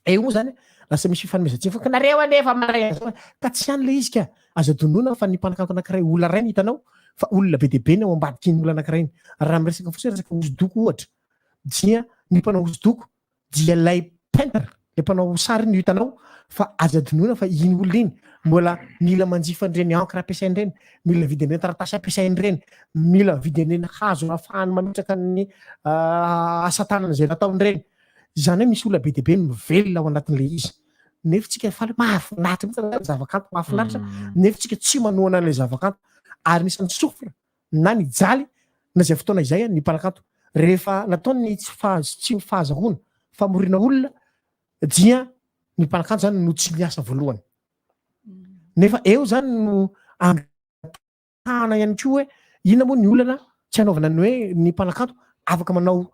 Eo moa zany lasa misy fifanomezan-tsiny fa nareo anefa maray ka tsy any le izy ka azo adonona fa ny mpanakanto anankiray olona ray ny hitanao fa olona be dia be ny ao ambadiky ny olona anankiray ny raha miresaka fotsiny resaka hosodoko ohatra dia ny mpanao hosodoko dia lay peintre le mpanao sary ny hitanao fa azo adonona fa iny olona iny mbola mila manjifa an'ireny encre ampiasain'ireny, mila vidian'ireny taratasy ampiasain'ireny, mila vidian'ireny hazo ahafahany mametraka ny asa tanana izay nataon'ireny. Zany hoe misy olona be dia be mivelona ao anatin'le izy. Nefa tsika faly mahafinaritra mihitsy zavakanto mahafinaritra, nefa tsika tsy manohana an'ilay zavakanto ary nisan'ny sofra na ny jaly na izay fotoana izay ny mpanakanto rehefa nataony tsy fahazahoana famorina olona dia ny mpanakanto zany no tsy niasa voalohany. Nefa eo zany no angatahana ihany koa hoe inona moa ny olana tsy hanaovana ny hoe ny mpanakanto afaka manao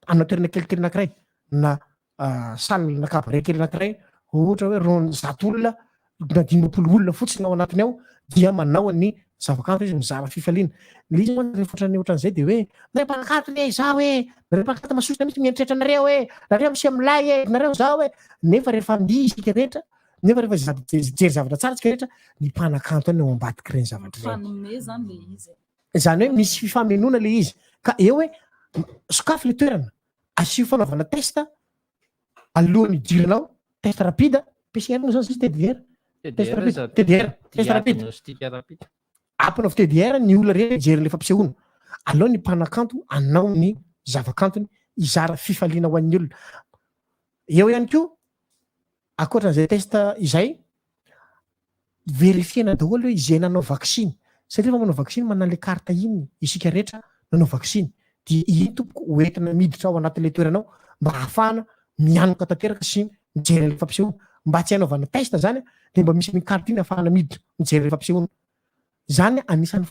ana toerana kelikely anankiray na salle na cabaret kely anankiray ohatra hoe ron zato olona na 500 olona fotsiny ao anatiny ao dia manao ny zavakanto izy mizara fifaliana. Le izy rehefa ohatran'ny ohatran'izay de hoe nareo mpanakanto ne zao hoe nareo mpanakanto masositra mihitsy mieritreritra anareo hoe nareo misy amilay nareo zao hoe nefa rehefa misy rehetra nefa rehefa jery zavatra tsara tsika rehetra ny mpanakanto any ao ambadiky ireny zavatra ireny. Zany hoe misy fifamenoana le izy ka eo hoe sokafy le toerana asio fanaovana testa alohan'ny idiranao test rapide PCR moa zany TDR test rapide ampinao TDR ny olona rehetra jery le fampisehoana aloha ny mpanakanto anao ny zavakantony izara fifaliana ho an'ny olona. Eo ihany koa akoatran'izay testa izay verifiena daholo hoe izay nanao vaksiny satria fa manao vaksiny manana le karta iny isika rehetra nanao vaksiny dia iny tompoko hoentina miditra ao anatin'le toeranao mba hahafahana mianoka tanteraka sy mijery le fampisehoana mba tsy hanaovana testa zany dia mba misy ny karta iny hahafahana miditra mijery le fampisehoana. Zany anisan'ny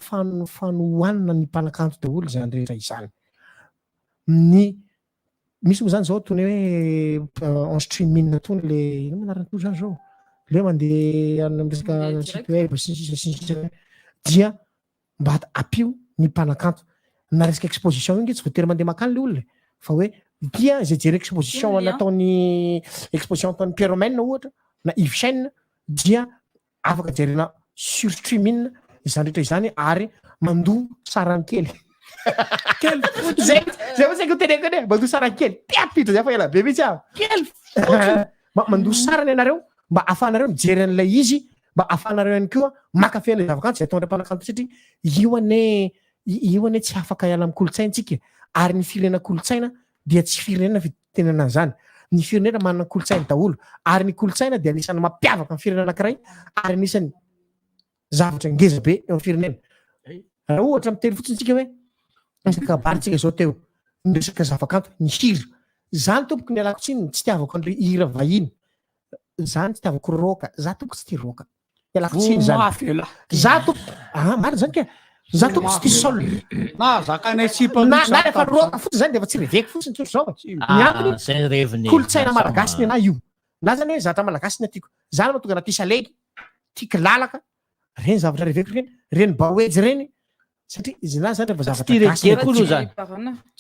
fanohanana ny mpanakanto daholo zany rehetra izany. Ny misy moa zany zao tony hoe en streaming tony le ino manarany to zany zao le mandeha amin'ny resaka site web sy dia mba apio ny mpanakanto na resaka exposition iny tsy voatery mandeha makany le olona fa hoe dia zay jery exposition nataony exposition ataony Pierre Romain ohatra na Yves Chaine dia afaka jerena sur streaming izany rehetra izany ary mandoa sarany kely zay ko teneko ane mandoa sarany kely tiapitra zay fa ela be mihitsy mandoa sarany ianareo mba ahafahanareo mijery an'ilay izy mba ahafahanareo ihany koa makafy an'ilay zavakanto zay ataon'ilay mpanakanto satria io ane tsy afaka hiala amin'ny kolotsaintsika ary ny firenena kolotsaina dia tsy firenena fitenenana zany ny firenena manana kolotsaina daholo ary ny kolotsaina dia anisany mampiavaka ny firenena anankiray ary anisany zavatra ngeza be eo amin'ny firenena raha ohatra miteny fotsiny tsika hoe kabaritsika zao teo ny resaka zavakanto ny hira zany tompoko ny alako tsiny tsy tiavako an'le hira vahiny zany tsy tiavako roka za tompoko tsy tia roka alako tsiny zany za tompoko marina zany ka za tompoko tsy tia sol na rehefa roka fotsiny zany de efa tsy reveko fotsiny tsotro zao miantony kolotsaina malagasy ny ana io na zany hoe zatra malagasy ny atiako zany mahatonga na tia salegy tiako lalaka reny zavatra reveko reny baoejy reny satria izy na zany rehefa zavatra gasy koa zany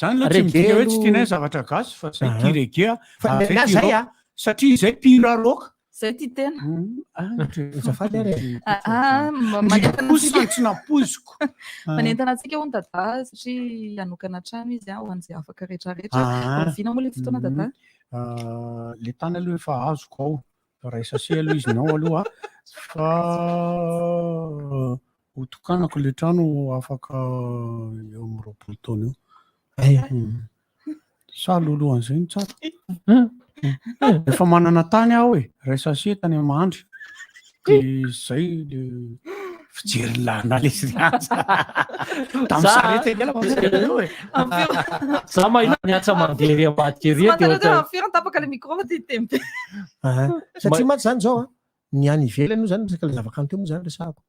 zany loha tsy midika hoe tsy tianay zavatra gasy fa zay tia regia zay satria zay pira roka zay tia tena zafady ary tsy napoziko manentana antsika ho ny dada satria anokana trano izy ho an'izay afaka rehetrarehetra vina moa le fotoana dada le tany aloha efa azoko ao ray sase aloha izy nao aloha fa hotokanako le trano afaka eo amin'ny roapolo taona eo salolohan'izay ny tsara efa manana tany aho e ray sase tany Mandry de zay le fijery lana le za mahita niatsa mandery ambadika firy tapaka le micro fa titempe satria maty zany zao ny any ivelany io zany resaka le zavakanto io moa zany resahako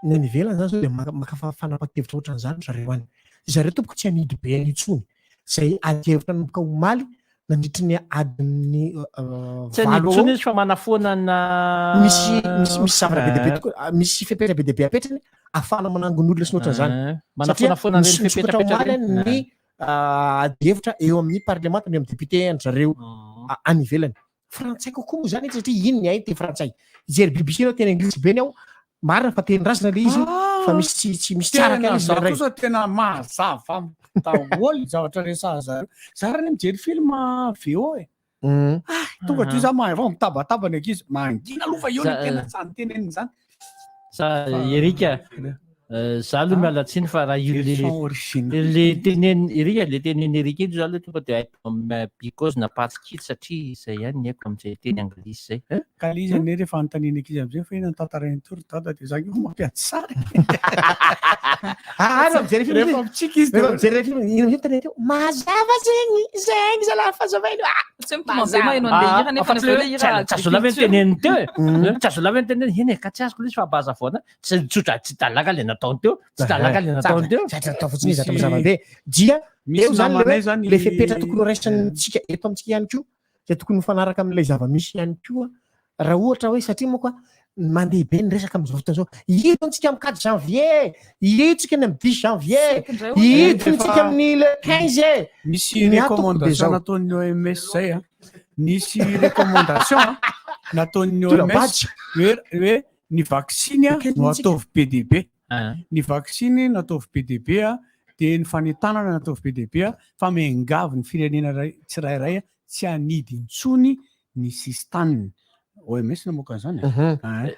ny any ivelany zany zao de makafa fanapa-kevitra ohatran' zany zareo any zareo tompoko tsy anidy be any itsony zay ady hevitra nomboka omaly nandritry ny adiny tsy anidsony izy fa manafoana na misy zavatra be deabe tokoa misy fepetra be deabe apetrany ahafahana manangon'olona sy nohatran' zany manafoanafoana misy fepetrapetra ny ady hevitra eo amin'ny parlemanta ny amin'ny député any zareo any ivelany frantsay kokoa moa zany satria iny ny ay te frantsay jery BBC nao tena anglisy be ny ao marina fa teny razana le izy fa misy tsara kosa tena mahazava daholo zavatra resaha zareo zarany mijery film VO e tonga to za mahava mitabatabany ankizy mangina aloha fa eo le tena sany teneny zany sa Erika za aloha mialatsiny fa raha io le teneny Erika le teneny Erika io za aloha tonga de haiko because na partikity satria zay ihany ny haiko amin'izay teny anglisy zay ka le izy ane rehefa anontaniana ankizy am'izay fa ina nitantarainy tory dada de za io mampiady sara rehefa mitsika izy mijery film ino internet io mazava zegny zegny zalahy fazavainy tsy azo lavy ny teneny teo e tsy azo lavy ny teneny eny e ka tsy azoko le izy fa baza foana tsy tsotra tsy talaka le nataony teo tsy talaka le nataony teo atao fotsiny izy atao mazava-be dia eo zany le fepetra tokony raisanytsika eto amintsika ihany koa zay tokony mifanaraka amin'ilay zava-misy ihany koa raha ohatra hoe satria moa koa mandeha be ny resaka amin'izao fotoana zao ito ntsika amin'ny 4 janvier ito tsika ny amin'ny 10 janvier ito ntsika amin'ny le 15 misy recommandation nataon'ny OMS zay nisy recommandation nataon'ny OMS hoe ny vaksiny no ataovy PDB ny vaksiny no ataovy PDB de ny fanentanana ataovy PDB fa miangavy ny firenena tsirairay tsy anidy intsony ny sistaniny OMS namoaka zany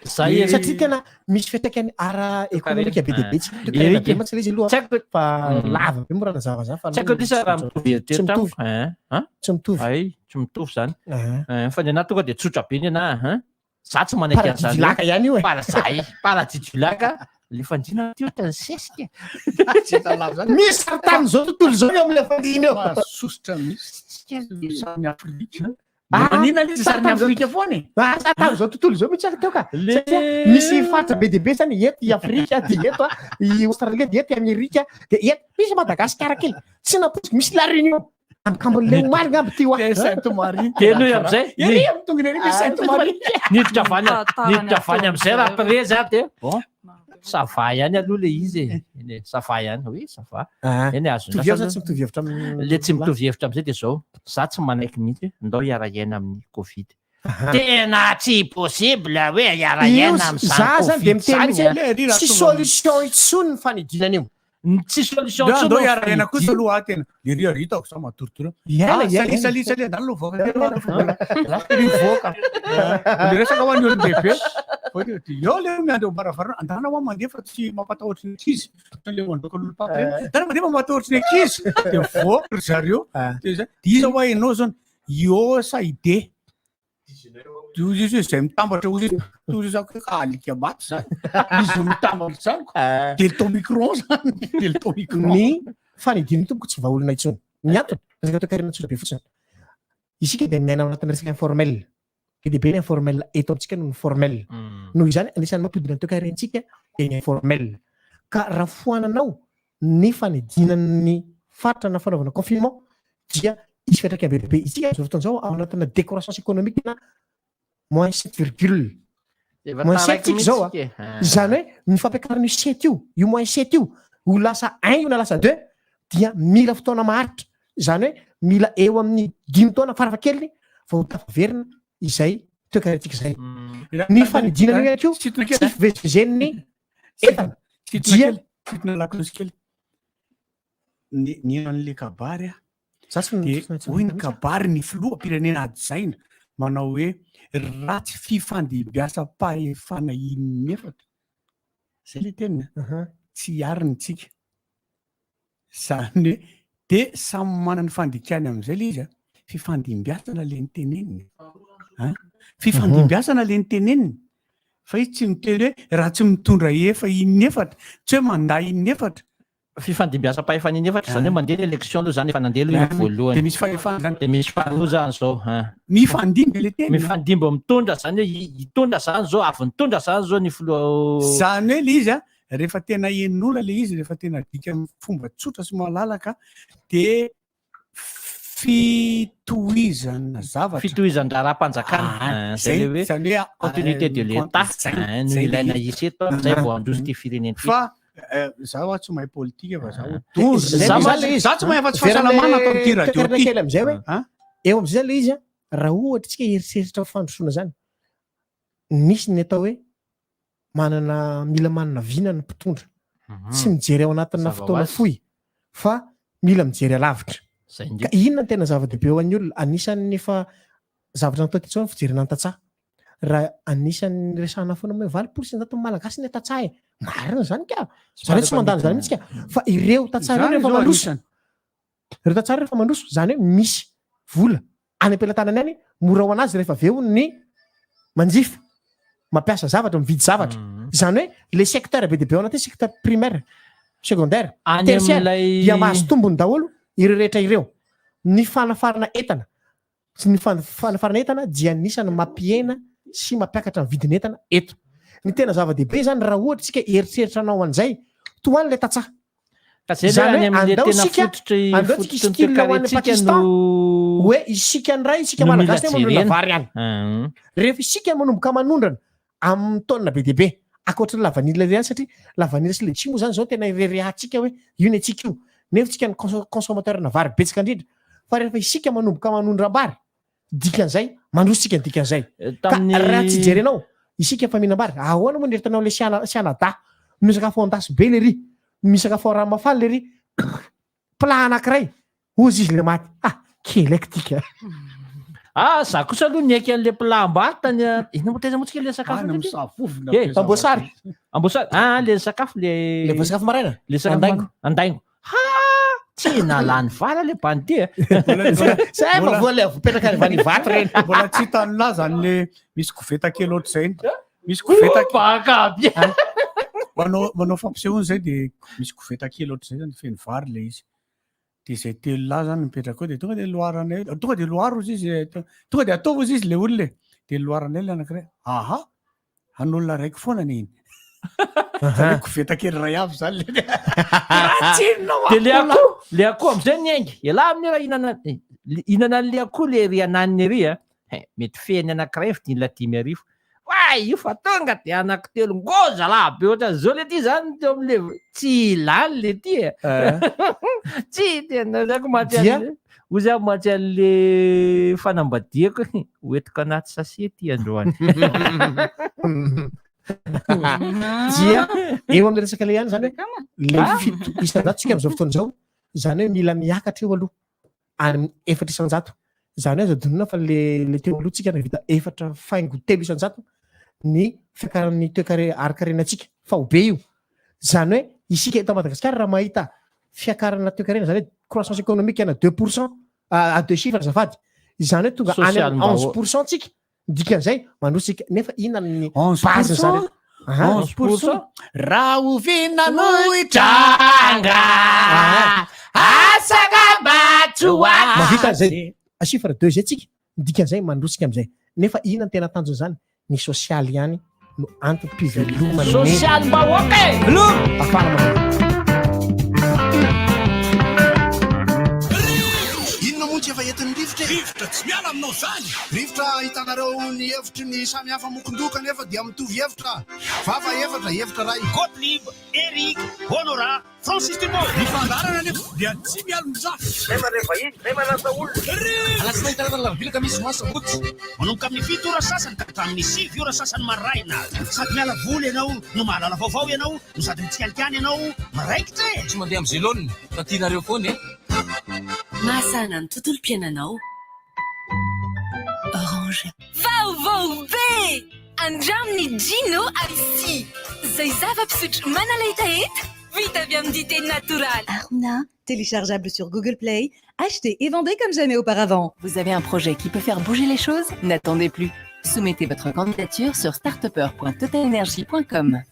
satria tena misy fiatraikany ara économique be deabe tsy matsy le izy aloha fa lava be morana zavazava fa tsy haiko lisa raha mitovy etetramo tsy mitovy ay tsy mitovy zany fa ny anahy tonga de tsotra be ny anahy za tsy manaiky an'zany vilaka ihany io e paradidulaka le fandrina teo tany sesika misy saritany zao tontolo zao eo am'le fandrina eo sosotra misy sariny Afrika manina le sariny Afrika foany saritany zao tontolo zao mitsy teo ka misy faritra be deabe zany eto i Afrika de eto i Australia de eto i Amerika de eto misy Madagasikara kely tsy napotsika misy La Réunion amikambon'le marina aby ty oa Sainte Marie teny hoe am'izay ery amitonga ery Sainte Marie niditra avany am'izay raha pare za te bon sava ihany aloha le izy e sava ihany oui sava eny azonle tsy mitovy hevitra le tsy mitovy hevitra am'izay de zao za tsy manaiky mihitsy ndao hiara-iaina amin'ny covid tena tsy possible hoe hiara-iaina za zany de miteny tsy solution itsony ny fanidinana io tsy solution ndao hiara-iaina kosa aloha atena le ry hitako sa matoritory salisalia andany lo voaka voaka le resaka hoan'ny olon-dehibe eo le miandro baravarana andana hoa mandeha fa tsy mampatahotriny ankizy le mandroka lolo-papy dana mandeha mampatahotriny ankizy de voaka ry zareo de iza hoa enao zany io sa ide izy zay mitambatra ozy zako alika maty zany izy mitambatra zaniko de le tao micron zany de le tao micron ny fanidiny tompoko tsy vaolona itsony miantony resaka toekarena tsotra be fotsiny isika de minaina ao anatin'ny resaka informel ke de be ny informel eto amintsika noho ny formel noho izany anisan'ny mampidina ny toekarentsika de ny informel ka raha foananao ny fanidinan'ny faritra na fanaovana confinement dia isy fiatraika be be isika zao fotoan'izao ao anatina décroissance économique na moins 7,. moins 7 zao a zany hoe ny fampiakarany 7 io moins 7 io ho lasa 1 io na lasa 2 dia mila fotoana maharitra zany hoe mila eo amin'ny 5 taona farafakeliny fa ho tafaverina izay toekarentsika zay ny fanidinana io akio tsy fivezivezeniny entana dia fitona laklosy kely ny an'le kabary hoy ny kabary ny filoham-pirenena adyzaina manao hoe ratsy fifandimbiasa pahefana inefatra zay le tenina tsy ariny tsika zany hoe de samy manany fandikany am'izay le izy fifandimbiasana le ny teneniny fifandimbiasana le ny teneniny fa izy tsy miteny hoe raha tsy mitondra efa inefatra tsy hoe manda inefatra fifandimbiasa pahefana inefatra zany hoe mandeha élection aloha zany efa nandelo voalohany de misy fahefana zany de misy fanoa zany zao mifandimby le teny mifandimby mitondra zany hoe hitondra zany zao avy nitondra zany zao ny filoha zany hoe le izy rehefa tena enora le izy rehefa tena dika fomba tsotra sy malalaka de fitohizana zavatra fitohizan-draha raha-mpanjakana zay le hoe continuité de l'état no ilaina isy eto zay vao androzy ty fireneny fa zaho tsy mahay politika fa za tsy mahay fa tsy fahasalamana atao ty radio ty kely am'izay hoe eo am'izay le izy raha ohatra tsika heriseritra fandrosoana zany misy ny atao hoe mila manana vina ny mpitondra tsy mijery ao anatina fotoana fohy fa mila mijery alavitra ka inona ny tena zava-dehibe ho an'ny olona anisan'ny fa zavatra natao ty tsao ny fijerena ny tatsaha raha anisan'ny resahana foana hoe valopolo sy ndato malagasy ny tatsaha e marina zany ka zany hoe tsy mandany zany mihitsy ka fa ireo tatsaha reo rehefa mandroso ireo tatsaha rehefa mandroso zany hoe misy vola any am-pelantanany any mora ho anazy rehefa aveo ny manjifa mampiasa zavatra mividy zavatra zany hoe le secteur be de be ao anaty secteur primaire secondaire tertiaire dia mahazo tombony daholo ireo rehetra ireo ny fanafarana entana sy ny fanafarana entana dia anisany mampiena sy mampiakatra ny vidiny entana eto ny tena zava-dehibe zany raha ohatra tsika eritreritra anao an'izay toany le tatsaha hoe isika ny ray isika malagasy manondrana vary any rehefa isika manomboka manondrana amin'ny taonina be dehibe akoatra ny lavanila ry any satria lavanila sy legioma zany zao tena irerehantsika hoe io ny atsika io nefa tsika ny consommateur na vary betsaka indrindra fa rehefa isika manomboka manondram-bary dikan'izay mandrositsika ny dikan'izay ka raha tsy jerenao isika efa mihinam-bary ahoana moa neritanao le sianada misakafo andasy be le ry misakafo raha mafaly le ry plat anankiray ozy izy le maty kelaiky tika za kosa aloha niaiky an'le plat ambatany ina mo tena motsika le sakafo ambosary le sakafo le sakafo maraina le sakafo andaingo tsy nalany vala le banty zay fa voa le apetraka revany vaty reny mbola tsy hitanona zany le misy koveta kely ohatry zay misy koveta bakaby manao fampisehoany zay de misy koveta kely ohatry zay zany feno vary le izy de zay telo lahy zany mipetraka eo de tonga de loaranay tonga de loaro izy tonga de ataova izy le olona de loaranay le anankiray an'olona raiky foana niny kovetakely ray avy zany de le akoho am'izay ny aingy ela amin'ny raha hinana an'le akoho le ry ananiny ery a mety feny anankiray fa diny la 5,000 io fa tonga de anankitelo ngoza laha be ohatra zao le ty zany teo am'le tsy ilany le ty tsy tena zako maty ozy aby maty an'le fanambadiako hoetiko anaty sase ty androany dia eo amin'ny resaka le ihany zany hoe le fito isan-jato am'izao fotoana zao zany hoe mila miakatra eo aloha any 400 zany hoe zadonina fa le teo aloha tsika na vita 4 faingo 3 isan-jato ny fiakaran'ny toekare arikarenantsika fa ho be io zany hoe isika eto Madagasikara raha mahita fiakarana toekarena zany hoe croissance économique ana 2% à 2 chiffres azafady zany hoe tonga any 11% tsika dikan'izay manosika nefa inona ny base zany 11% raha ovinanohitranga asagabatsoa mavita zay chiffre 2 zay tsika dikan'izay manosika am'izay nefa inona ny tena tanjony zany ny sosialy ihany no antom-pivelomany sosialy bahoaka inona moa tsy efa entin'ny rivotra tsy miala aminao zany rivotra hitanareo ny hevitry ny samy hafa mokondoka nefa dia mitovy hevitra vava hevitra ray Gottlieb, Eric, Honora, Francis Dumont mifandarana nefa dia tsy miala mizaha nefa lasa olona alasina hitanana lavilaka misy masabotsy manomboka amin'ny 7 ora sasany ka hatramin'ny 7 ora sasany maraina sady miala voly ianao no mahalala vaovao ianao no sady mitsikalikany ianao maraikitra tsy mandeha amin'ny zélone fa tianareo foana mahasana ny tontolo-piainanao Orange vaovao be andraminy Gino Icy zay zava-pisotro manala hetaheta vita avy amin'ny dité natoraly. Aruna, téléchargeable sur Google Play, acheté et vendez comme jamais auparavant. Vous avez un projet qui peut faire bouger les choses? N'attendez plus. Soumettez votre candidature sur startupper.totalenergie.com.